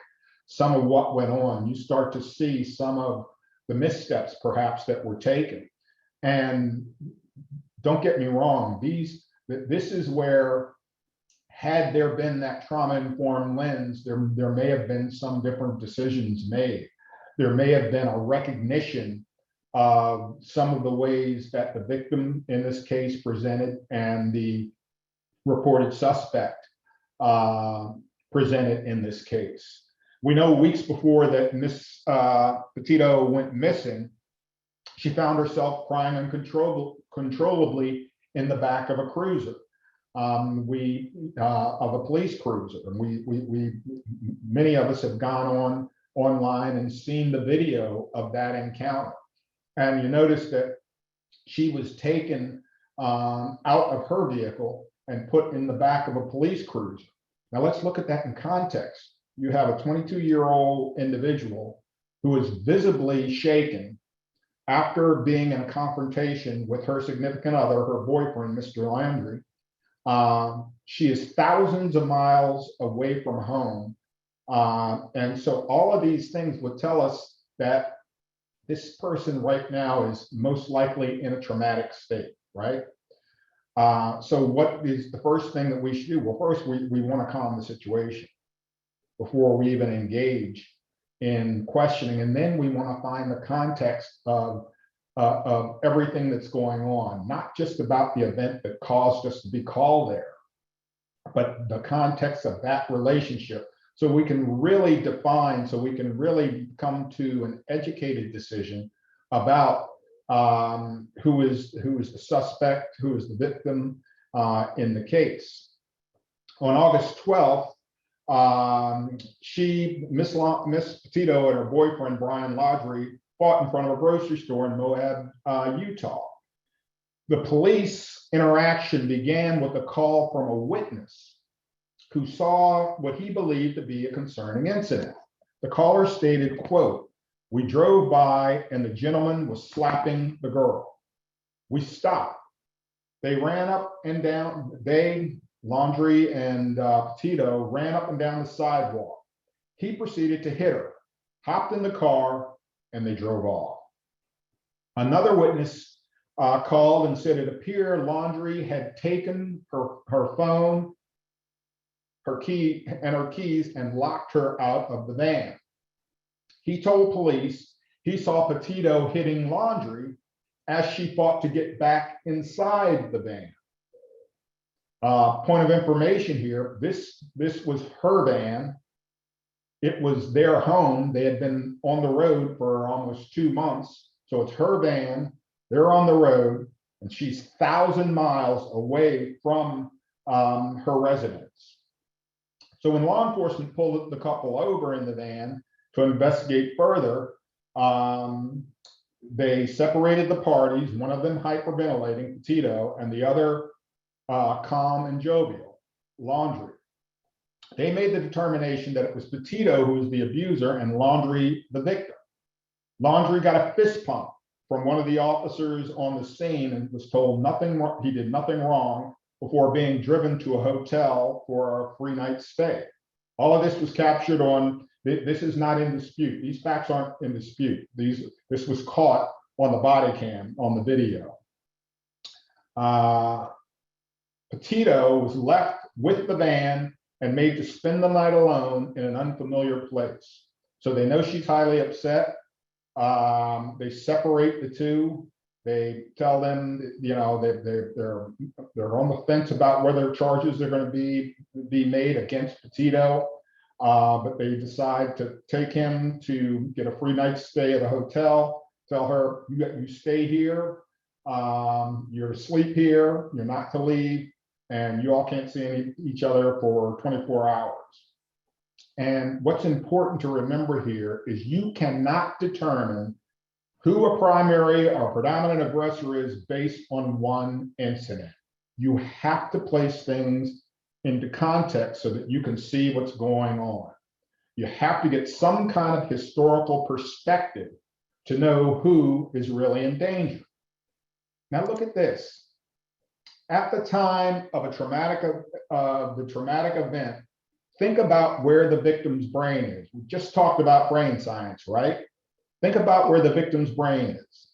C: some of what went on. You start to see some of the missteps perhaps that were taken. And don't get me wrong, this is where, had there been that trauma-informed lens, there may have been some different decisions made. There may have been a recognition of some of the ways that the victim in this case presented and the reported suspect presented in this case. We know weeks before that Miss Petito went missing, she found herself crying uncontrollably in the back of a cruiser, of a police cruiser. And many of us have gone online and seen the video of that encounter. And you notice that she was taken out of her vehicle and put in the back of a police cruiser. Now let's look at that in context. You have a 22-year-old individual who is visibly shaken after being in a confrontation with her significant other, her boyfriend, Mr. Landry. She is thousands of miles away from home. And so all of these things would tell us that this person right now is most likely in a traumatic state, right? So what is the first thing that we should do? Well, first, we want to calm the situation before we even engage in questioning. And then we want to find the context of everything that's going on, not just about the event that caused us to be called there, but the context of that relationship. So we can really define, so we can really come to an educated decision about who is the suspect, who is the victim in the case. On August 12th, Miss Petito and her boyfriend, Brian Laundrie, fought in front of a grocery store in Moab, Utah. The police interaction began with a call from a witness who saw what he believed to be a concerning incident. The caller stated, quote, "We drove by and the gentleman was slapping the girl. We stopped. They ran up and down, Laundrie and Petito ran up and down the sidewalk. He proceeded to hit her, hopped in the car, and they drove off." Another witness called and said it appeared Laundrie had taken her phone, her keys and locked her out of the van. He told police he saw Petito hitting Laundrie as she fought to get back inside the van. Point of information here, this was her van. It was their home. They had been on the road for almost 2 months. So it's her van, they're on the road, and she's 1,000 miles away from her residence. So when law enforcement pulled the couple over in the van to investigate further, they separated the parties, one of them hyperventilating, Petito, and the other calm and jovial, Laundrie. They made the determination that it was Petito who was the abuser and Laundrie the victim. Laundrie got a fist pump from one of the officers on the scene and was told he did nothing wrong before being driven to a hotel for a free night stay. All of this was captured on, this is not in dispute. These facts aren't in dispute. This was caught on the body cam, on the video. Petito was left with the van and made to spend the night alone in an unfamiliar place. So they know she's highly upset. They separate the two. They tell them, you know, they're on the fence about whether charges are going to be made against Petito, but they decide to take him to get a free night stay at a hotel. Tell her, you stay here, you're to sleep here, you're not to leave, and you all can't see each other for 24 hours. And what's important to remember here is you cannot determine who a primary or predominant aggressor is based on one incident. You have to place things into context so that you can see what's going on. You have to get some kind of historical perspective to know who is really in danger. Now look at this. at the time of the traumatic event, think about where the victim's brain is. We just talked about brain science, right? Think about where the victim's brain is.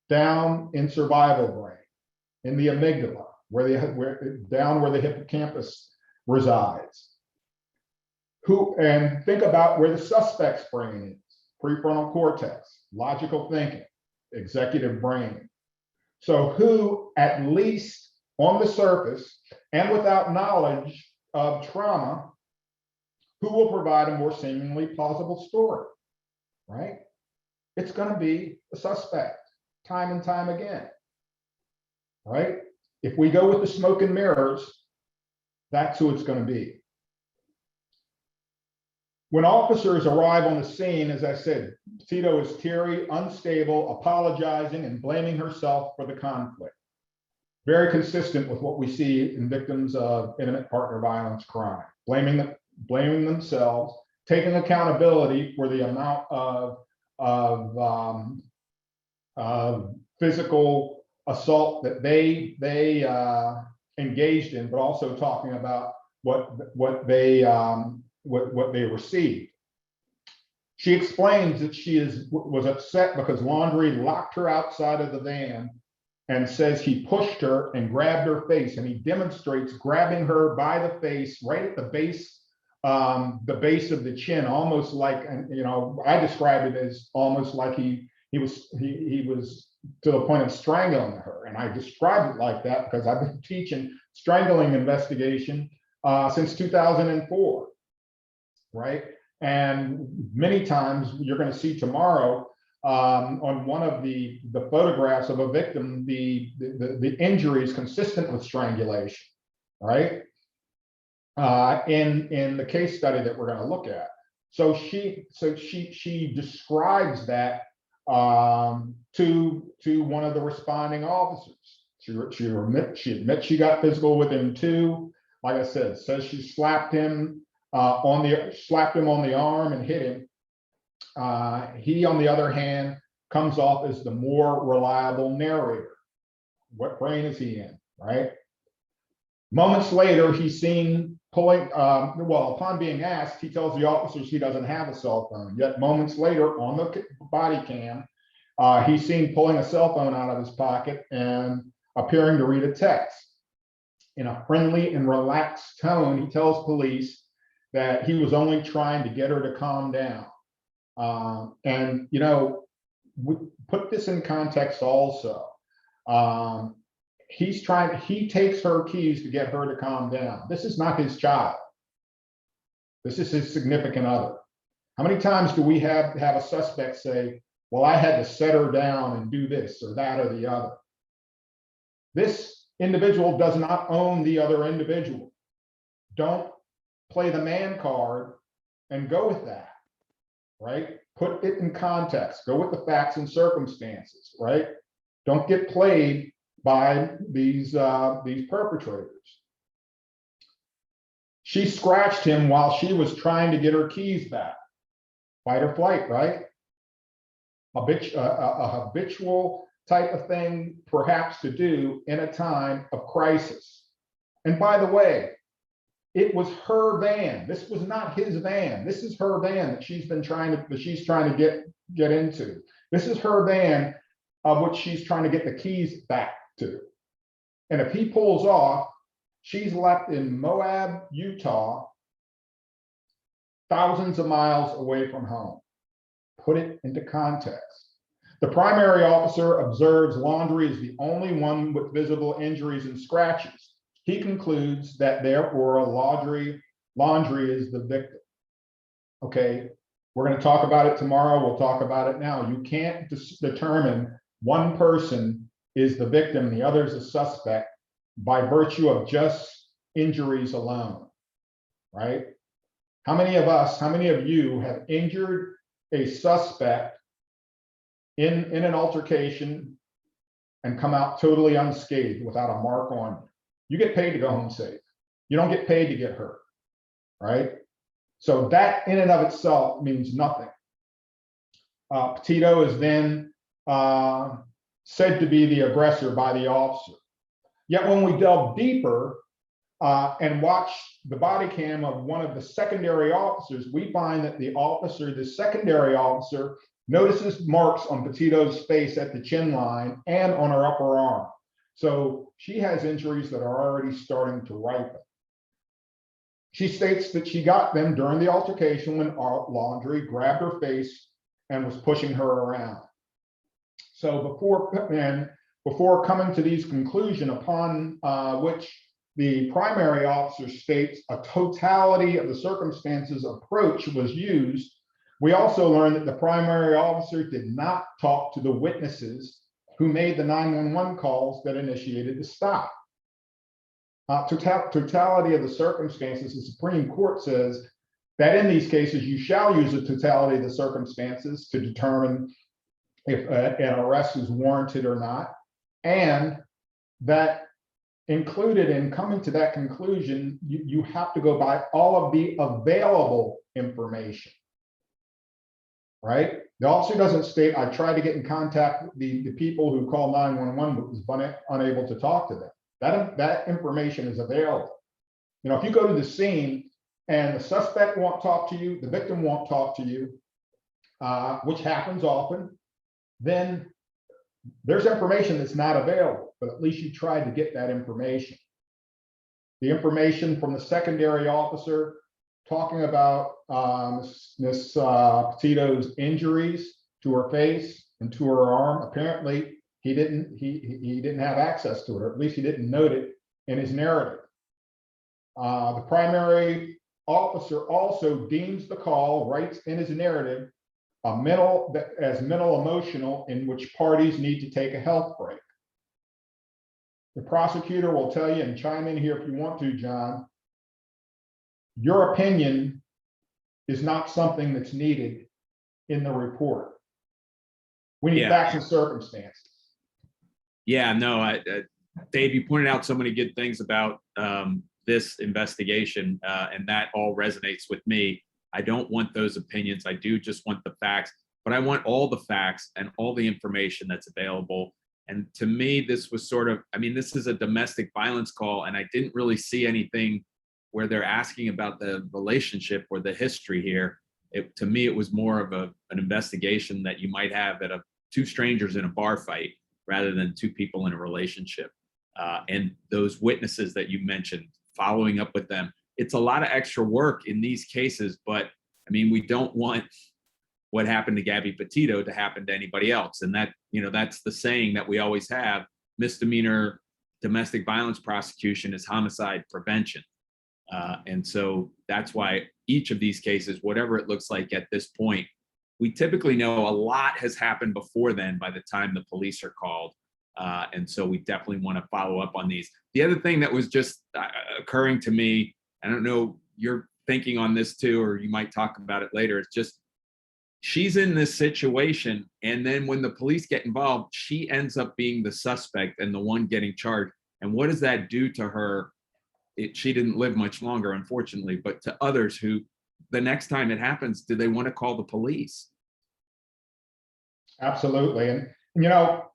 C: Down in survival brain, in the amygdala, down where the hippocampus resides. And think about where the suspect's brain is. Prefrontal cortex, logical thinking, executive brain. So who, at least on the surface and without knowledge of trauma, who will provide a more seemingly plausible story, right? It's going to be the suspect time and time again, right? If we go with the smoke and mirrors, that's who it's going to be. When officers arrive on the scene, as I said, Tito is teary, unstable, apologizing, and blaming herself for the conflict. Very consistent with what we see in victims of intimate partner violence crime. Blaming themselves, taking accountability for the amount of physical assault that they engaged in, but also talking about what they received. She explains that she was upset because Laundrie locked her outside of the van and says he pushed her and grabbed her face, and he demonstrates grabbing her by the face, right at the base of the chin, almost like, you know, I describe it as almost like he was to the point of strangling her, and I describe it like that because I've been teaching strangling investigation since 2004. Right? And many times you're going to see tomorrow on one of the photographs of a victim, the injuries consistent with strangulation, right? In the case study that we're going to look at. So she describes that to one of the responding officers. She admits she got physical with him too. Like I said, says she slapped him on the arm and hit him. He, on the other hand, comes off as the more reliable narrator. What brain is he in, right? Moments later, he's seen pulling, upon being asked, he tells the officers he doesn't have a cell phone. Yet moments later, on the body cam, he's seen pulling a cell phone out of his pocket and appearing to read a text. In a friendly and relaxed tone, he tells police that he was only trying to get her to calm down. And, you know, we put this in context also. He takes her keys to get her to calm down. This is not his child. This is his significant other. How many times do we have a suspect say, well, I had to set her down and do this or that or the other? This individual does not own the other individual. Don't play the man card and go with that, right? Put it in context, go with the facts and circumstances, right? Don't get played by these perpetrators. She scratched him while she was trying to get her keys back. Fight or flight, right? A habitual type of thing perhaps to do in a time of crisis. And by the way, it was her van. This was not his van. This is her van that she's trying to get into. This is her van of which she's trying to get the keys back to. And if he pulls off, she's left in Moab, Utah, thousands of miles away from home. Put it into context. The primary officer observes Laundrie is the only one with visible injuries and scratches. He concludes that therefore Laundrie is the victim. Okay, we're going to talk about it tomorrow. We'll talk about it now. You can't determine one person is the victim, the other is a suspect by virtue of just injuries alone, right? How many of you have injured a suspect in an altercation and come out totally unscathed without a mark on you? You get paid to go home safe. You don't get paid to get hurt, right? So that in and of itself means nothing. Petito is then said to be the aggressor by the officer. Yet when we delve deeper and watch the body cam of one of the secondary officers, we find that the secondary officer, notices marks on Petito's face at the chin line and on her upper arm. So she has injuries that are already starting to ripen. She states that she got them during the altercation when Laundrie grabbed her face and was pushing her around. So before coming to these conclusions upon which the primary officer states a totality of the circumstances approach was used, we also learned that the primary officer did not talk to the witnesses who made the 911 calls that initiated the stop. Totality of the circumstances, the Supreme Court says that in these cases, you shall use the totality of the circumstances to determine if an arrest is warranted or not, and that included in coming to that conclusion, you have to go by all of the available information, right? The officer doesn't state, I tried to get in contact with the people who called 911, but was unable to talk to them. That information is available. You know, if you go to the scene and the suspect won't talk to you, the victim won't talk to you, which happens often, then there's information that's not available, but at least you tried to get that information. The information from the secondary officer talking about Miss Petito's injuries to her face and to her arm, apparently he didn't have access to it, or at least he didn't note it in his narrative. The primary officer also deems the call, writes in his narrative, as mental emotional, in which parties need to take a health break. The prosecutor will tell you, and chime in here if you want to, John, your opinion is not something that's needed in the report. We need facts and circumstances.
B: Yeah, no, Dave, you pointed out so many good things about this investigation, and that all resonates with me. I don't want those opinions. I do just want the facts, but I want all the facts and all the information that's available. And to me, this was sort of, I mean, this is a domestic violence call, and I didn't really see anything where they're asking about the relationship or the history here. To me, it was more of an investigation that you might have at two strangers in a bar fight rather than two people in a relationship. And those witnesses that you mentioned, following up with them, it's a lot of extra work in these cases, but I mean, we don't want what happened to Gabby Petito to happen to anybody else. And that, you know, that's the saying that we always have: misdemeanor domestic violence prosecution is homicide prevention. And so that's why each of these cases, whatever it looks like at this point, we typically know a lot has happened before then by the time the police are called. And so we definitely want to follow up on these. The other thing that was just occurring to me, I don't know, you're thinking on this too, or you might talk about it later, it's just, she's in this situation, and then when the police get involved, she ends up being the suspect and the one getting charged. And what does that do to her? She didn't live much longer, unfortunately, but to others who, the next time it happens, do they want to call the police?
C: Absolutely. And, you know,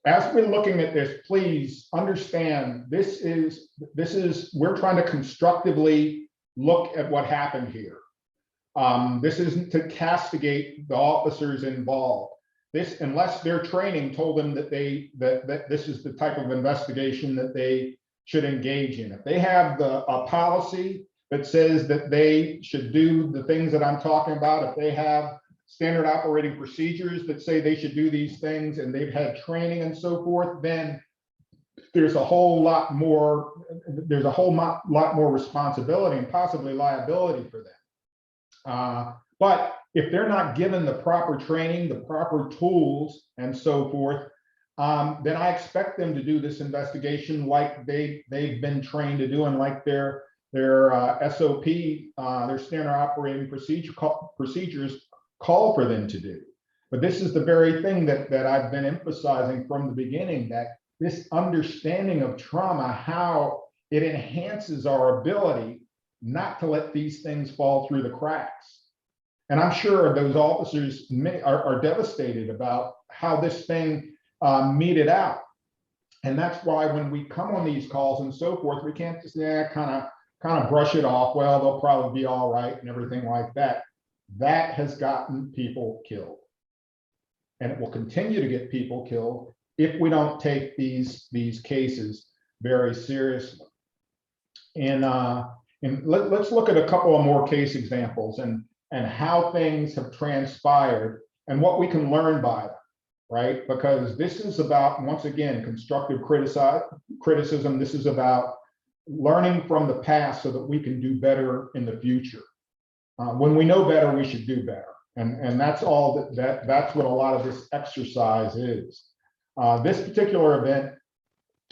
C: as we're looking at this, please understand we're trying to constructively look at what happened here. This isn't to castigate the officers involved. This, unless their training told them that that this is the type of investigation that they should engage in. If they have a policy that says that they should do the things that I'm talking about, if they have standard operating procedures that say they should do these things, and they've had training and so forth, then there's a whole lot more responsibility and possibly liability for them. But if they're not given the proper training, the proper tools and so forth, then I expect them to do this investigation like they've been trained to do, and like their SOP, their standard operating procedures call for them to do. But this is the very thing that I've been emphasizing from the beginning, that this understanding of trauma, how it enhances our ability not to let these things fall through the cracks. And I'm sure those officers are devastated about how this thing meted out. And that's why when we come on these calls and so forth, we can't just kind of brush it off. Well, they'll probably be all right and everything like that. That has gotten people killed. And it will continue to get people killed if we don't take these cases very seriously. And let's look at a couple of more case examples and how things have transpired and what we can learn by them, right? Because this is about, once again, constructive criticism. This is about learning from the past so that we can do better in the future. When we know better, we should do better. And that's all that's what a lot of this exercise is. This particular event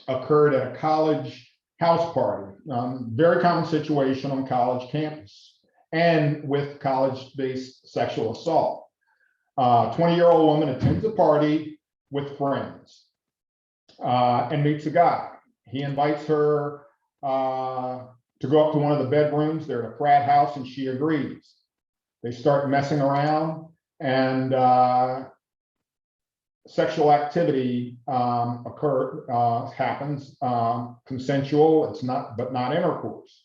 C: occurred at a college house party, very common situation on college campus and with college-based sexual assault. 20-year-old woman attends a party with friends and meets a guy. He invites her to go up to one of the bedrooms. They're in a frat house and she agrees. They start messing around and sexual activity happens, consensual, it's not, but not intercourse.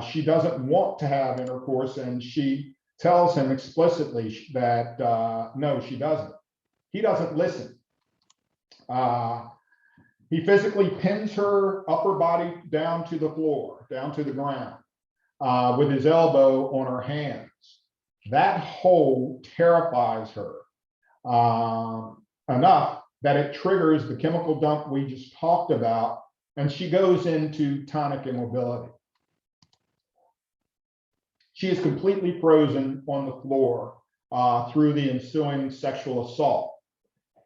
C: She doesn't want to have intercourse and she tells him explicitly that no, she doesn't. He doesn't listen. He physically pins her upper body down to the floor, down to the ground, with his elbow on her hands. That hold terrifies her enough that it triggers the chemical dump we just talked about, and she goes into tonic immobility. She is completely frozen on the floor through the ensuing sexual assault.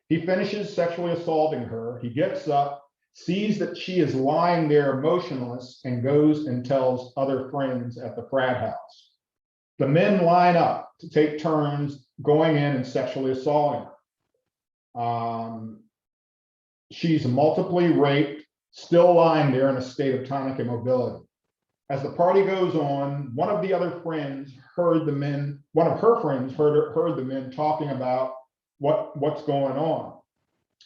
C: He finishes sexually assaulting her. He gets up, sees that she is lying there motionless, and goes and tells other friends at the frat house. The men line up to take turns going in and sexually assaulting her. She's multiply raped, still lying there in a state of tonic immobility. As the party goes on, one of her friends heard the men talking about what's going on.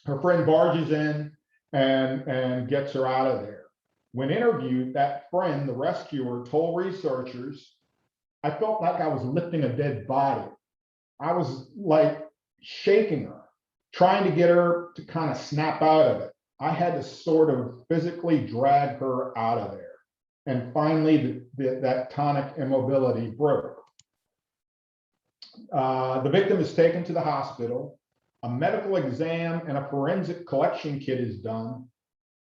C: Her friend barges in and gets her out of there. When interviewed, that friend, the rescuer, told researchers, "I felt like I was lifting a dead body. I was like shaking her, trying to get her to kind of snap out of it. I had to sort of physically drag her out of there." And finally, that tonic immobility broke. The victim is taken to the hospital. A medical exam and a forensic collection kit is done,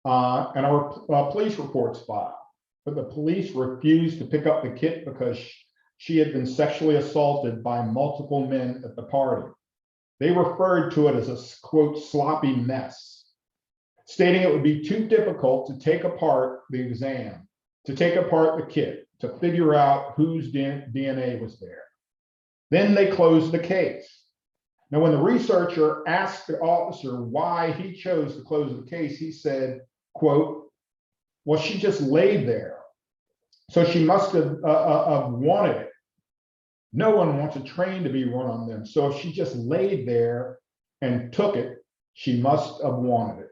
C: and a police report's filed. But the police refused to pick up the kit because she had been sexually assaulted by multiple men at the party. They referred to it as a, quote, sloppy mess, stating it would be too difficult to take apart the exam, to take apart the kit, to figure out whose DNA was there. Then they closed the case. Now, when the researcher asked the officer why he chose to close the case, he said, quote, "Well, she just laid there, so she must have wanted it. No one wants a train to be run on them. So if she just laid there and took it, she must have wanted it."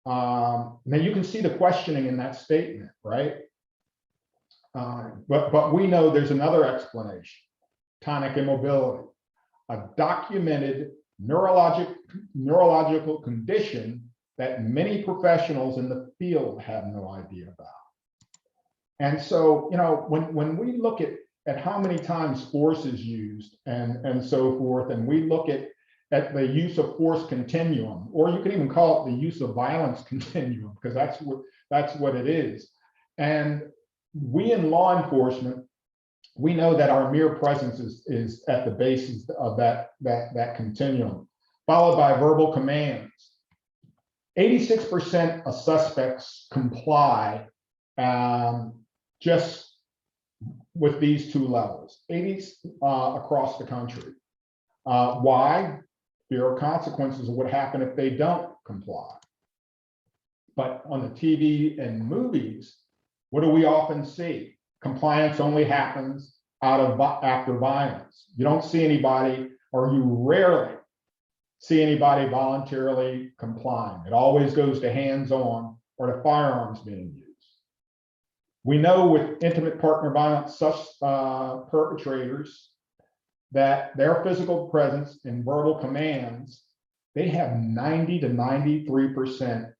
C: Now you can see the questioning in that statement, right? But we know there's another explanation: tonic immobility, a documented neurological condition that many professionals in the field have no idea about. And so, you know, when we look at how many times force is used and so forth, and we look at the use of force continuum, or you can even call it the use of violence continuum, because that's what it is. And we in law enforcement, we know that our mere presence is at the basis of that continuum, followed by verbal commands. 86% of suspects comply just with these two levels, 80 across the country. Why? Fear of consequences of what happens if they don't comply. But on the TV and movies, what do we often see? Compliance only happens after violence. You don't see anybody, or you rarely see anybody voluntarily complying. It always goes to hands-on or to firearms being used. We know with intimate partner violence, such perpetrators, that their physical presence and verbal commands, they have 90 to 93%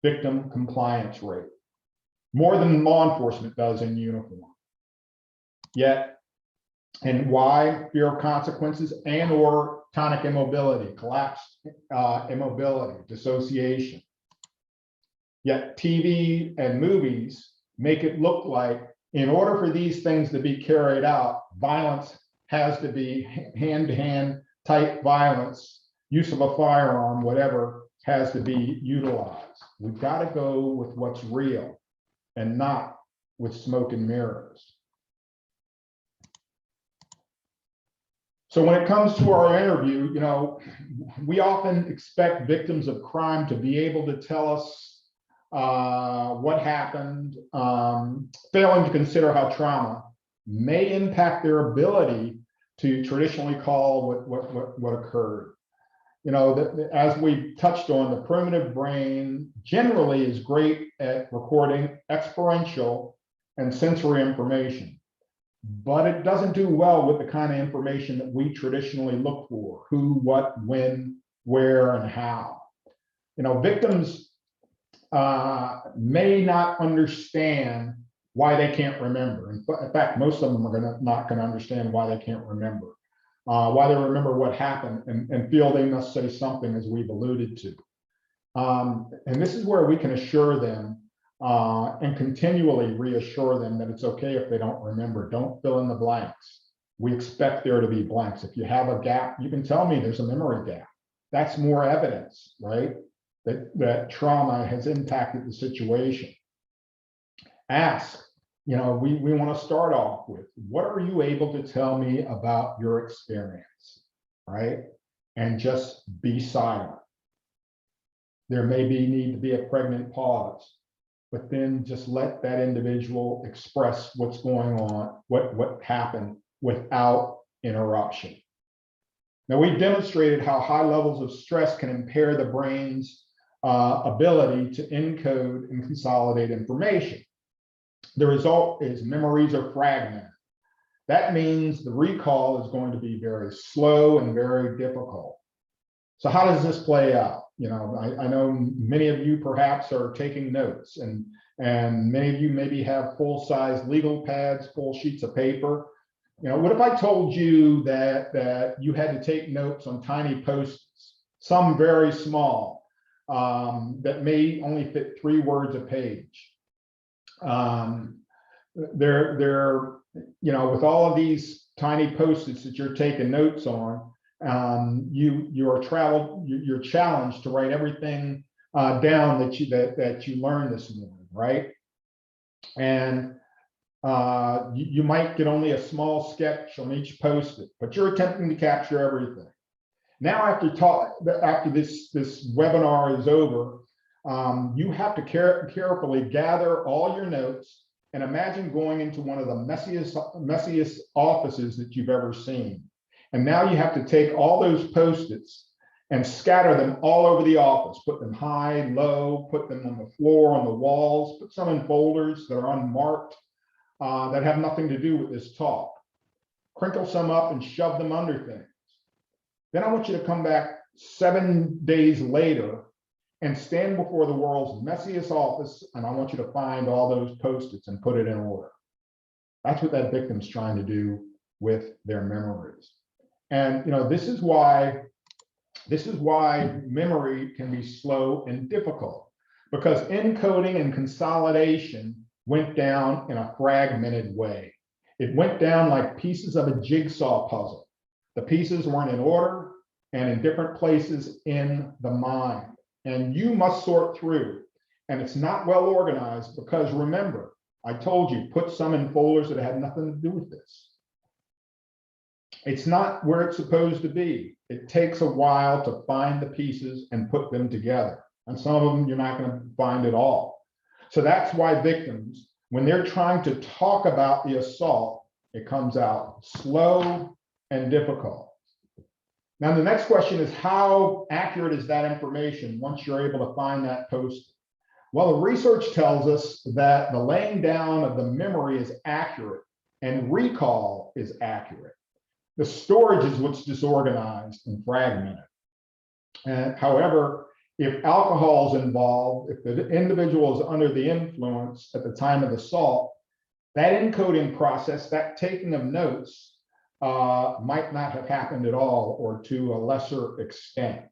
C: victim compliance rate, more than law enforcement does in uniform. Yet, and why? Fear of consequences and or tonic immobility, collapsed immobility, dissociation. Yet TV and movies make it look like in order for these things to be carried out, violence has to be hand-to-hand type violence, use of a firearm, whatever, has to be utilized. We've got to go with what's real and not with smoke and mirrors. So when it comes to our interview, you know, we often expect victims of crime to be able to tell us what happened, failing to consider how trauma may impact their ability to traditionally call what occurred. You know, as we touched on, the primitive brain generally is great at recording experiential and sensory information, but it doesn't do well with the kind of information that we traditionally look for: who, what, when, where, and how. You know, victims may not understand why they can't remember. In fact, most of them are not going to understand why they can't remember, why they remember what happened and feel they must say something, as we've alluded to. And this is where we can assure them and continually reassure them that it's okay if they don't remember. Don't fill in the blanks. We expect there to be blanks. If you have a gap, you can tell me there's a memory gap. That's more evidence, right? That trauma has impacted the situation. Ask, you know, we want to start off with, what are you able to tell me about your experience, right? And just be silent. There may need to be a pregnant pause, but then just let that individual express what's going on, what happened without interruption. Now, we've demonstrated how high levels of stress can impair the brain's ability to encode and consolidate information. The result is memories are fragmented. That means the recall is going to be very slow and very difficult. So how does this play out? You know, I know many of you perhaps are taking notes, and many of you maybe have full-size legal pads, full sheets of paper. You know, what if I told you that you had to take notes on tiny Post-its, some very small, that may only fit 3 words a page? They're, you know, with all of these tiny Post-its that you're taking notes on, you're challenged to write everything down that you learned this morning, right? And you might get only a small sketch on each Post-it, but you're attempting to capture everything. Now, after this webinar is over, you have to carefully gather all your notes and imagine going into one of the messiest offices that you've ever seen. And now you have to take all those Post-its and scatter them all over the office, put them high, low, put them on the floor, on the walls, put some in folders that are unmarked, that have nothing to do with this talk. Crinkle some up and shove them under things. Then I want you to come back 7 days later and stand before the world's messiest office, and I want you to find all those Post-its and put it in order. That's what that victim's trying to do with their memories. And you know, this is why memory can be slow and difficult, because encoding and consolidation went down in a fragmented way. It went down like pieces of a jigsaw puzzle. The pieces weren't in order and in different places in the mind. And you must sort through. And it's not well organized because, remember, I told you, put some in folders that had nothing to do with this. It's not where it's supposed to be. It takes a while to find the pieces and put them together. And some of them you're not going to find at all. So that's why victims, when they're trying to talk about the assault, it comes out slow and difficult. Now, the next question is, how accurate is that information once you're able to find that post? Well, the research tells us that the laying down of the memory is accurate and recall is accurate. The storage is what's disorganized and fragmented. And however, if alcohol is involved, if the individual is under the influence at the time of the assault, that encoding process, that taking of notes, might not have happened at all, or to a lesser extent.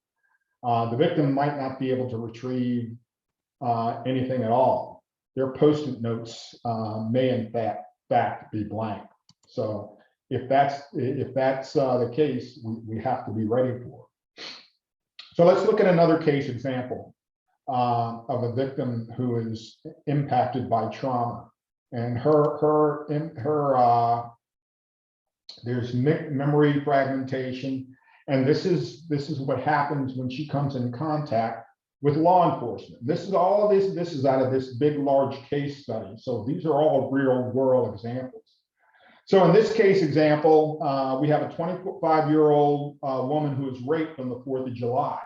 C: The victim might not be able to retrieve anything at all. Their post-it notes may in fact be blank. So if that's the case, we have to be ready for it. So let's look at another case example of a victim who is impacted by trauma, and there's memory fragmentation, and this is what happens when she comes in contact with law enforcement. This is all this is out of this big, large case study. So these are all real world examples. So in this case example, we have a 25-year-old woman who was raped on the 4th of July.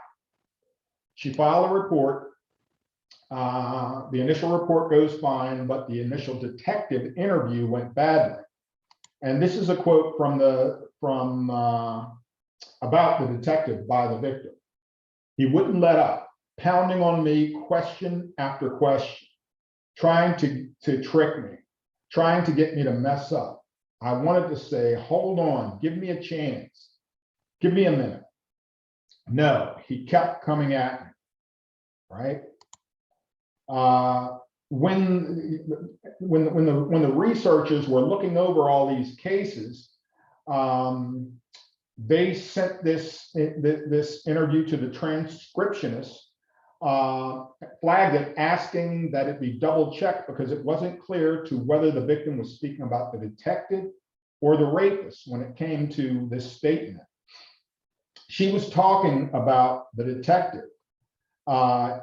C: She filed a report. The initial report goes fine, but the initial detective interview went badly. And this is a quote from about the detective by the victim. He wouldn't let up, pounding on me question after question, trying to trick me, trying to get me to mess up. I wanted to say, hold on, give me a chance, give me a minute. No, he kept coming at me, right? When the researchers were looking over all these cases, they sent this interview to the transcriptionist, flagged it, asking that it be double checked because it wasn't clear to whether the victim was speaking about the detective or the rapist when it came to this statement. She was talking about the detective.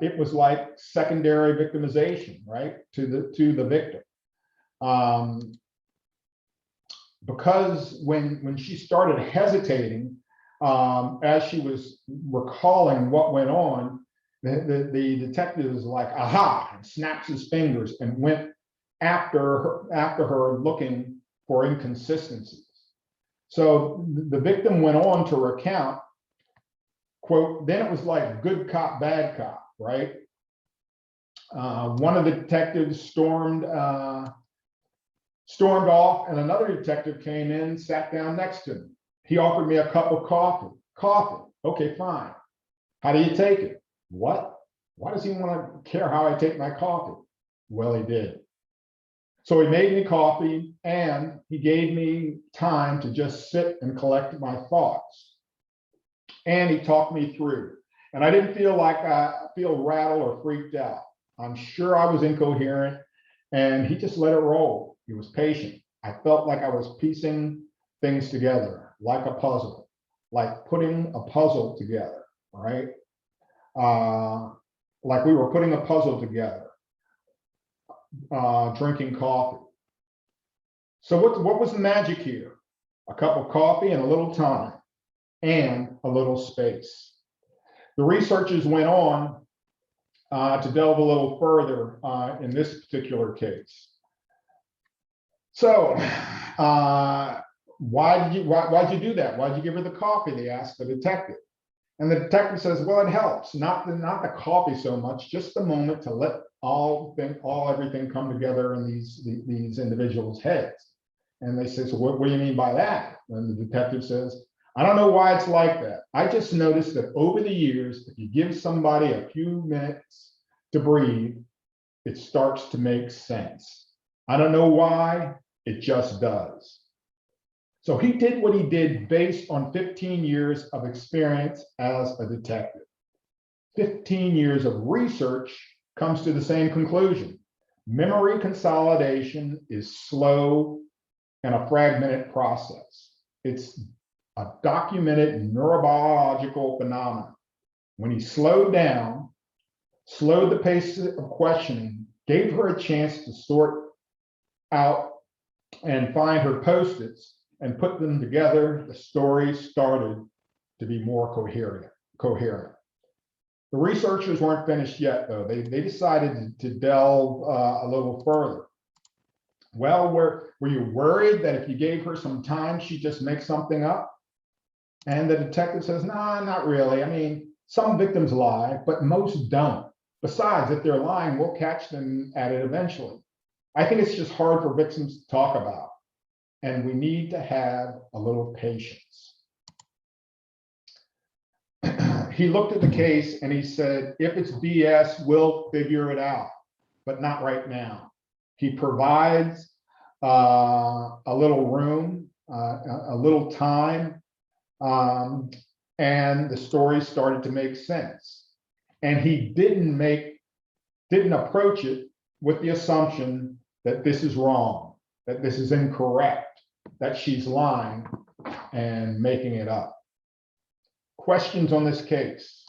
C: It was like secondary victimization, right, to the victim. Because when she started hesitating, as she was recalling what went on, the detective was like, aha, and snaps his fingers and went after her looking for inconsistencies. So the victim went on to recount, quote, then it was like good cop, bad cop, right? One of the detectives stormed off, and another detective came in, sat down next to him. He offered me a cup of coffee. Coffee, okay, fine. How do you take it? What? Why does he want to care how I take my coffee? Well, he did. So he made me coffee, and he gave me time to just sit and collect my thoughts. And he talked me through. And I didn't feel like I feel rattled or freaked out. I'm sure I was incoherent, and he just let it roll. He was patient. I felt like I was piecing things together, like a puzzle, like putting a puzzle together, right? Like we were putting a puzzle together, drinking coffee. So what was the magic here? A cup of coffee and a little time and a little space. The researchers went on to delve a little further in this particular case. So why'd you do that? Why'd you give her the coffee? They asked the detective. And the detective says, well, it helps. Not the coffee so much, just the moment to let everything come together in these individuals' heads. And they say, so what do you mean by that? And the detective says, I don't know why it's like that. I just noticed that over the years, if you give somebody a few minutes to breathe, it starts to make sense. I don't know why, it just does. So he did what he did based on 15 years of experience as a detective. 15 years of research comes to the same conclusion. Memory consolidation is slow and a fragmented process. It's a documented neurobiological phenomenon. When he slowed down, slowed the pace of questioning, gave her a chance to sort out and find her post-its and put them together, the story started to be more coherent. The researchers weren't finished yet, though. They decided to delve a little further. Well, were you worried that if you gave her some time, she'd just make something up? And the detective says, nah, not really. I mean, some victims lie, but most don't. Besides, if they're lying, we'll catch them at it eventually. I think it's just hard for victims to talk about, and we need to have a little patience. He looked at the case and he said, if it's BS, we'll figure it out, but not right now. He provides a little room, a little time, and the story started to make sense. And he didn't approach it with the assumption that this is wrong, that this is incorrect, that she's lying and making it up. Questions on this case?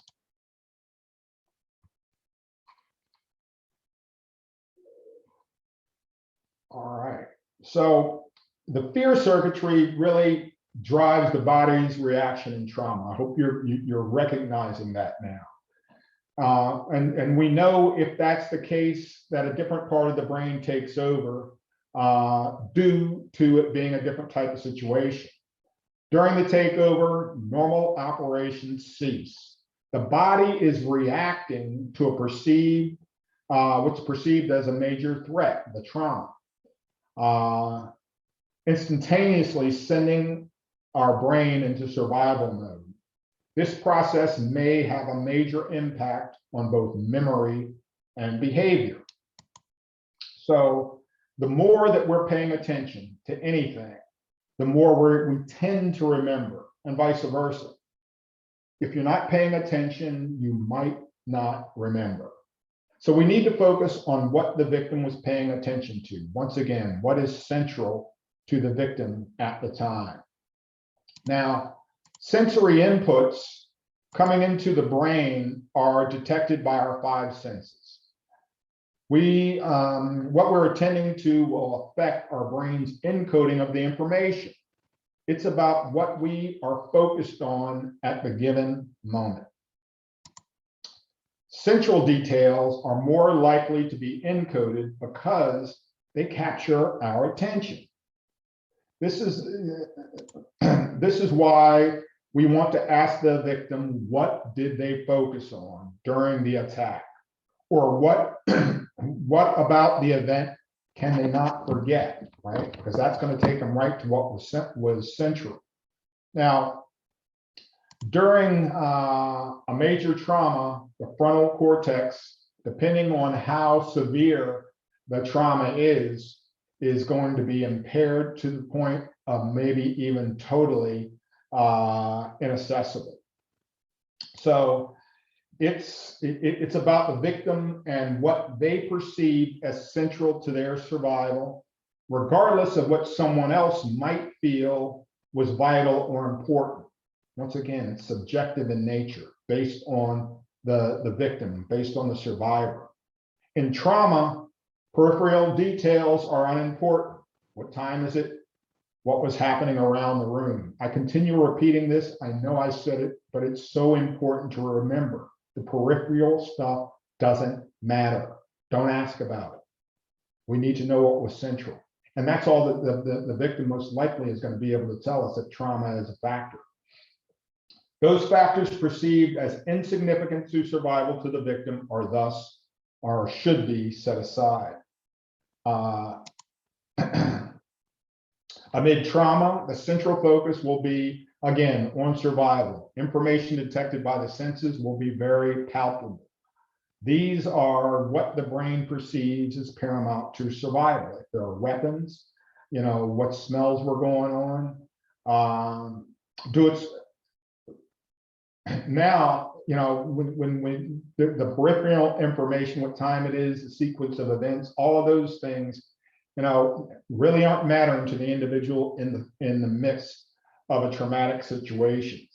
C: All right. So the fear circuitry really drives the body's reaction in trauma. I hope you're recognizing that now. And we know if that's the case, that a different part of the brain takes over due to it being a different type of situation. During the takeover, normal operations cease. The body is reacting to a perceived, what's perceived as a major threat, the trauma, instantaneously sending our brain into survival mode. This process may have a major impact on both memory and behavior. So the more that we're paying attention to anything, the more we tend to remember, and vice versa. If you're not paying attention, you might not remember. So we need to focus on what the victim was paying attention to. Once again, what is central to the victim at the time. Now, sensory inputs coming into the brain are detected by our five senses. What we're attending to will affect our brain's encoding of the information. It's about what we are focused on at the given moment. Central details are more likely to be encoded because they capture our attention. This is why we want to ask the victim, what did they focus on during the attack? Or what about the event can they not forget, right? Because that's going to take them right to what was central. Now, during a major trauma, the frontal cortex, depending on how severe the trauma is going to be impaired to the point of maybe even totally inaccessible. So it's about the victim and what they perceive as central to their survival, regardless of what someone else might feel was vital or important. Once again, it's subjective in nature, based on the victim, based on the survivor. In trauma, peripheral details are unimportant. What time is it? What was happening around the room? I continue repeating this. I know I said it, but it's so important to remember. The peripheral stuff doesn't matter. Don't ask about it. We need to know what was central. And that's all that the victim most likely is going to be able to tell us if trauma is a factor. Those factors perceived as insignificant to survival to the victim are thus, or should be, set aside. Amid trauma, the central focus will be, again, on survival. Information detected by the senses will be very palpable. These are what the brain perceives as paramount to survival. If there are weapons, what smells were going on. Now, when the peripheral information, what time it is, the sequence of events, all of those things, really aren't mattering to the individual in the midst of a traumatic situation.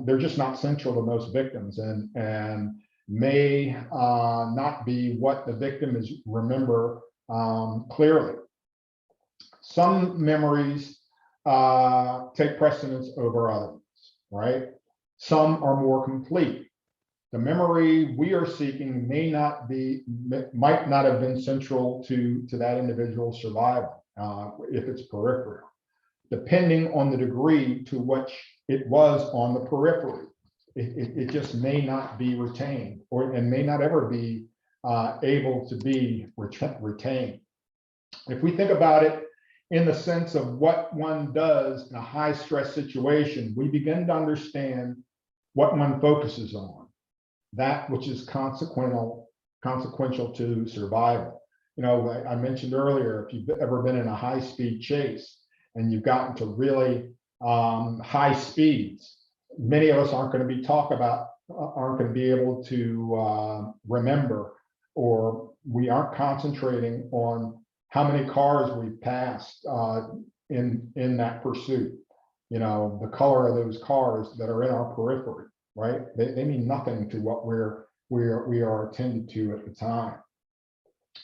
C: They're just not central to most victims, and may not be what the victim is remember clearly. Some memories take precedence over others. right? Some are more complete. The memory we are seeking might not have been central to that individual's survival if it's peripheral, depending on the degree to which it was on the periphery. It just may not be retained and may not ever be able to be retained. If we think about it in the sense of what one does in a high stress situation, we begin to understand what one focuses on, that which is consequential to survival. You know, I mentioned earlier, if you've ever been in a high-speed chase and you've gotten to really high speeds, many of us aren't going to be able to remember, or we aren't concentrating on how many cars we've passed in that pursuit. You know, the color of those cars that are in our periphery, right? They mean nothing to what we are attended to at the time.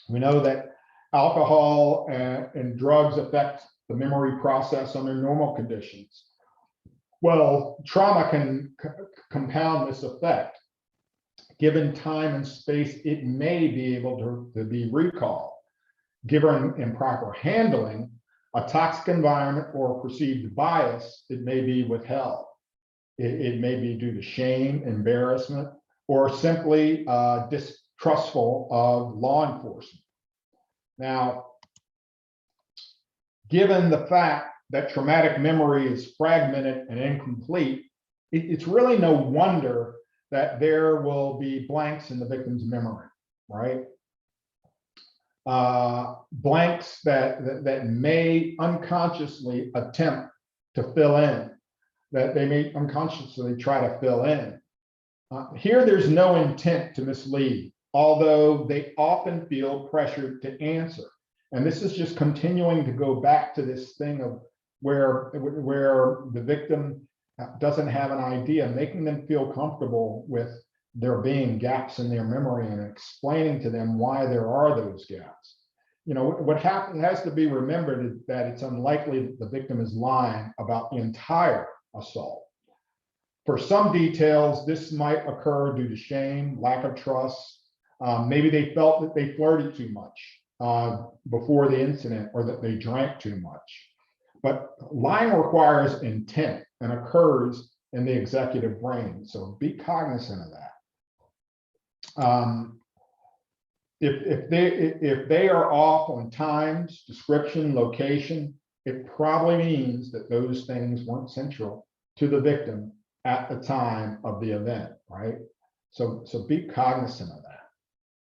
C: We know that alcohol and drugs affect the memory process under normal conditions. Well, trauma can compound this effect. Given time and space, it may be able to be recalled. Given improper handling, a toxic environment or perceived bias, it may be withheld. It may be due to shame, embarrassment, or simply distrustful of law enforcement. Now, given the fact that traumatic memory is fragmented and incomplete, it's really no wonder that there will be blanks in the victim's memory, right? Blanks that may unconsciously attempt to fill in, that they may unconsciously try to fill in. Here, there's no intent to mislead, although they often feel pressured to answer. And this is just continuing to go back to this thing of where the victim doesn't have an idea, making them feel comfortable with there being gaps in their memory and explaining to them why there are those gaps. You know, what has to be remembered is that it's unlikely that the victim is lying about the entire assault. For some details, this might occur due to shame, lack of trust. Maybe they felt that they flirted too much before the incident, or that they drank too much. But lying requires intent and occurs in the executive brain. So be cognizant of that. If they are off on times, description, location, it probably means that those things weren't central to the victim at the time of the event, right? So be cognizant of that.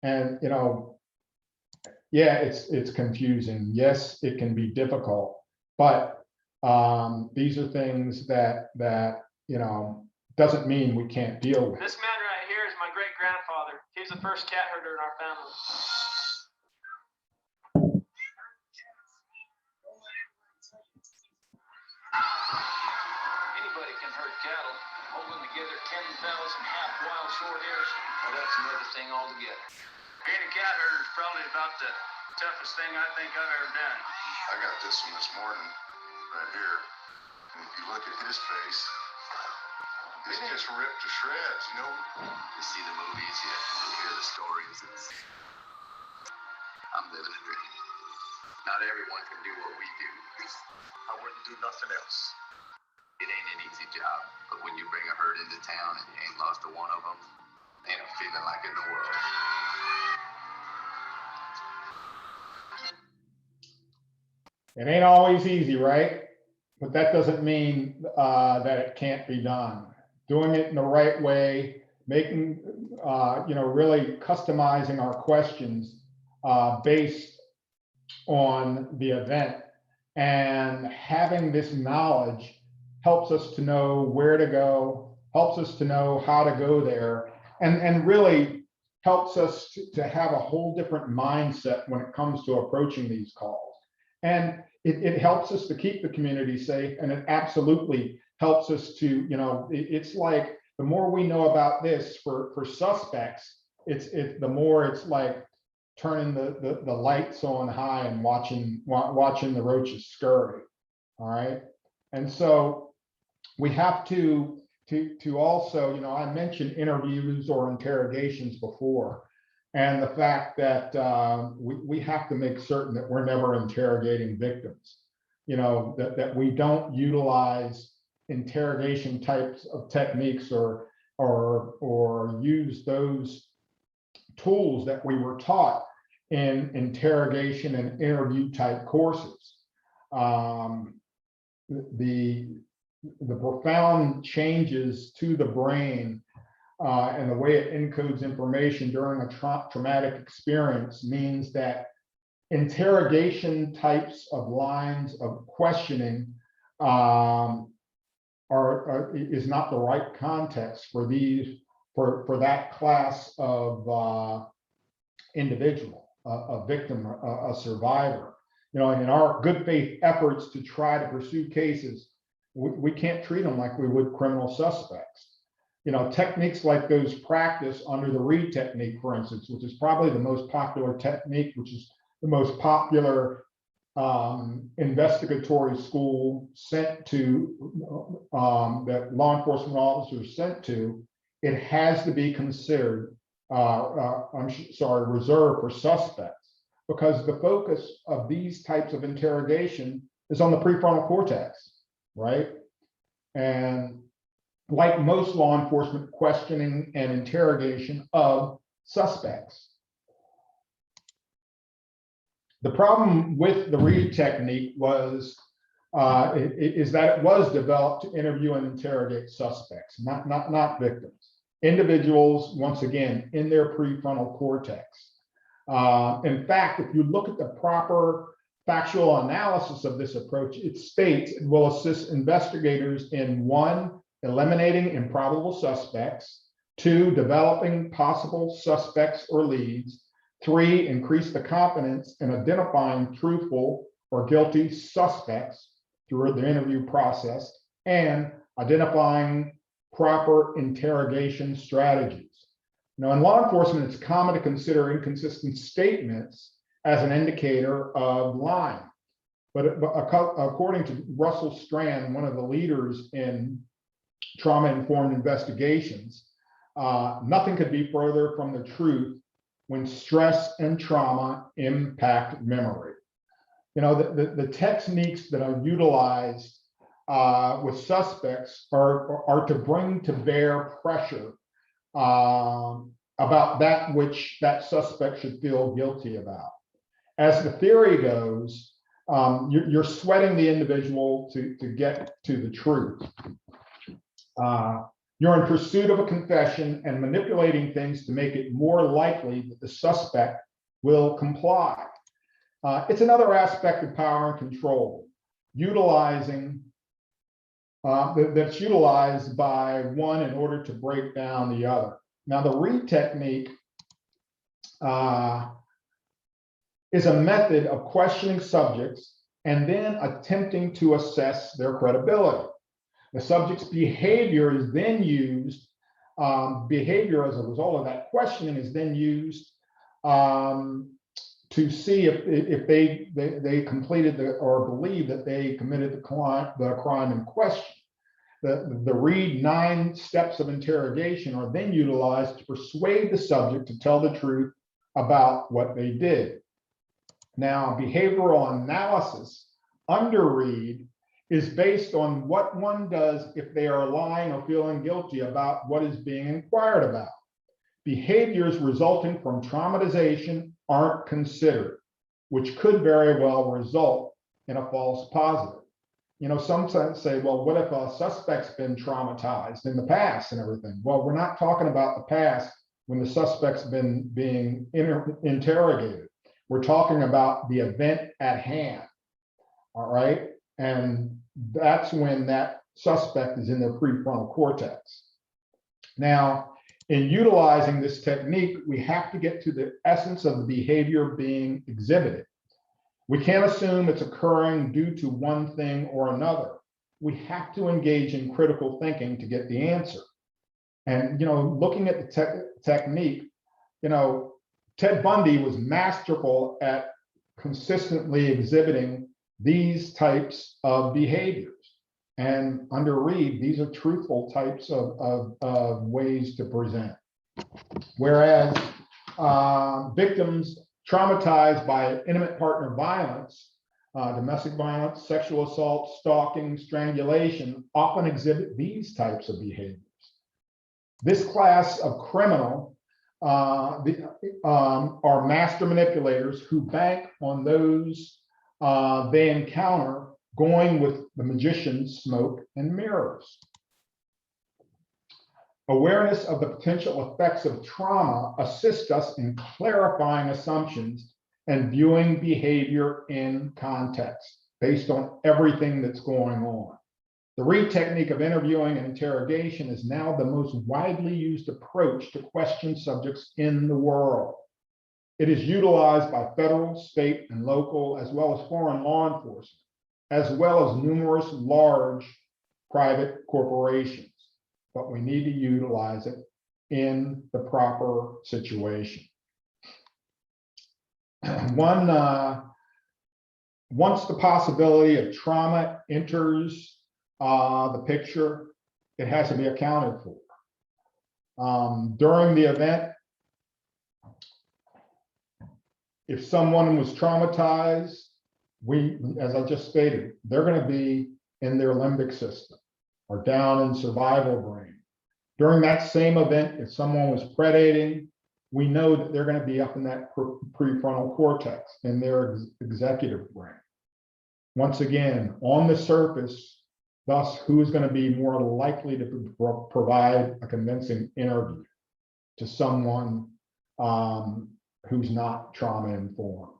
C: And, you know, yeah, it's confusing. Yes, it can be difficult, but these are things that you know, doesn't mean we can't deal with.
M: This man right here is my great grandfather. He was the first cat herder in our family.
N: Anybody can herd cattle. Holding together 10,000 half wild short hairs, well, that's another thing altogether.
M: Being a cat herder is probably about the toughest thing I think I've ever done.
O: I got this one this morning, right here. And if you look at his face, it's just ripped to shreds, you know?
N: You see the movies, you hear the stories. I'm living a dream. Not everyone can do what we do.
O: I wouldn't do nothing else.
N: It ain't an easy job, but when you bring a herd into town and you ain't lost a one of them, ain't a feeling like in the world.
C: It ain't always easy, right? But that doesn't mean that it can't be done. Doing it in the right way, making, you know, really customizing our questions based on the event, and having this knowledge helps us to know where to go, helps us to know how to go there, and really helps us to have a whole different mindset when it comes to approaching these calls. And it helps us to keep the community safe, and it absolutely helps us to, you know, it's like the more we know about this for suspects, the more it's like turning the lights on high and watching the roaches scurry. All right. And so we have to also, I mentioned interviews or interrogations before, and the fact that we have to make certain that we're never interrogating victims, that we don't utilize interrogation types of techniques or use those tools that we were taught in interrogation and interview type courses. The profound changes to the brain and the way it encodes information during a traumatic experience means that interrogation types of lines of questioning is not the right context for that class of individual, a victim, a survivor. In our good faith efforts to try to pursue cases, we can't treat them like we would criminal suspects. Techniques like those practiced under the Reed technique, for instance, which is probably the most popular technique, which is the most popular investigatory school sent to, that law enforcement officers sent to, it has to be considered, reserved for suspects, because the focus of these types of interrogation is on the prefrontal cortex, right? And like most law enforcement questioning and interrogation of suspects. The problem with the Reed technique is that it was developed to interview and interrogate suspects, not victims. Individuals, once again, in their prefrontal cortex. In fact, if you look at the proper factual analysis of this approach, it states it will assist investigators in 1, eliminating improbable suspects, 2, developing possible suspects or leads, 3, increase the confidence in identifying truthful or guilty suspects through the interview process, and identifying proper interrogation strategies. Now, in law enforcement, it's common to consider inconsistent statements as an indicator of lying. But according to Russell Strand, one of the leaders in trauma-informed investigations, nothing could be further from the truth when stress and trauma impact memory. The techniques that are utilized with suspects are to bring to bear pressure about that which that suspect should feel guilty about. As the theory goes, you're sweating the individual to get to the truth. You're in pursuit of a confession and manipulating things to make it more likely that the suspect will comply. It's another aspect of power and control, that's utilized by one in order to break down the other. Now, the Reed technique is a method of questioning subjects and then attempting to assess their credibility. The subject's behavior is then used, behavior as a result of that questioning is then used to see if they completed or believe that they committed the crime in question. The Reed 9 steps of interrogation are then utilized to persuade the subject to tell the truth about what they did. Now, behavioral analysis under Reed is based on what one does if they are lying or feeling guilty about what is being inquired about. Behaviors resulting from traumatization aren't considered, which could very well result in a false positive. Some say, well, what if a suspect's been traumatized in the past and everything? Well, we're not talking about the past when the suspect's been being interrogated. We're talking about the event at hand, all right? And that's when that suspect is in their prefrontal cortex. Now, in utilizing this technique, we have to get to the essence of the behavior being exhibited. We can't assume it's occurring due to one thing or another. We have to engage in critical thinking to get the answer. And, looking at the technique, Ted Bundy was masterful at consistently exhibiting these types of behaviors. And under Reed, these are truthful types of ways to present. Whereas victims traumatized by intimate partner violence, domestic violence, sexual assault, stalking, strangulation often exhibit these types of behaviors. This class of criminal are master manipulators who bank on those they encounter, going with the magician's smoke and mirrors. Awareness of the potential effects of trauma assists us in clarifying assumptions and viewing behavior in context based on everything that's going on. The Reed technique of interviewing and interrogation is now the most widely used approach to question subjects in the world. It is utilized by federal, state, and local, as well as foreign law enforcement, as well as numerous large private corporations. But we need to utilize it in the proper situation. Once the possibility of trauma enters the picture, it has to be accounted for. During the event, if someone was traumatized, as I just stated, they're going to be in their limbic system or down in survival brain. During that same event, if someone was predating, we know that they're going to be up in that prefrontal cortex in their executive brain. Once again, on the surface, thus, who's going to be more likely to provide a convincing interview to someone who's not trauma informed?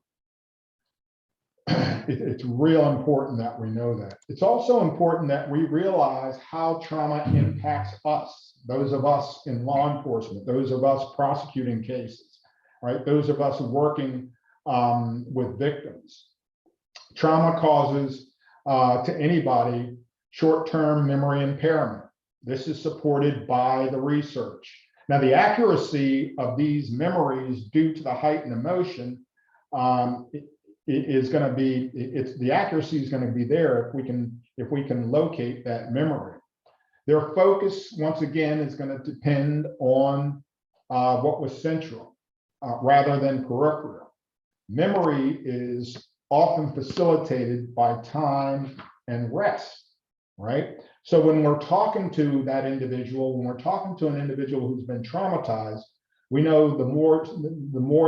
C: It's real important that we know that. It's also important that we realize how trauma impacts us, those of us in law enforcement, those of us prosecuting cases, right? Those of us working with victims. Trauma causes to anybody short-term memory impairment. This is supported by the research. Now, the accuracy of these memories due to the heightened emotion is going to be, the accuracy is going to be there if we can locate that memory. Their focus, once again, is going to depend on what was central rather than peripheral. Memory is often facilitated by time and rest, right? So when we're talking to that individual, when we're talking to an individual who's been traumatized, we know the more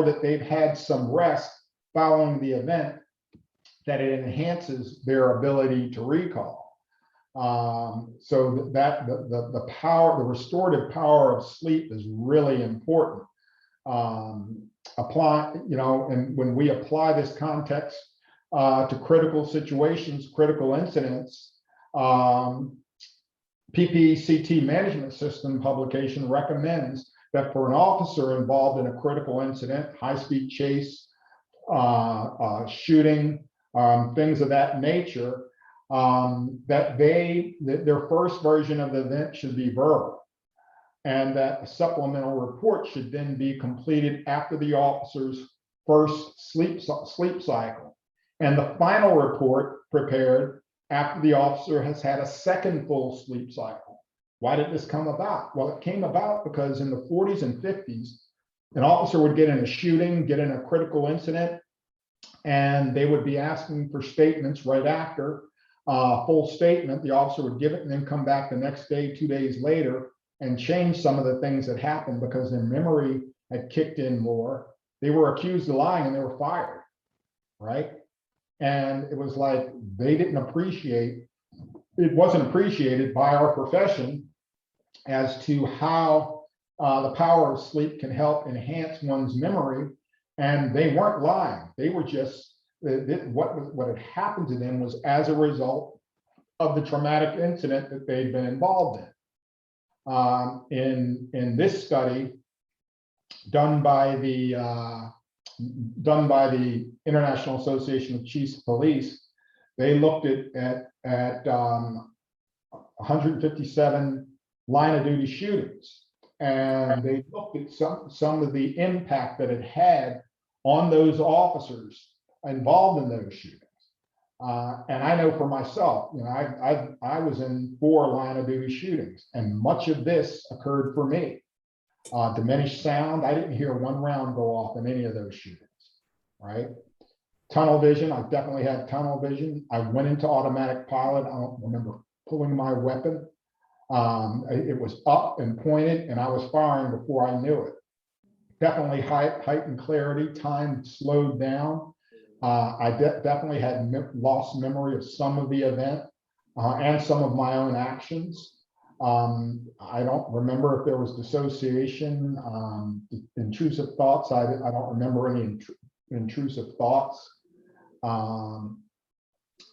C: that they've had some rest following the event, that it enhances their ability to recall. So that the power, the restorative power of sleep is really important. And when we apply this context to critical situations, critical incidents, PPCT management system publication recommends that for an officer involved in a critical incident, high-speed chase, shooting, things of that nature, that their first version of the event should be verbal, and that a supplemental report should then be completed after the officer's first sleep cycle, and the final report prepared after the officer has had a second full sleep cycle. Why did this come about? Well, it came about because in the 40s and 50s, an officer would get in a shooting, get in a critical incident, and they would be asking for statements right after a full statement. The officer would give it and then come back the next day, 2 days later, and change some of the things that happened because their memory had kicked in more. They were accused of lying and they were fired, right? And it was like they didn't appreciate, it wasn't appreciated by our profession as to how the power of sleep can help enhance one's memory. And they weren't lying. They were just, what had happened to them was as a result of the traumatic incident that they'd been involved in. In this study done by the International Association of Chiefs of Police, they looked at 157 line of duty shootings, and they looked at some of the impact that it had on those officers involved in those shootings. And I know for myself, you know, I was in 4 line of duty shootings, and much of this occurred for me. Diminished sound, I didn't hear 1 round go off in any of those shootings, right? Tunnel vision, I definitely had tunnel vision. I went into automatic pilot. I don't remember pulling my weapon. It was up and pointed, and I was firing before I knew it. Definitely heightened clarity, time slowed down. I definitely had lost memory of some of the event and some of my own actions. I don't remember if there was dissociation, intrusive thoughts. I don't remember any intrusive thoughts.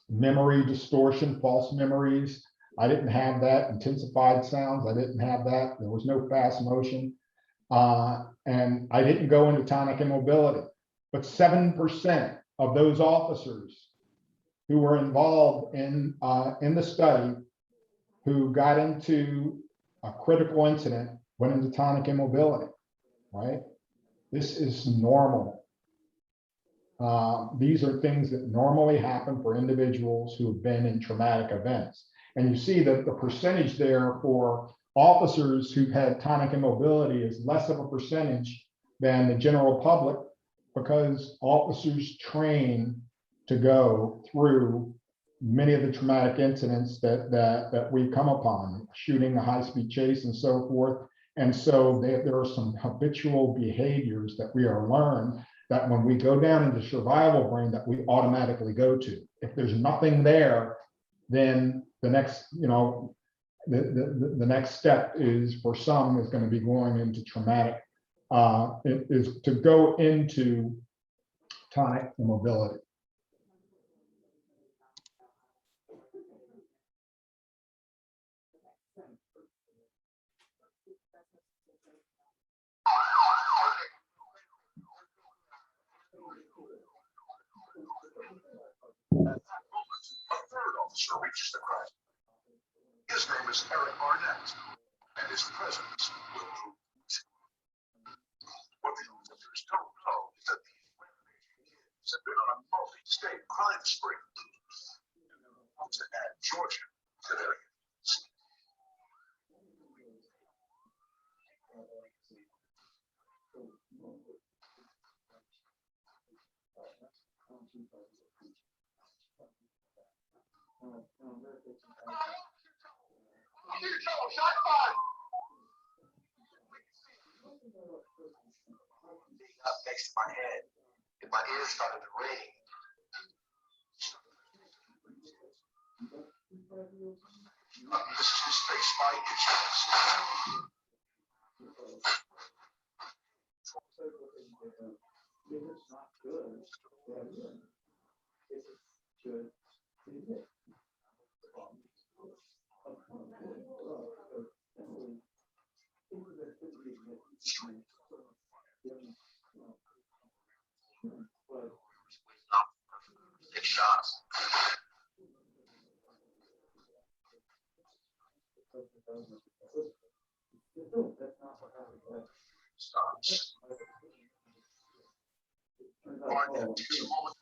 C: Memory distortion, false memories. I didn't have that. Intensified sounds, I didn't have that. There was no fast motion. And I didn't go into tonic immobility. But 7% of those officers who were involved in the study who got into a critical incident went into tonic immobility, right? This is normal. These are things that normally happen for individuals who have been in traumatic events. And you see that the percentage there for officers who've had tonic immobility is less of a percentage than the general public, because officers train to go through many of the traumatic incidents that we come upon, shooting, a high-speed chase, and so forth. And so there are some habitual behaviors that we are learned that when we go down into survival brain that we automatically go to. If there's nothing there, then the next, you know, the next step is, for some, is going to be going into traumatic, is to go into tonic immobility.
O: A third officer reaches the crime. His name is Eric Barnett, and his presence will prove. What the officers don't know is that these kids have been on a multi-state crime spree. To add Georgia to their units.
N: Up next to my head, and my ears started to ring.
O: This is his face by insurance.
N: Six shots.
O: Stops. Barnett takes a moment.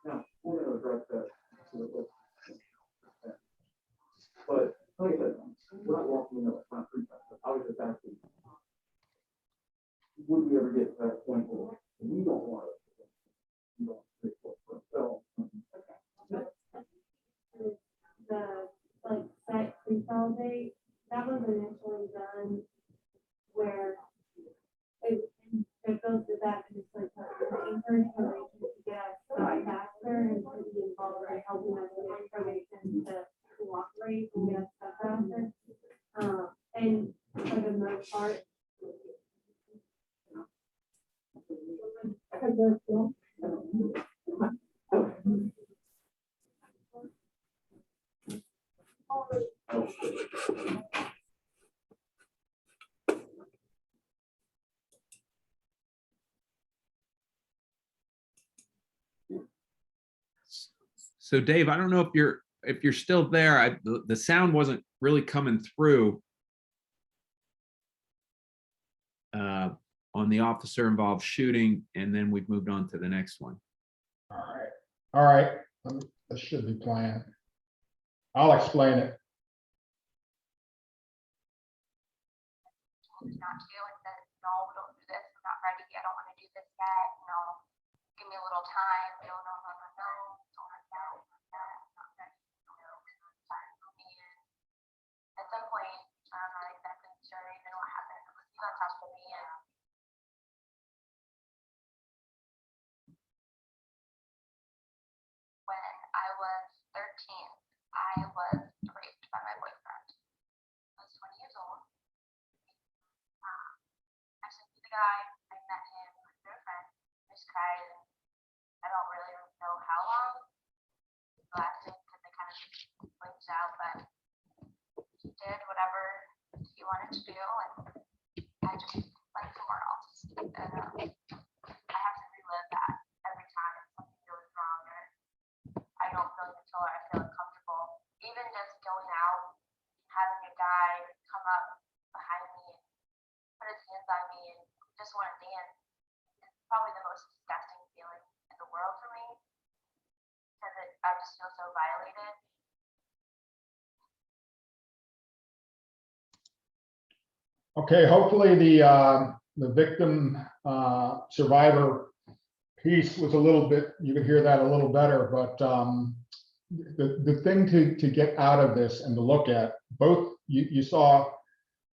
P: Now, we're going to address that. But like I said, we're not walking in, it's not pre-test. I was just asking, would we ever get to that point where we don't want it? We don't take what for ourselves.
Q: The site consolidate, that was initially done where it goes to that, and it's like an information to get us started faster and to be involved in helping us with information to cooperate and get us stuff faster. And for the most part,
B: So Dave, I don't know if you're still there. The sound wasn't really coming through on the officer involved shooting, and then we've moved on to the next one.
C: All right. This should be planned. I'll explain it.
Q: Not to, and said, no, don't do this. I'm not ready. I don't want to do this yet. You know, give me a little time. No, no, no, no, no. Don't have that. I'm not ready. No, time for me. And at some point, I'm not exactly sure even what happened. He got touched with me, and when I was 13, I was raped by my boyfriend. I was 20 years old. Actually, the guy, I met him through a friend. I just cried, and I don't really know how long it lasted because they kind of blinked out, but he did whatever he wanted to do, and I just went somewhere else. And I have to relive that every time something goes wrong, or I don't feel control, or I feel uncomfortable. Even just going out, having a guy come up behind me and put his hands on me and just want to dance is probably the most disgusting feeling in the world for me, because I just feel so violated.
C: Okay, hopefully the victim survivor piece was a little bit, you could hear that a little better, but the thing to get out of this and to look at, both you saw,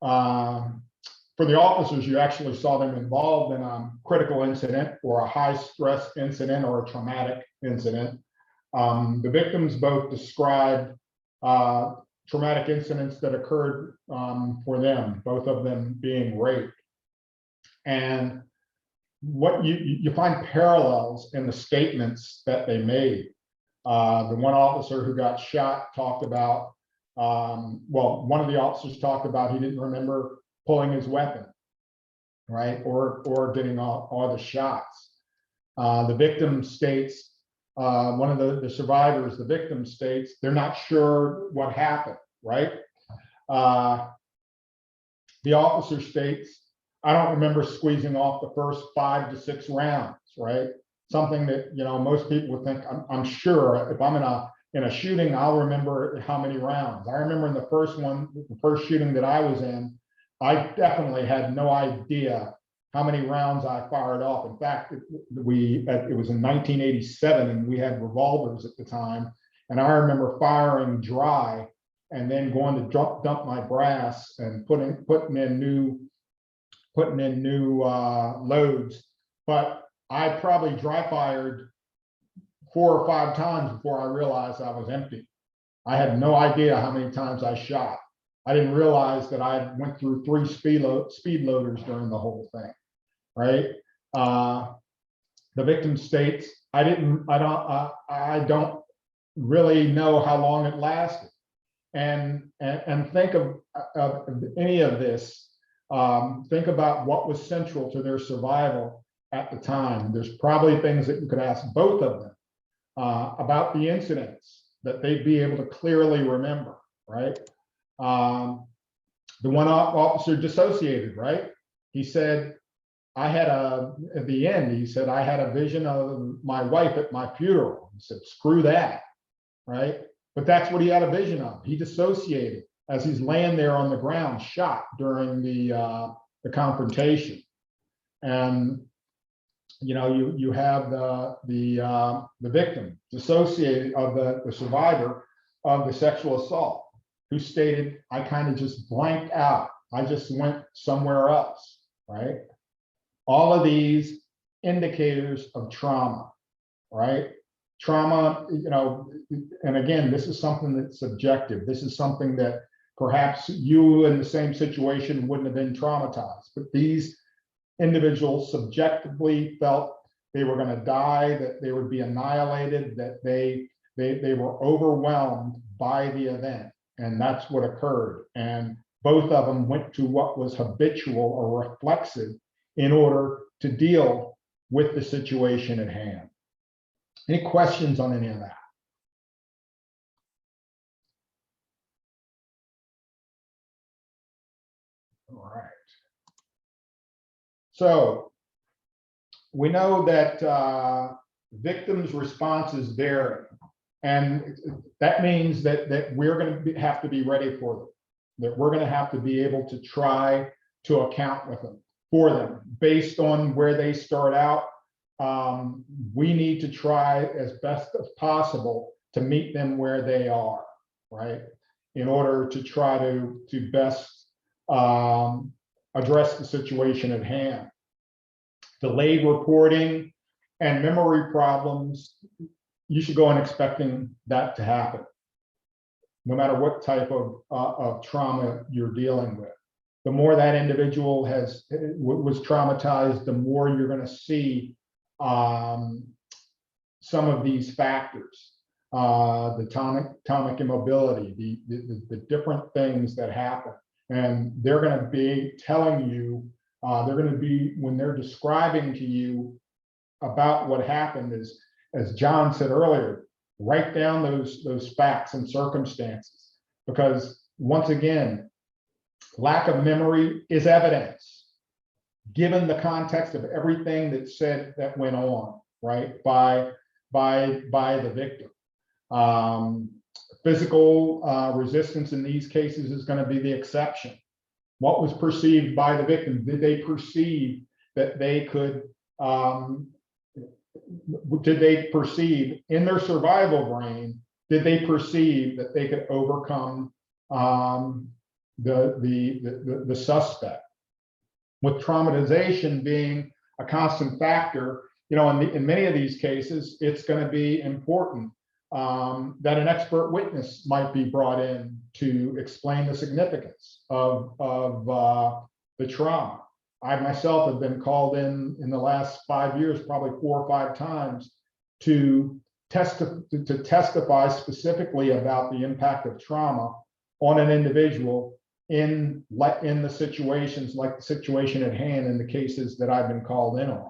C: for the officers, you actually saw them involved in a critical incident or a high stress incident or a traumatic incident. The victims both described traumatic incidents that occurred for them, both of them being raped. And what you find parallels in the statements that they made. The one officer who got shot talked about, well, one of the officers talked about he didn't remember pulling his weapon, right? Or getting all the shots. The victim states, one of the survivors, the victim states, they're not sure what happened, right? The officer states, I don't remember squeezing off the first 5 to 6 rounds, right? Something that, you know, most people would think, I'm sure if I'm in a shooting, I'll remember how many rounds. I remember in the first shooting that I was in, I definitely had no idea how many rounds I fired off. In fact, it was in 1987 and we had revolvers at the time. And I remember firing dry and then going to dump my brass and putting in new loads. But I probably dry fired 4 or 5 times before I realized I was empty. I had no idea how many times I shot. I didn't realize that I went through 3 speed loaders during the whole thing, right? The victim states, I don't really know how long it lasted. And think of any of this. Think about what was central to their survival at the time. There's probably things that you could ask both of them about the incidents that they'd be able to clearly remember, right? The one officer dissociated, right? He said, at the end, he said, I had a vision of my wife at my funeral. He said, screw that, right? But that's what he had a vision of. He dissociated as he's laying there on the ground, shot during the confrontation. And you know, you have the victim dissociated of the survivor of the sexual assault, who stated, I kind of just blanked out. I just went somewhere else, right? All of these indicators of trauma, right? Trauma, you know, and again, this is something that's subjective. This is something that perhaps you in the same situation wouldn't have been traumatized, but these individuals subjectively felt they were going to die, that they would be annihilated, that they were overwhelmed by the event. And that's what occurred. And both of them went to what was habitual or reflexive in order to deal with the situation at hand. Any questions on any of that? All right. So we know that victims' responses vary. And that means that we're going to have to be ready for them, that we're going to have to be able to try to account for them based on where they start out. We need to try as best as possible to meet them where they are, right? In order to try to best address the situation at hand. Delayed reporting and memory problems, you should go in expecting that to happen, no matter what type of trauma you're dealing with. The more that individual was traumatized, the more you're going to see some of these factors, the tonic immobility, the different things that happen. And they're going to be telling you, they're going to be, when they're describing to you about what happened, is, as John said earlier, write down those facts and circumstances, because once again, lack of memory is evidence, given the context of everything that went on, right, by the victim. Physical resistance in these cases is going to be the exception. What was perceived by the victim? Did they perceive that they could, did they perceive in their survival brain, did they perceive that they could overcome the suspect? With traumatization being a constant factor, in many of these cases, it's going to be important that an expert witness might be brought in to explain the significance of the trauma. I myself have been called in the last 5 years, probably 4 or 5 times, to testify specifically about the impact of trauma on an individual in the situations, like the situation at hand in the cases that I've been called in on.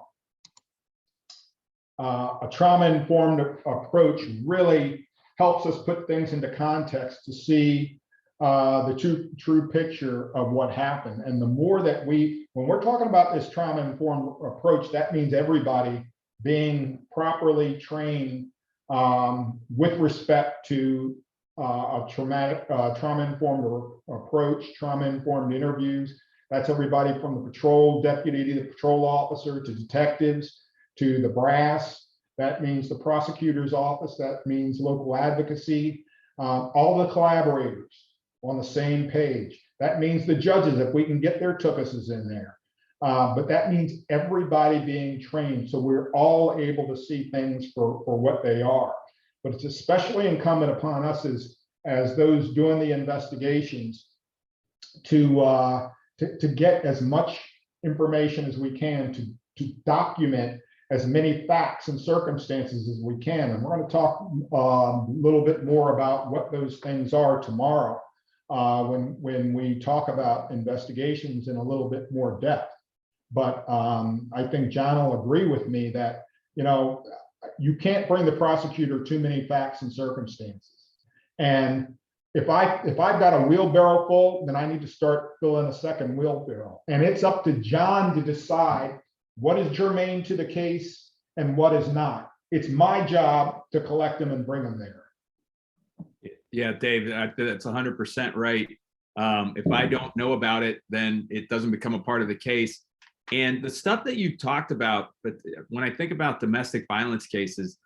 C: A trauma-informed approach really helps us put things into context to see the true picture of what happened. And the more that when we're talking about this trauma-informed approach, that means everybody being properly trained with respect to a trauma-informed approach, trauma-informed interviews. That's everybody from the patrol deputy to the patrol officer to detectives to the brass. That means the prosecutor's office. That means local advocacy. All the collaborators on the same page. That means the judges, if we can get their tookuses in there. But that means everybody being trained, so we're all able to see things for what they are. But it's especially incumbent upon us as those doing the investigations to get as much information as we can to document as many facts and circumstances as we can. And we're going to talk a little bit more about what those things are tomorrow when we talk about investigations in a little bit more depth. But I think John will agree with me that, you can't bring the prosecutor too many facts and circumstances. And if I've got a wheelbarrow full, then I need to start filling a second wheelbarrow. And it's up to John to decide what is germane to the case and what is not. It's my job to collect them and bring them there.
B: Yeah, Dave, that's 100% right. If I don't know about it, then it doesn't become a part of the case. And the stuff that you talked about, but when I think about domestic violence cases,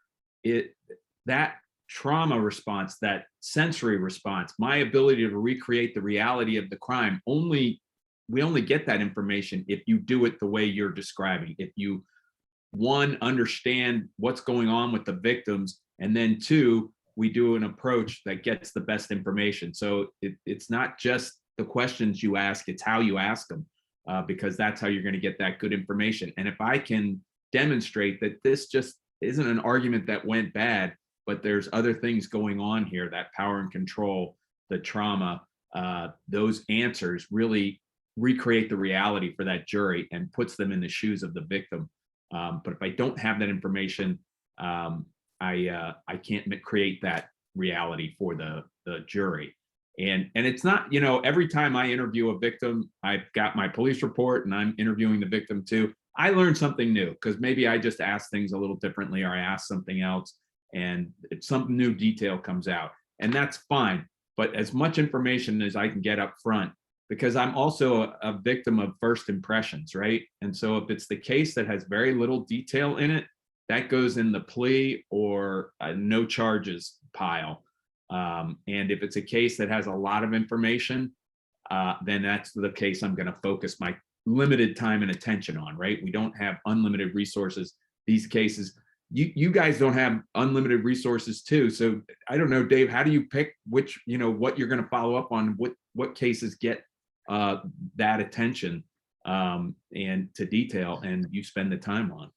B: that trauma response, that sensory response, my ability to recreate the reality of the crime, we only get that information if you do it the way you're describing. If you, one, understand what's going on with the victims, and then two, we do an approach that gets the best information. So it's not just the questions you ask, it's how you ask them. Because that's how you're going to get that good information. And if I can demonstrate that this just isn't an argument that went bad, but there's other things going on here, that power and control, the trauma, those answers really recreate the reality for that jury and puts them in the shoes of the victim. But if I don't have that information, I can't create that reality for the jury. And it's not, every time I interview a victim, I've got my police report and I'm interviewing the victim too. I learn something new because maybe I just ask things a little differently, or I ask something else and some new detail comes out, and that's fine. But as much information as I can get up front, because I'm also a victim of first impressions, right? And so if it's the case that has very little detail in it, that goes in the plea or no charges pile. And if it's a case that has a lot of information, then that's the case I'm going to focus my limited time and attention on, right? We don't have unlimited resources. These cases, you guys don't have unlimited resources too. So I don't know, Dave, how do you pick which, what you're going to follow up on, what cases get that attention and to detail and you spend the time on?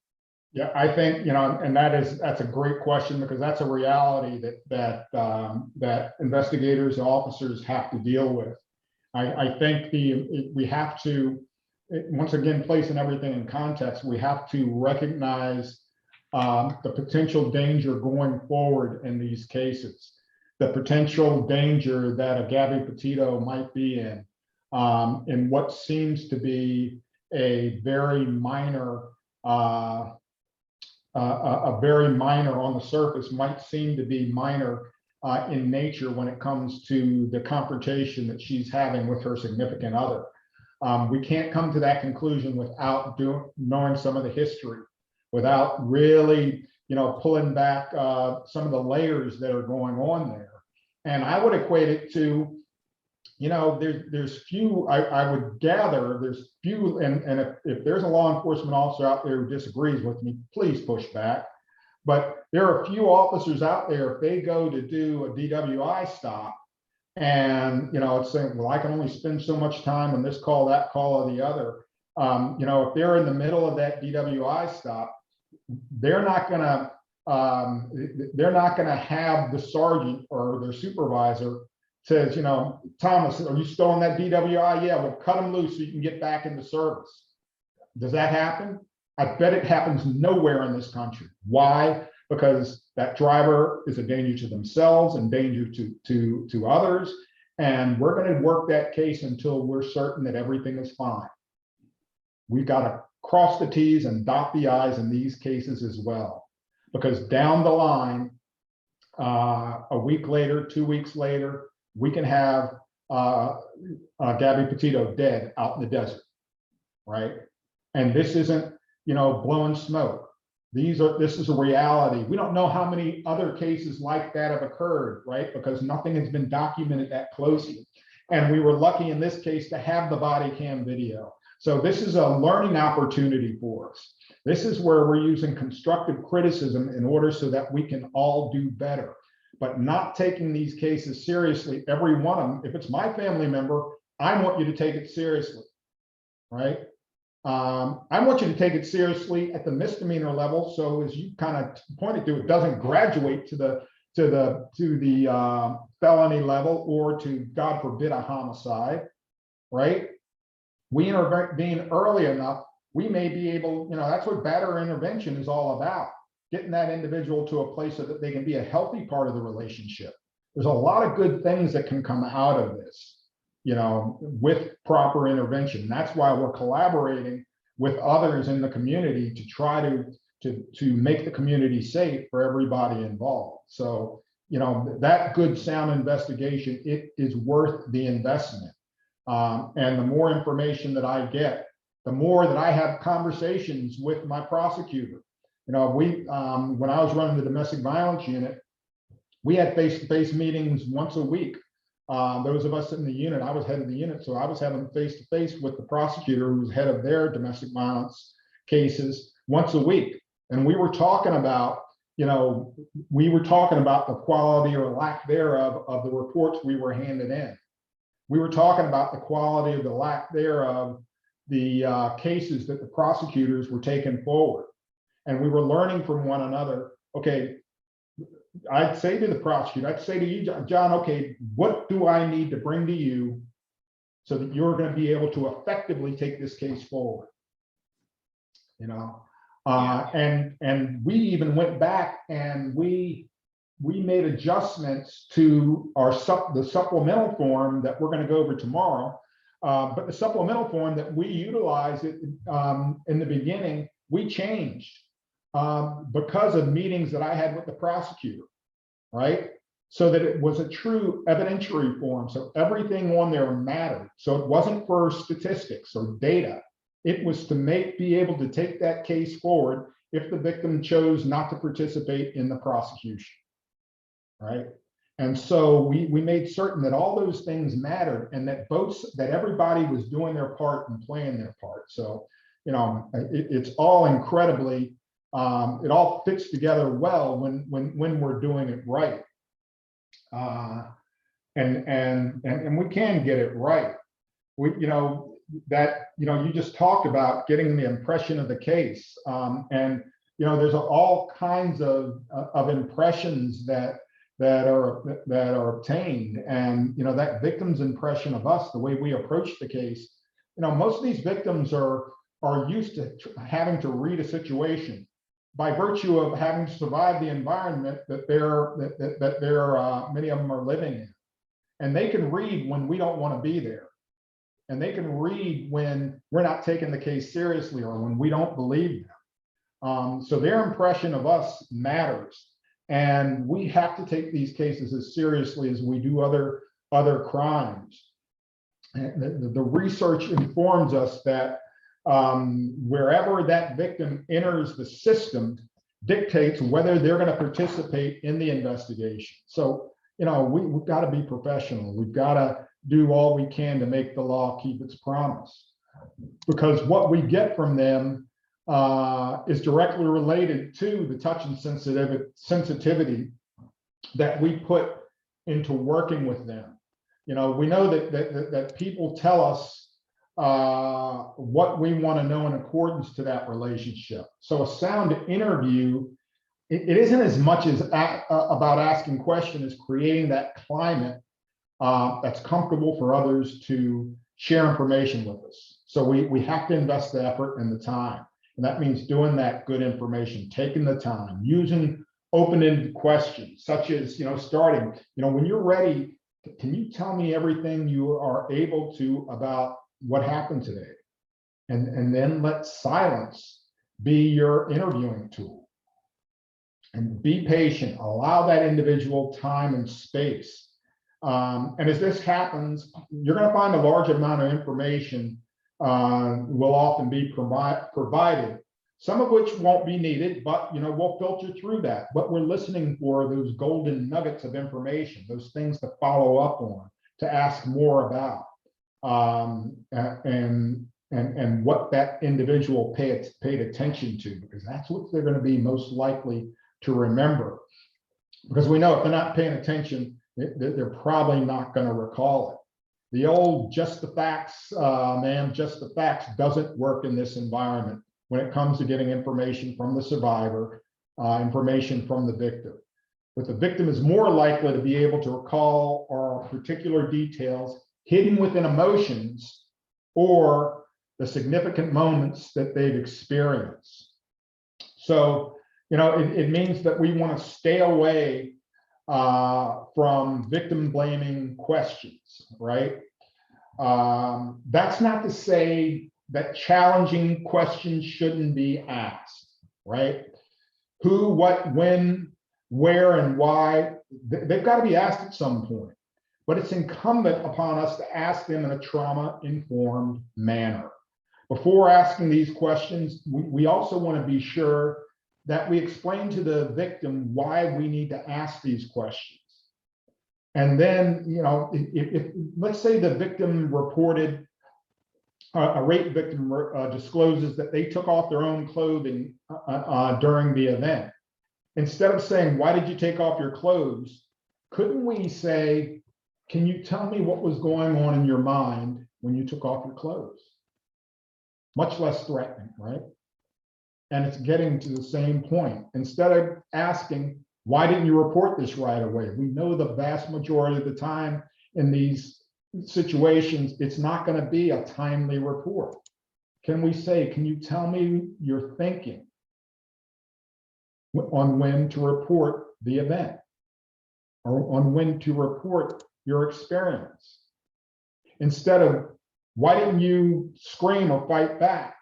C: Yeah, I think, and that's a great question, because that's a reality that investigators and officers have to deal with. I think we have to, once again, placing everything in context, we have to recognize the potential danger going forward in these cases, the potential danger that a Gabby Petito might be in what seems to be a very minor, very minor on the surface, might seem to be minor in nature when it comes to the confrontation that she's having with her significant other. We can't come to that conclusion without knowing some of the history, without really, pulling back some of the layers that are going on there. And I would equate it to, there's few, I would gather there's few, and if there's a law enforcement officer out there who disagrees with me, please push back. But there are a few officers out there, if they go to do a DWI stop, and it's saying, well, I can only spend so much time on this call, that call, or the other. If they're in the middle of that DWI stop, they're not gonna have the sergeant or their supervisor says, Thomas, are you still on that DWI? Yeah, well, cut them loose so you can get back into service. Does that happen? I bet it happens nowhere in this country. Why? Because that driver is a danger to themselves and danger to others. And we're going to work that case until we're certain that everything is fine. We've got to cross the T's and dot the I's in these cases as well. Because down the line, a week later, 2 weeks later, we can have Gabby Petito dead out in the desert, right? And this isn't, blowing smoke. This is a reality. We don't know how many other cases like that have occurred, right? Because nothing has been documented that closely. And we were lucky in this case to have the body cam video. So this is a learning opportunity for us. This is where we're using constructive criticism in order so that we can all do better, but not taking these cases seriously, every one of them. If it's my family member, I want you to take it seriously, right? I want you to take it seriously at the misdemeanor level. So as you kind of pointed to, it doesn't graduate to the felony level or to, God forbid, a homicide, right? We intervene early enough, we may be able, that's what better intervention is all about, getting that individual to a place so that they can be a healthy part of the relationship. There's a lot of good things that can come out of this, with proper intervention. That's why we're collaborating with others in the community to try to make the community safe for everybody involved. So, that good sound investigation, it is worth the investment. And the more information that I get, the more that I have conversations with my prosecutor. When I was running the domestic violence unit, we had face-to-face meetings once a week. Those of us in the unit, I was head of the unit, so I was having face-to-face with the prosecutor who was head of their domestic violence cases once a week. And we were talking about, the quality or lack thereof of the reports we were handed in. We were talking about the quality or the lack thereof the cases that the prosecutors were taking forward. And we were learning from one another. Okay, I'd say to the prosecutor, I'd say to you, John, okay, what do I need to bring to you so that you're going to be able to effectively take this case forward? And we even went back and we we made adjustments to the supplemental form that we're going to go over tomorrow. But the supplemental form that we utilized in the beginning, we changed because of meetings that I had with the prosecutor, right? So that it was a true evidentiary form. So everything on there mattered. So it wasn't for statistics or data. It was to be able to take that case forward if the victim chose not to participate in the prosecution, right? And so we made certain that all those things mattered and that everybody was doing their part and playing their part. So, you know, it's all incredibly, it all fits together well when we're doing it right. And we can get it right. You just talked about getting the impression of the case. And, you know, there's all kinds of impressions that are obtained. And, you know, that victim's impression of us, the way we approach the case, you know, most of these victims are used to having to read a situation by virtue of having to survive the environment that many of them are living in. And they can read when we don't want to be there. And they can read when we're not taking the case seriously or when we don't believe them. So their impression of us matters. And we have to take these cases as seriously as we do other crimes. And the research informs us that wherever that victim enters the system dictates whether they're going to participate in the investigation. So, you know, we've got to be professional. We've got to do all we can to make the law keep its promise, because what we get from them is directly related to the touch and sensitivity that we put into working with them. You know, we know that people tell us what we want to know in accordance to that relationship. So a sound interview, it isn't as much as about asking questions as creating that climate that's comfortable for others to share information with us. So we have to invest the effort and the time. And that means doing that good information, taking the time, using open-ended questions, such as, you know, starting, you know, when you're ready, can you tell me everything you are able to about what happened today? And then let silence be your interviewing tool. And be patient, allow that individual time and space. And as this happens, you're going to find a large amount of information will often be provided, some of which won't be needed, but, you know, we'll filter through that. What we're listening for are those golden nuggets of information, those things to follow up on, to ask more about, and what that individual paid attention to, because that's what they're going to be most likely to remember. Because we know if they're not paying attention, they're probably not going to recall it. The old just the facts, ma'am, just the facts doesn't work in this environment when it comes to getting information from the survivor, information from the victim. But the victim is more likely to be able to recall our particular details hidden within emotions or the significant moments that they've experienced. So, you know, it means that we want to stay away from victim blaming questions, right? That's not to say that challenging questions shouldn't be asked, right? Who, what, when, where, and why, they've got to be asked at some point. But it's incumbent upon us to ask them in a trauma-informed manner. Before asking these questions, we also want to be sure that we explain to the victim why we need to ask these questions. And then, you know, if let's say the victim reported, a rape victim discloses that they took off their own clothing during the event. Instead of saying, why did you take off your clothes? Couldn't we say, can you tell me what was going on in your mind when you took off your clothes? Much less threatening, right? And it's getting to the same point. Instead of asking, why didn't you report this right away? We know the vast majority of the time in these situations, it's not going to be a timely report. Can we say, can you tell me your thinking on when to report the event? or on when to report your experience. Instead of, why didn't you scream or fight back?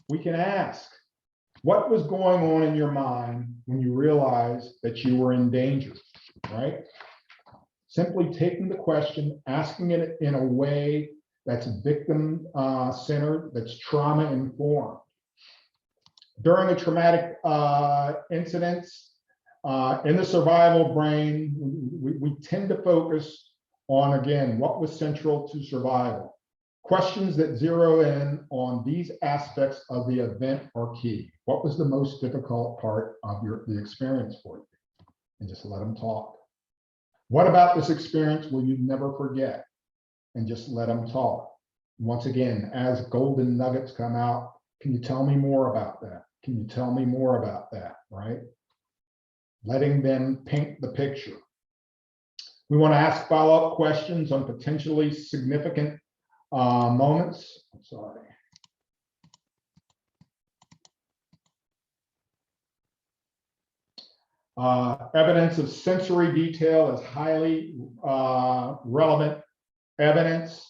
C: We can ask, what was going on in your mind when you realized that you were in danger, right? Simply taking the question, asking it in a way that's victim centered, that's trauma informed. During a traumatic incidents, in the survival brain, we tend to focus on, again, what was central to survival. Questions that zero in on these aspects of the event are key. What was the most difficult part of the experience for you? And just let them talk. What about this experience will you never forget? And just let them talk. Once again, as golden nuggets come out, can you tell me more about that? Can you tell me more about that, right? Letting them paint the picture. We want to ask follow-up questions on potentially significant moments. I'm sorry. Evidence of sensory detail is highly relevant evidence.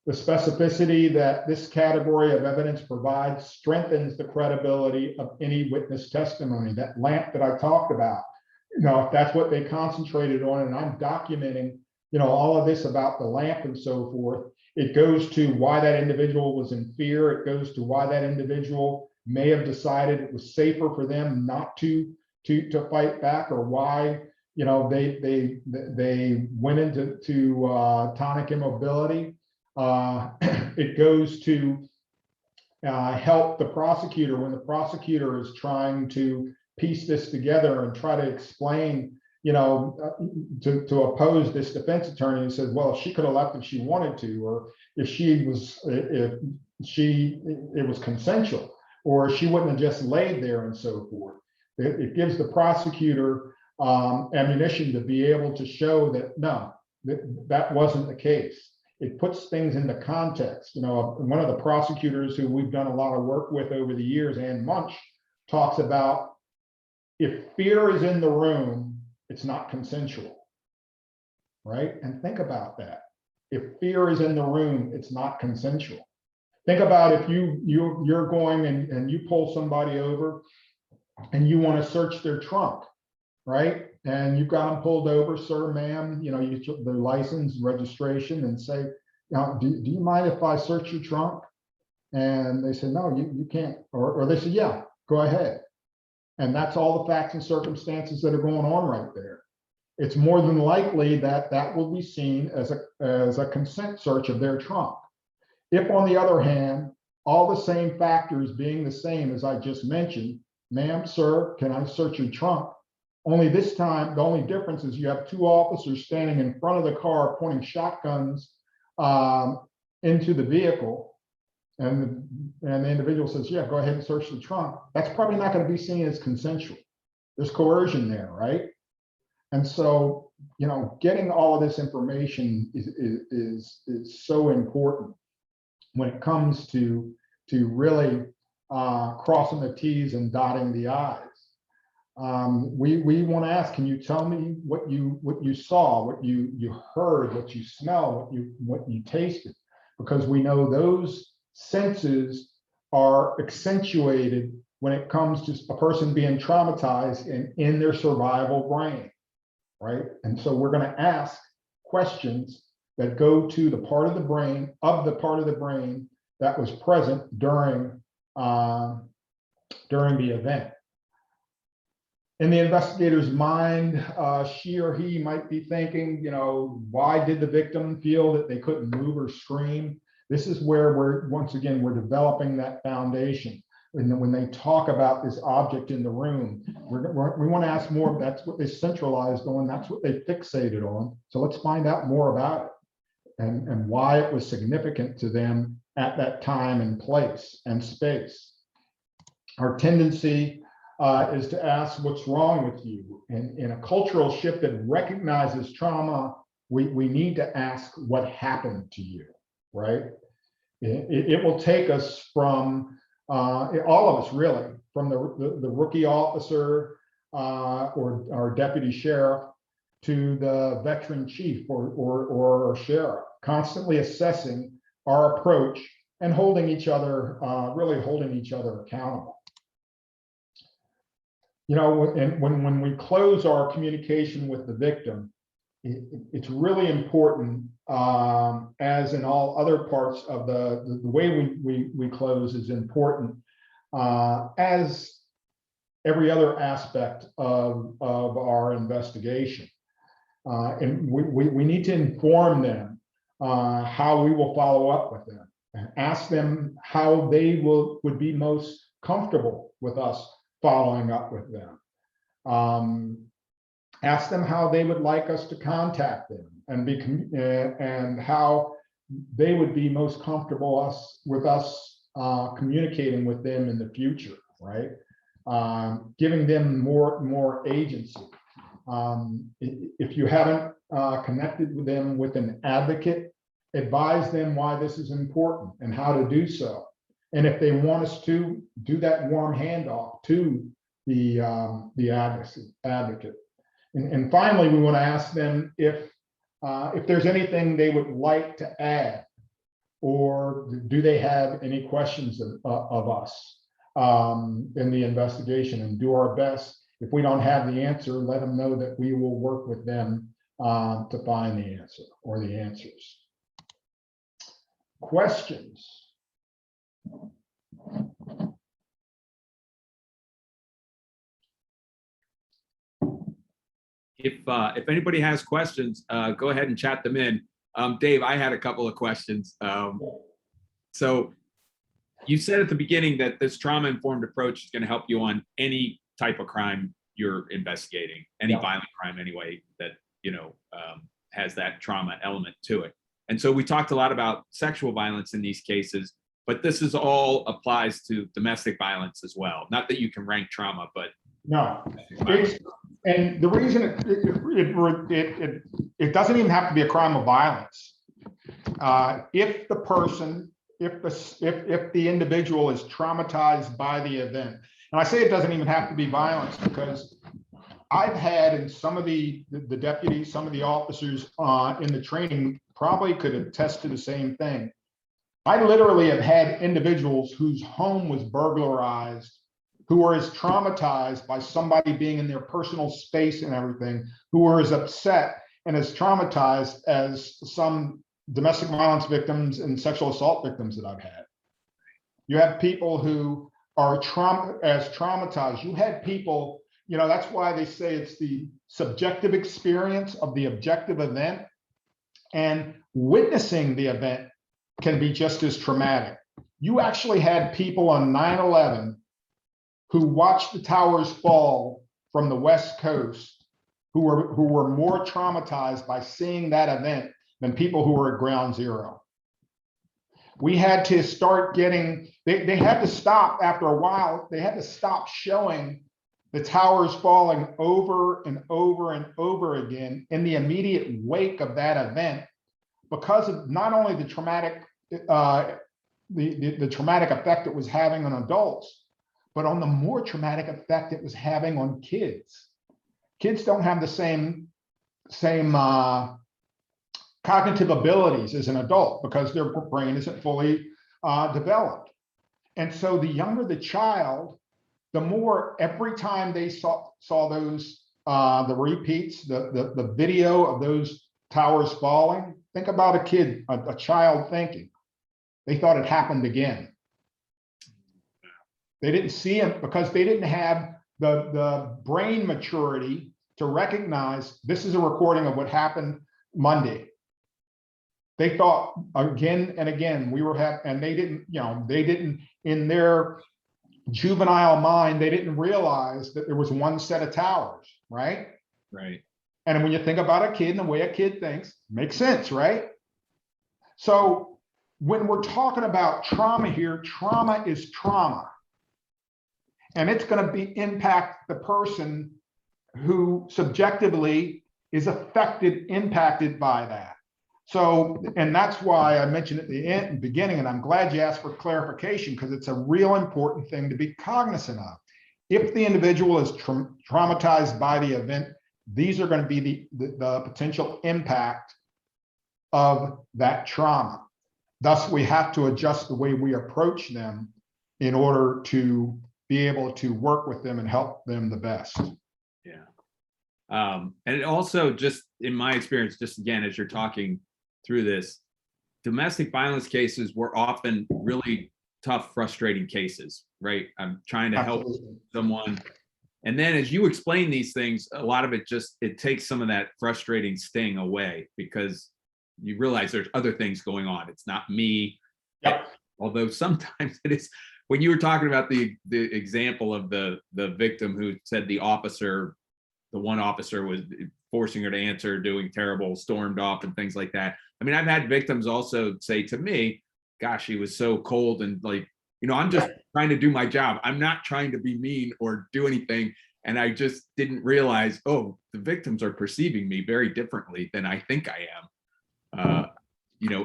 C: The specificity that this category of evidence provides strengthens the credibility of any witness testimony. That lamp that I talked about, if that's what they concentrated on, and I'm documenting, all of this about the lamp and so forth, it goes to why that individual was in fear. It goes to why that individual may have decided it was safer for them not to fight back, or why they went into tonic immobility. It goes to help the prosecutor when the prosecutor is trying to piece this together and try to explain, to oppose this defense attorney who says, well, she could have left if she wanted to, or if it was consensual, or she wouldn't have just laid there and so forth. It gives the prosecutor ammunition to be able to show that no, that wasn't the case. It puts things into context. One of the prosecutors who we've done a lot of work with over the years, Ann Munch, talks about if fear is in the room, it's not consensual, right? And think about that. If fear is in the room, it's not consensual. Think about if you're going and you pull somebody over and you want to search their trunk, right? And you've got them pulled over, sir, ma'am, you took their license, registration, and say, do you mind if I search your trunk? And they say, no, you can't. Or they say, yeah, go ahead. And that's all the facts and circumstances that are going on right there. It's more than likely that that will be seen as a consent search of their trunk. If, on the other hand, all the same factors being the same as I just mentioned, ma'am, sir, can I search your trunk? Only this time, the only difference is you have two officers standing in front of the car pointing shotguns into the vehicle, and the individual says, yeah, go ahead and search the trunk. That's probably not going to be seen as consensual. There's coercion there, right? And so, getting all of this information is so important when it comes to really crossing the T's and dotting the I's. We want to ask, can you tell me what you saw, what you heard, what you smelled, what you tasted? Because we know those senses are accentuated when it comes to a person being traumatized in their survival brain, right? And so we're going to ask questions that go to the part of the brain that was present during the event. In the investigator's mind, she or he might be thinking, why did the victim feel that they couldn't move or scream? This is where we're developing that foundation. And when they talk about this object in the room, we want to ask more. That's what they centralized on. That's what they fixated on. So let's find out more about it and why it was significant to them at that time and place and space. Our tendency is to ask what's wrong with you. And in a cultural shift that recognizes trauma, we need to ask what happened to you, right? It will take us from all of us, really, from the rookie officer or our deputy sheriff to the veteran chief or sheriff, constantly assessing our approach and holding each other, really holding each other accountable. You know, and when we close our communication with the victim, it's really important, as in all other parts of the way we close is important, as every other aspect of our investigation. And we need to inform them how we will follow up with them, and ask them how they would be most comfortable with us following up with them. Ask them how they would like us to contact them, and how they would be most comfortable with us communicating with them in the future, right? Giving them more agency. If you haven't connected with them with an advocate, advise them why this is important and how to do so. And if they want us to do that warm handoff to the advocate. And finally, we want to ask them if there's anything they would like to add, or do they have any questions of us in the investigation, and do our best. If we don't have the answer, let them know that we will work with them to find the answer or the answers. Questions?
B: If anybody has questions, go ahead and chat them in. Dave, I had a couple of questions. So you said at the beginning that this trauma-informed approach is going to help you on any type of crime you're investigating, any violent crime anyway, that, you know, has that trauma element to it. And so we talked a lot about sexual violence in these cases, but this is all applies to domestic violence as well. Not that you can rank trauma, but
C: no. And the reason it doesn't even have to be a crime of violence. If the person, if the individual is traumatized by the event, and I say it doesn't even have to be violence, because I've had, and some of the deputies, some of the officers in the training probably could attest to the same thing. I literally have had individuals whose home was burglarized, who were as traumatized by somebody being in their personal space and everything, who were as upset and as traumatized as some domestic violence victims and sexual assault victims that I've had. You have people who are traumatized. You had people, you know, that's why they say it's the subjective experience of the objective event, and witnessing the event can be just as traumatic. You actually had people on 9/11 who watched the towers fall from the West Coast, who were more traumatized by seeing that event than people who were at ground zero. We had to start getting, they had to stop after a while, they had to stop showing the towers falling over and over and over again in the immediate wake of that event, because of not only the traumatic, the traumatic effect it was having on adults, but on the more traumatic effect it was having on kids. Kids don't have the same cognitive abilities as an adult because their brain isn't fully developed. And so the younger the child, the more every time they saw those, the repeats, the video of those towers falling, think about a kid, a child thinking. They thought it happened again. They didn't see it because they didn't have the brain maturity to recognize this is a recording of what happened Monday. They thought again and again we were and they didn't, you know, they didn't, in their juvenile mind, they didn't realize that there was one set of towers, right?
B: Right.
C: And when you think about a kid and the way a kid thinks, makes sense, right? So when we're talking about trauma here, trauma is trauma. And it's going to impact the person who subjectively is affected, impacted by that. So, and that's why I mentioned at the beginning, and I'm glad you asked for clarification, because it's a real important thing to be cognizant of. If the individual is traumatized by the event, these are going to be the potential impact of that trauma. Thus, we have to adjust the way we approach them in order to be able to work with them and help them the best.
B: Yeah. And it also, just in my experience, just again, as you're talking through this, domestic violence cases were often really tough, frustrating cases, right? I'm trying to help someone. And then as you explain these things, a lot of it it takes some of that frustrating sting away, because you realize there's other things going on. It's not me.
C: Yep.
B: Although sometimes it is. When you were talking about the example of the victim who said the one officer was forcing her to answer, doing terrible, stormed off and things like that. I mean, I've had victims also say to me, gosh, he was so cold, and like, I'm just trying to do my job. I'm not trying to be mean or do anything. And I just didn't realize, oh, the victims are perceiving me very differently than I think I am,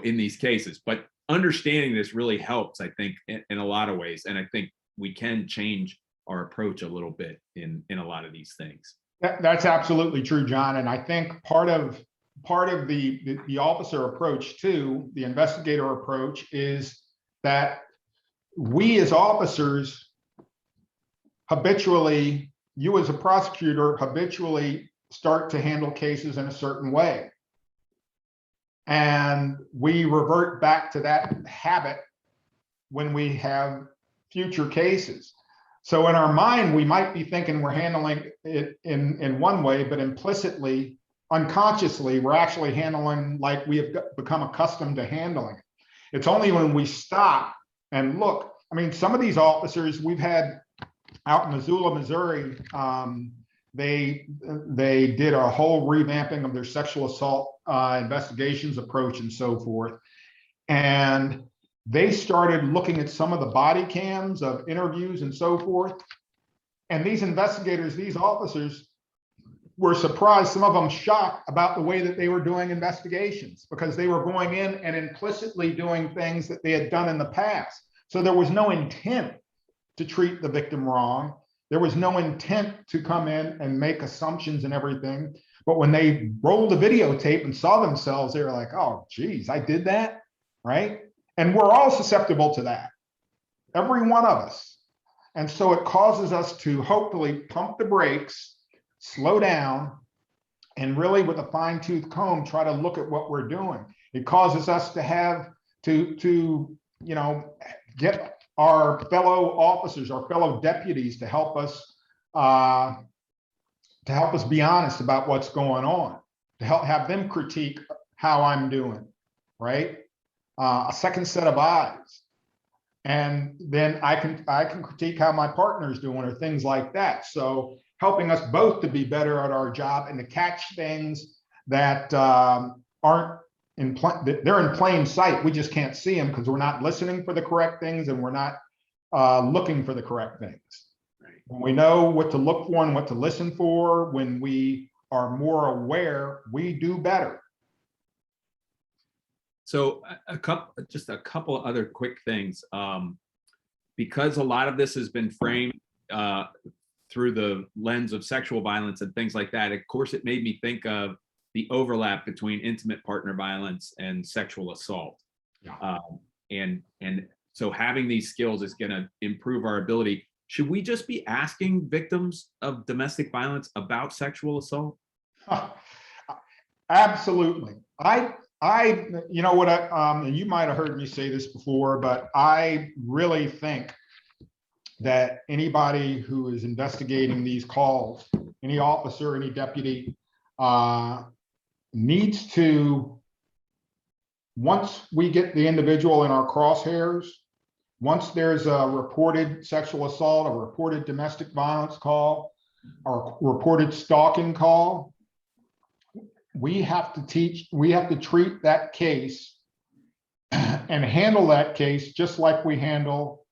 B: in these cases. But understanding this really helps, I think, in a lot of ways. And I think we can change our approach a little bit in a lot of these things.
C: That's absolutely true, John. And I think part of the officer approach too, the investigator approach, is that we as officers habitually, you as a prosecutor habitually start to handle cases in a certain way. And we revert back to that habit when we have future cases. So in our mind, we might be thinking we're handling it in one way, but implicitly, unconsciously, we're actually handling like we have become accustomed to handling it. It's only when we stop and look. I mean, some of these officers we've had out in Missoula, Missouri, they did a whole revamping of their sexual assault investigations approach and so forth. And they started looking at some of the body cams of interviews and so forth. And these investigators, these officers, were surprised, some of them shocked about the way that they were doing investigations, because they were going in and implicitly doing things that they had done in the past. So there was no intent to treat the victim wrong. There was no intent to come in and make assumptions and everything. But when they rolled the videotape and saw themselves, they were like, oh, geez, I did that, right? And we're all susceptible to that, every one of us. And so it causes us to hopefully pump the brakes, slow down, and really with a fine-tooth comb, try to look at what we're doing. It causes us to have to get our fellow officers, our fellow deputies to help us be honest about what's going on, to help have them critique how I'm doing, right? A second set of eyes. And then I can critique how my partner's doing or things like that. So helping us both to be better at our job and to catch things that aren't they're in plain sight. We just can't see them because we're not listening for the correct things and we're not looking for the correct things. Right. When we know what to look for and what to listen for, when we are more aware, we do better.
B: So just a couple of other quick things. Because a lot of this has been framed through the lens of sexual violence and things like that, of course, it made me think of the overlap between intimate partner violence and sexual assault. Yeah. And so having these skills is going to improve our ability. Should we just be asking victims of domestic violence about sexual assault?
C: Absolutely. You know what, and you might have heard me say this before, but I really think that anybody who is investigating these calls, any officer, any deputy, needs to, once we get the individual in our crosshairs, once there's a reported sexual assault, a reported domestic violence call, or reported stalking call, we have to treat that case and handle that case just like we handle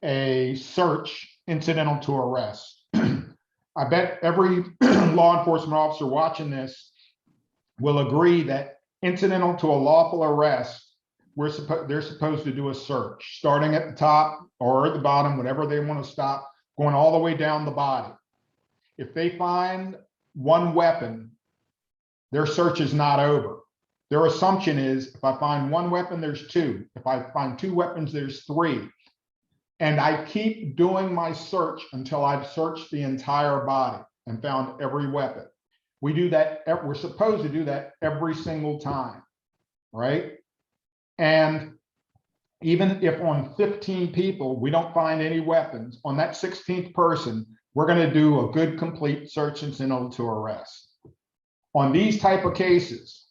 C: a search incidental to arrest. I bet every law enforcement officer watching this will agree that incidental to a lawful arrest, they're supposed to do a search, starting at the top or at the bottom, whatever they want to stop, going all the way down the body. If they find one weapon, their search is not over. Their assumption is if I find one weapon, there's two. If I find two weapons, there's three. And I keep doing my search until I've searched the entire body and found every weapon. We do that, we're supposed to do that every single time, right? And even if on 15 people, we don't find any weapons, on that 16th person, we're going to do a good complete search and send them to arrest. On these type of cases,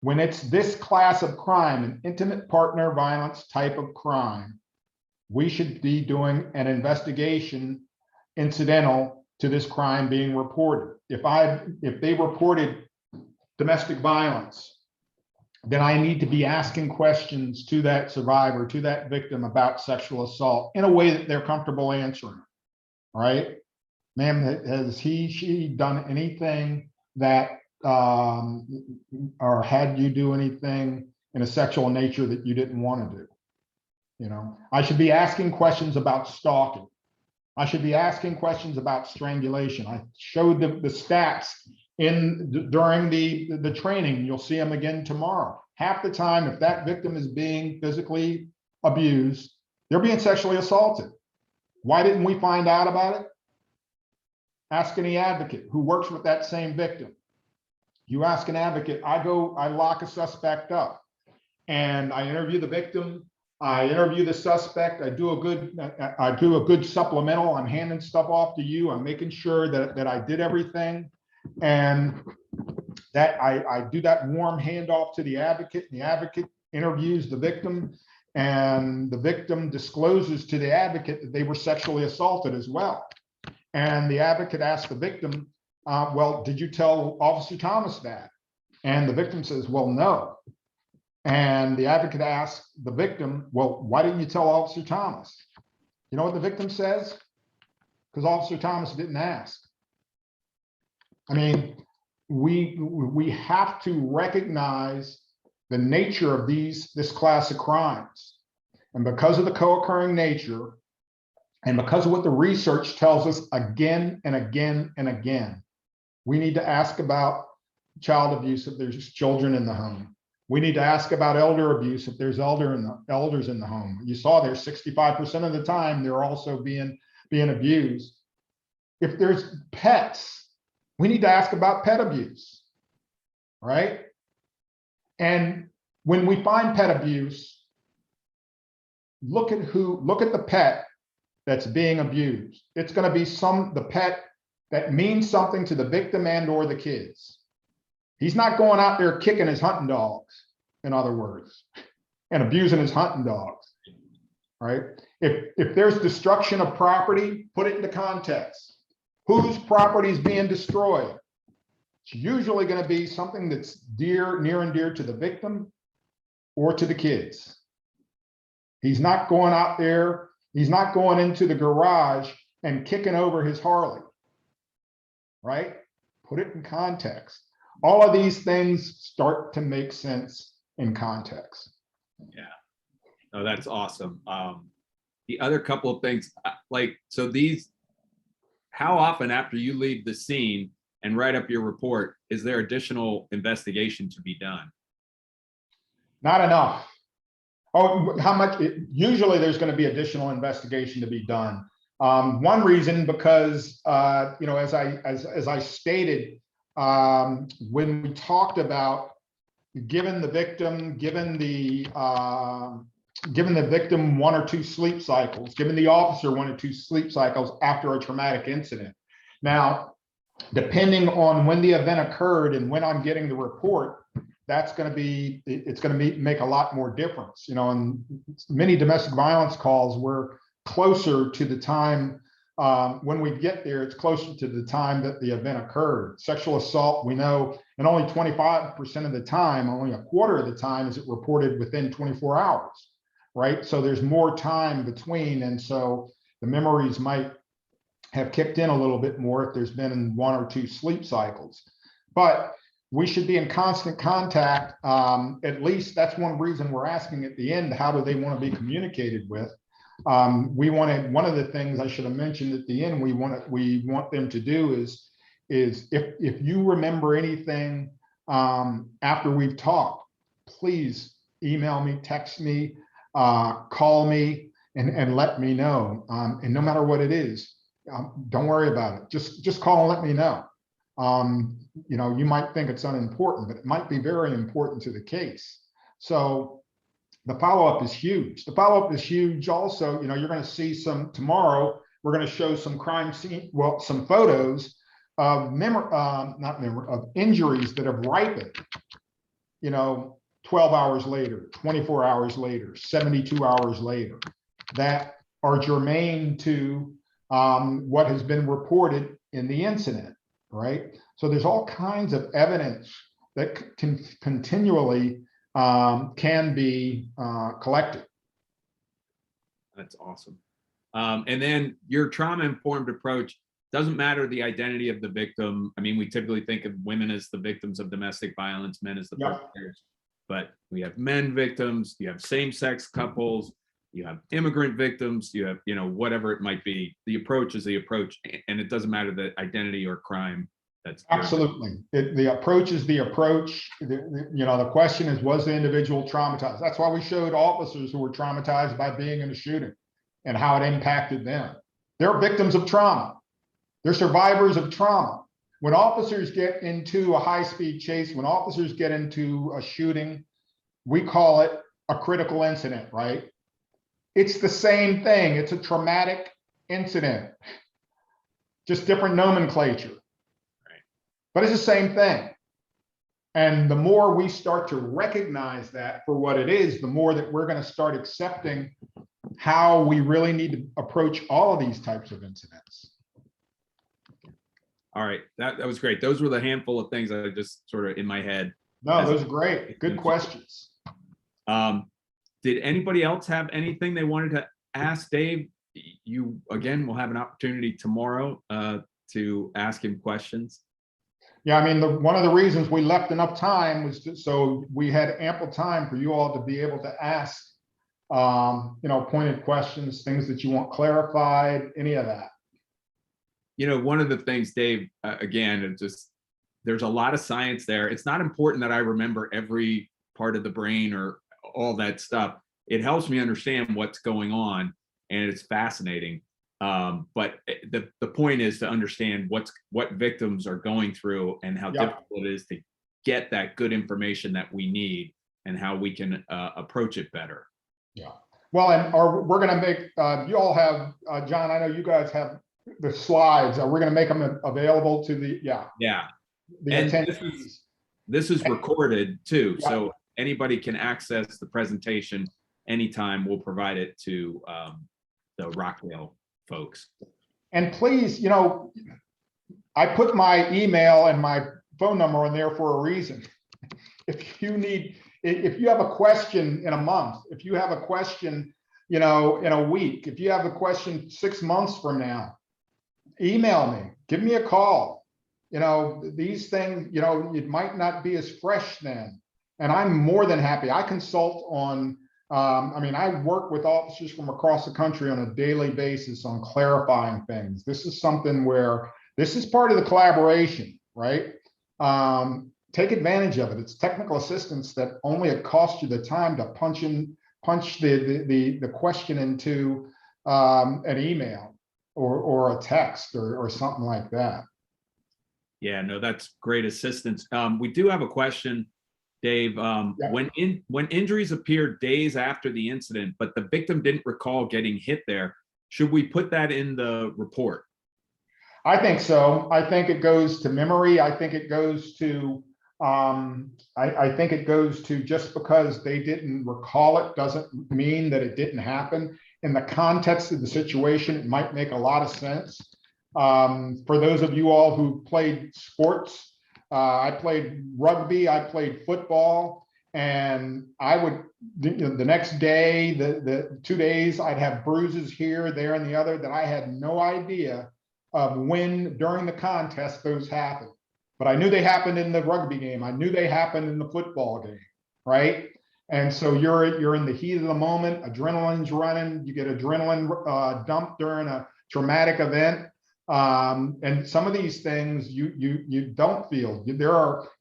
C: when it's this class of crime, an intimate partner violence type of crime, we should be doing an investigation incidental to this crime being reported. If they reported domestic violence, then I need to be asking questions to that survivor, to that victim about sexual assault in a way that they're comfortable answering, right? Ma'am, has she done anything that, or had you do anything in a sexual nature that you didn't want to do? You know, I should be asking questions about stalking. I should be asking questions about strangulation. I showed the stats during the training. You'll see them again tomorrow. Half the time, if that victim is being physically abused, they're being sexually assaulted. Why didn't we find out about it? Ask any advocate who works with that same victim. You ask an advocate, I lock a suspect up and I interview the victim. I interview the suspect. I do a good supplemental. I'm handing stuff off to you. I'm making sure that I did everything, and that I do that warm handoff to the advocate. And the advocate interviews the victim, and the victim discloses to the advocate that they were sexually assaulted as well. And the advocate asks the victim, "Well, did you tell Officer Thomas that?" And the victim says, "Well, no." And the advocate asks the victim, "Well, why didn't you tell Officer Thomas?" You know what the victim says? Because Officer Thomas didn't ask. I mean, we have to recognize the nature of this class of crimes. And because of the co-occurring nature, and because of what the research tells us again and again and again, we need to ask about child abuse if there's children in the home. We need to ask about elder abuse if there's elders in the home. You saw there 65% of the time they're also being abused. If there's pets, we need to ask about pet abuse, right? And when we find pet abuse, look at the pet that's being abused. It's going to be the pet that means something to the victim and or the kids. He's not going out there kicking his hunting dogs, in other words, and abusing his hunting dogs, right? If there's destruction of property, put it into context. Whose property is being destroyed? It's usually going to be something that's near and dear to the victim or to the kids. He's not going out there, he's not going into the garage and kicking over his Harley, right? Put it in context. All of these things start to make sense in context.
B: Yeah, no, that's awesome. The other couple of things, how often after you leave the scene and write up your report, is there additional investigation to be done?
C: Not enough. Oh, how much? Usually there's going to be additional investigation to be done. One reason, because as I stated, when we talked about giving the victim 1 or 2 sleep cycles, giving the officer 1 or 2 sleep cycles after a traumatic incident. Now, depending on when the event occurred and when I'm getting the report, it's going to make a lot more difference. You know, in many domestic violence calls, we're closer to the time when we get there, it's closer to the time that the event occurred. Sexual assault, we know, and only 25% of the time, only a quarter of the time is it reported within 24 hours, right? So there's more time between, and so the memories might have kicked in a little bit more if there's been 1 or 2 sleep cycles. But we should be in constant contact. At least that's one reason we're asking at the end, how do they want to be communicated with? One of the things I should have mentioned at the end, we want them to do is is if you remember anything after we've talked, please email me, text me, call me, and let me know. And no matter what it is, don't worry about it. Just call and let me know. You know, you might think it's unimportant, but it might be very important to the case. So the follow-up is huge. The follow-up is huge also. You know, you're going to see some tomorrow. We're going to show some crime scene, well, some photos of of injuries that have ripened, you know, 12 hours later, 24 hours later, 72 hours later, that are germane to what has been reported in the incident, right? So there's all kinds of evidence that can continually can be collected.
B: That's awesome. And then your trauma-informed approach doesn't matter the identity of the victim. I mean, we typically think of women as the victims of domestic violence, men as the perpetrators, but we have men victims, you have same-sex couples, you have immigrant victims, you have, you know, whatever it might be. The approach is the approach, and it doesn't matter the identity or crime. That's
C: absolutely the approach is the approach. You know, the question is, was the individual traumatized? That's why we showed officers who were traumatized by being in a shooting and how it impacted them. They're victims of trauma. They're survivors of trauma. When officers get into a high-speed chase, when officers get into a shooting, we call it a critical incident, right? It's the same thing. It's a traumatic incident, just different nomenclature. Right. But it's the same thing. And the more we start to recognize that for what it is, the more that we're going to start accepting how we really need to approach all of these types of incidents.
B: All right, that was great. Those were the handful of things that I just sort of in my head.
C: No, those are great. Good questions.
B: Did anybody else have anything they wanted to ask Dave? You, again, will have an opportunity tomorrow to ask him questions.
C: Yeah, I mean, one of the reasons we left enough time was so we had ample time for you all to be able to ask, you know, pointed questions, things that you want clarified, any of that.
B: You know, one of the things, Dave, again, it just, there's a lot of science there. It's not important that I remember every part of the brain or all that stuff. It helps me understand what's going on, and it's fascinating. But the point is to understand what victims are going through and how difficult it is to get that good information that we need and how we can approach it better.
C: Yeah. Well, and we're going to make, you all have, John, I know you guys have the slides. We're going to make them available to the, the attendees.
B: This is recorded too, so anybody can access the presentation anytime. We'll provide it to the Rockdale folks.
C: And please, you know, I put my email and my phone number in there for a reason. If you have a question in a month, if you have a question, you know, in a week, if you have a question 6 months from now, email me, give me a call. You know, these things, you know, it might not be as fresh then. And I'm more than happy. I consult on, I mean, I work with officers from across the country on a daily basis on clarifying things. This is something where this is part of the collaboration, right? Take advantage of it. It's technical assistance that only it costs you the time to punch the question into an email or a text or something like that.
B: Yeah, no, that's great assistance. We do have a question, Dave. When injuries appear days after the incident, but the victim didn't recall getting hit there, should we put that in the report?
C: I think so. I think it goes to memory. I think it goes to I think it goes to just because they didn't recall it doesn't mean that it didn't happen. In the context of the situation, it might make a lot of sense. For those of you all who played sports, I played rugby, I played football, and I would, the next day, the 2 days, I'd have bruises here, there, and the other that I had no idea of when during the contest those happened. But I knew they happened in the rugby game. I knew they happened in the football game, right? And so you're in the heat of the moment, adrenaline's running, you get adrenaline dumped during a traumatic event. And some of these things you don't feel.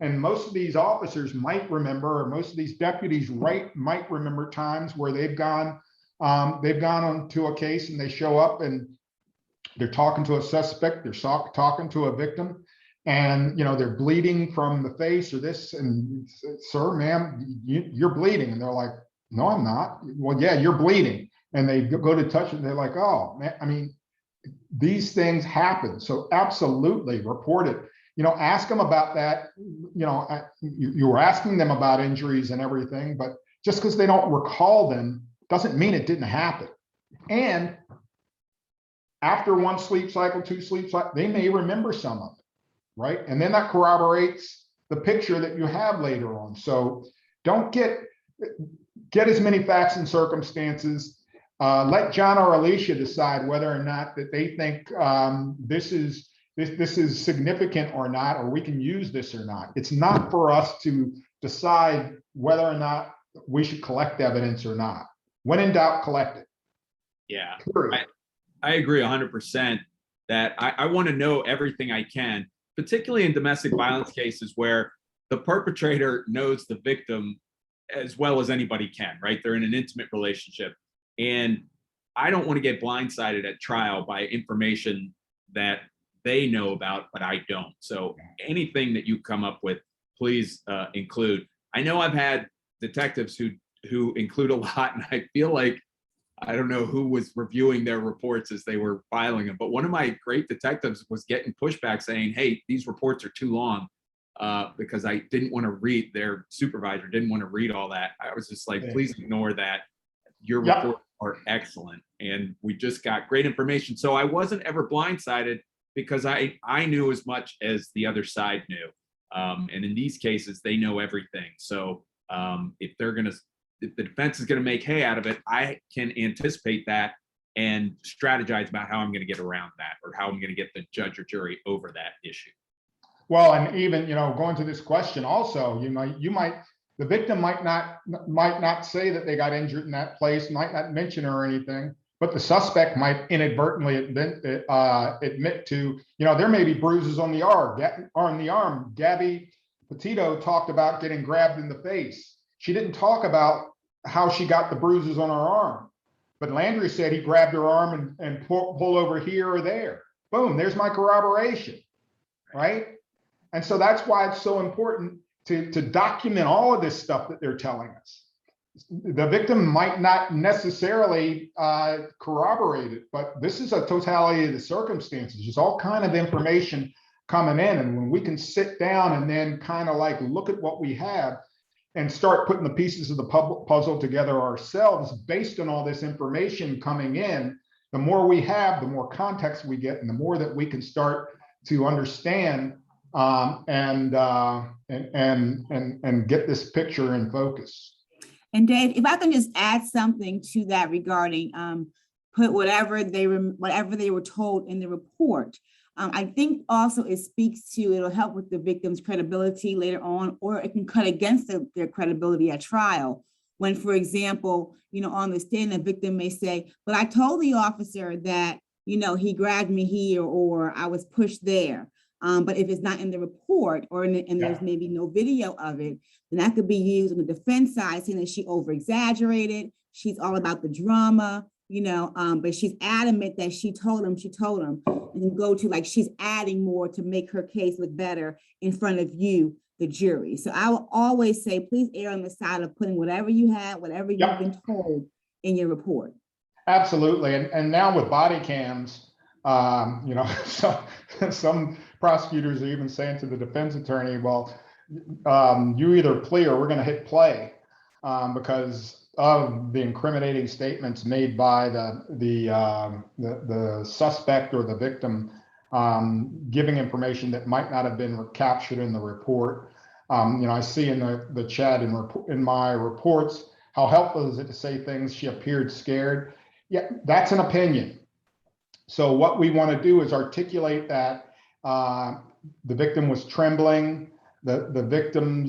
C: And most of these officers might remember, or most of these deputies might remember times where they've gone onto a case and they show up and they're talking to a suspect, they're talking to a victim, and they're bleeding from the face or this, and sir, ma'am, you're bleeding, and they're like, no, I'm not. Well, yeah, you're bleeding, and they go to touch it, and they're like, oh, man, I mean, these things happen. So absolutely report it. Ask them about that. You were asking them about injuries and everything, but just because they don't recall them doesn't mean it didn't happen. And after one sleep cycle, two sleep cycles, they may remember some of it, right? And then that corroborates the picture that you have later on. So don't get as many facts and circumstances. Let John or Alicia decide whether or not that they think this is significant or not, or we can use this or not. It's not for us to decide whether or not we should collect evidence or not. When in doubt, collect it.
B: Yeah,
C: Period.
B: I agree 100% that I want to know everything I can, particularly in domestic violence cases where the perpetrator knows the victim as well as anybody can, right? They're in an intimate relationship. And I don't want to get blindsided at trial by information that they know about, but I don't. So anything that you come up with, please include. I know I've had detectives who include a lot, and I feel like I don't know who was reviewing their reports as they were filing them, but one of my great detectives was getting pushback saying, hey, these reports are too long, because I didn't want to read, their supervisor didn't want to read all that. I was just like, please ignore that. Your reports are excellent, and we just got great information. So I wasn't ever blindsided because I knew as much as the other side knew. And in these cases, they know everything. So if the defense is going to make hay out of it, I can anticipate that and strategize about how I'm going to get around that, or how I'm going to get the judge or jury over that issue.
C: Well, and even, going to this question also, the victim might not say that they got injured in that place, might not mention or anything, but the suspect might inadvertently admit to, there may be bruises on the arm. Gabby Petito talked about getting grabbed in the face. She didn't talk about how she got the bruises on her arm, but Landry said he grabbed her arm and pulled over here or there. Boom, there's my corroboration, right? And so that's why it's so important to document all of this stuff that they're telling us. The victim might not necessarily corroborate it, but this is a totality of the circumstances. There's all kind of information coming in, and when we can sit down and then kind of like look at what we have and start putting the pieces of the puzzle together ourselves based on all this information coming in, the more we have, the more context we get, and the more that we can start to understand and get this picture in focus.
A: And Dave, if I can just add something to that regarding put whatever they were told in the report. I think also it'll help with the victim's credibility later on, or it can cut against their credibility at trial. When, for example, on the stand, the victim may say, but I told the officer that, he grabbed me here, or I was pushed there. But if it's not in the report, and there's maybe no video of it, then that could be used on the defense side, saying that she over-exaggerated. She's all about the drama, but she's adamant that she told him, and then go to like she's adding more to make her case look better in front of you, the jury. So I will always say, please err on the side of putting whatever you have, whatever you've been told in your report.
C: Absolutely. And now with body cams, so some prosecutors are even saying to the defense attorney, well, you either plea or we're going to hit play because of the incriminating statements made by the suspect or the victim, giving information that might not have been captured in the report. I see in the chat in my reports, how helpful is it to say things, she appeared scared. Yeah, that's an opinion. So what we want to do is articulate that the victim was trembling, the victim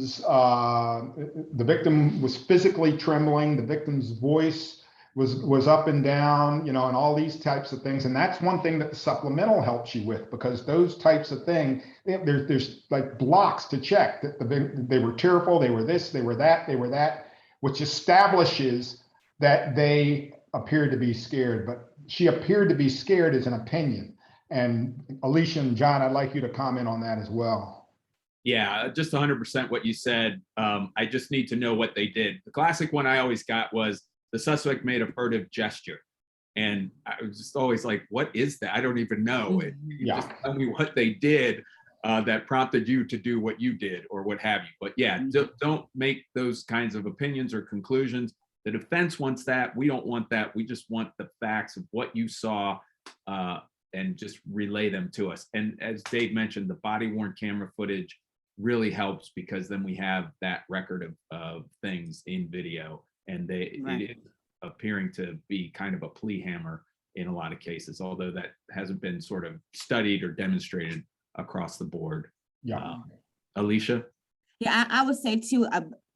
C: was physically trembling, the victim's voice was up and down, and all these types of things. And that's one thing that the supplemental helps you with, because those types of things, there's like blocks to check that they were tearful, they were this, they were that, which establishes that they appeared to be scared. But she appeared to be scared as an opinion. And Alicia and John, I'd like you to comment on that as well.
B: Yeah, just 100% what you said. I just need to know what they did. The classic one I always got was the suspect made a furtive gesture. And I was just always like, what is that? I don't even know. Just tell me what they did that prompted you to do what you did or what have you. But yeah, don't make those kinds of opinions or conclusions. The defense wants that. We don't want that. We just want the facts of what you saw and just relay them to us. And as Dave mentioned, the body-worn camera footage really helps, because then we have that record of things in video. And it is appearing to be kind of a plea hammer in a lot of cases, although that hasn't been sort of studied or demonstrated across the board.
C: Yeah.
B: Alicia?
A: Yeah, I would say too,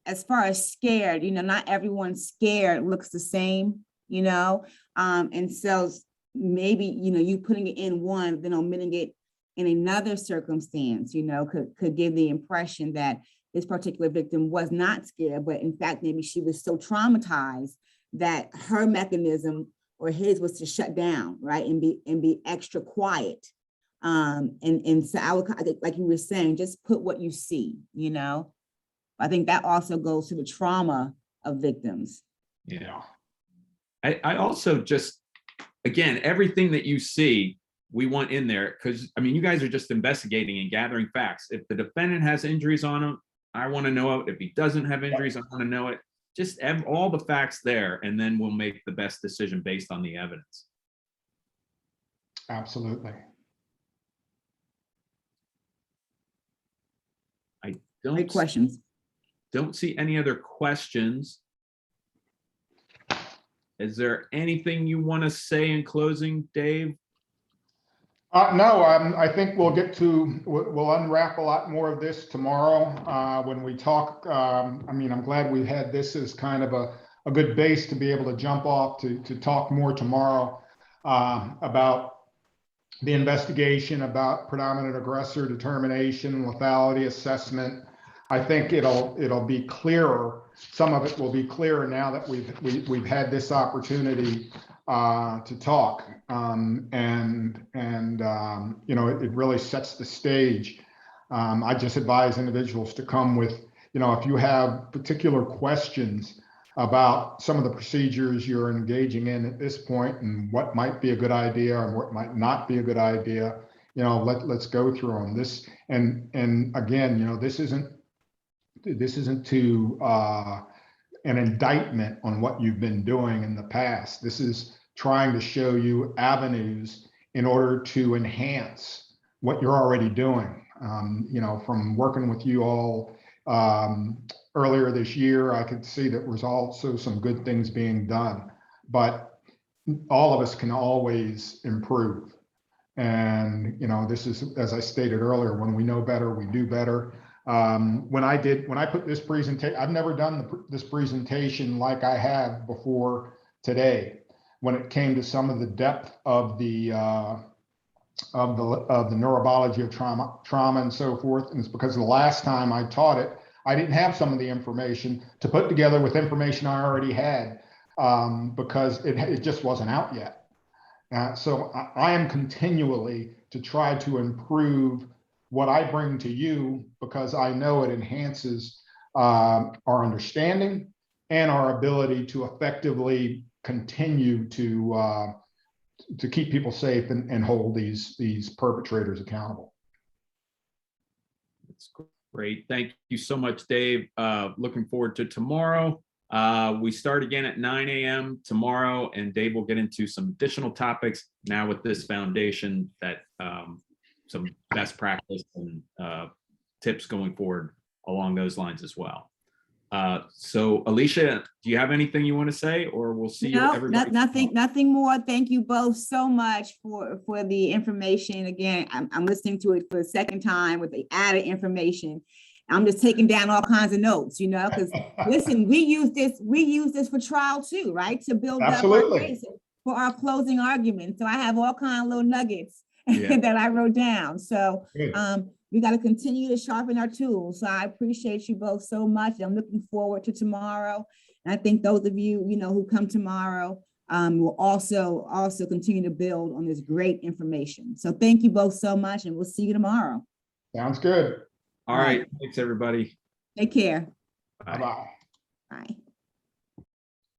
A: as far as scared, not everyone scared looks the same, and so maybe, you putting it in one, then omitting it in another circumstance, could give the impression that this particular victim was not scared, but in fact, maybe she was so traumatized that her mechanism or his was to shut down, right, and be extra quiet. And so I think, like you were saying, just put what you see, I think that also goes to the trauma of victims.
B: Yeah. I also just, again, everything that you see, we want in there, because you guys are just investigating and gathering facts. If the defendant has injuries on him, I want to know it. If he doesn't have injuries, I want to know it. Just have all the facts there, and then we'll make the best decision based on the evidence.
C: Absolutely.
B: I
A: Great questions.
B: Don't see any other questions. Is there anything you want to say in closing, Dave?
C: No, I think we'll unwrap a lot more of this tomorrow when we talk. I'm glad we had this as kind of a good base to be able to jump off to talk more tomorrow about the investigation, about predominant aggressor determination, lethality assessment. I think it'll be clearer. Some of it will be clearer now that we've had this opportunity to talk, it really sets the stage. I just advise individuals to come with, if you have particular questions about some of the procedures you're engaging in at this point and what might be a good idea and what might not be a good idea, let's go through them. This and again, this isn't to an indictment on what you've been doing in the past. This is trying to show you avenues in order to enhance what you're already doing. From working with you all earlier this year, I could see that there's also some good things being done, but all of us can always improve. And, this is, as I stated earlier, when we know better, we do better. When I put this presentation, I've never done this presentation like I have before today, when it came to some of the depth of the neurobiology of trauma and so forth. And it's because the last time I taught it, I didn't have some of the information to put together with information I already had, because it just wasn't out yet. So I am continually to try to improve what I bring to you, because I know it enhances our understanding and our ability to effectively continue to keep people safe and hold these perpetrators accountable.
B: That's great. Thank you so much, Dave. Looking forward to tomorrow. We start again at 9 a.m. tomorrow, and Dave will get into some additional topics now with this foundation, that some best practice and tips going forward along those lines as well. So Alicia, do you have anything you want to say, or we'll see you everybody?
A: Nothing more. Thank you both so much for the information. Again, I'm listening to it for the second time with the added information. I'm just taking down all kinds of notes, you know, because listen, we use this for trial too, right? To build up our case for our closing argument. So I have all kinds of little nuggets that I wrote down. So we got to continue to sharpen our tools. So I appreciate you both so much. I'm looking forward to tomorrow. And I think those of you, you know, who come tomorrow will also continue to build on this great information. So thank you both so much, and we'll see you tomorrow.
C: Sounds good.
B: All right. Thanks, everybody.
A: Take care.
B: Bye.
C: Bye.
A: Bye.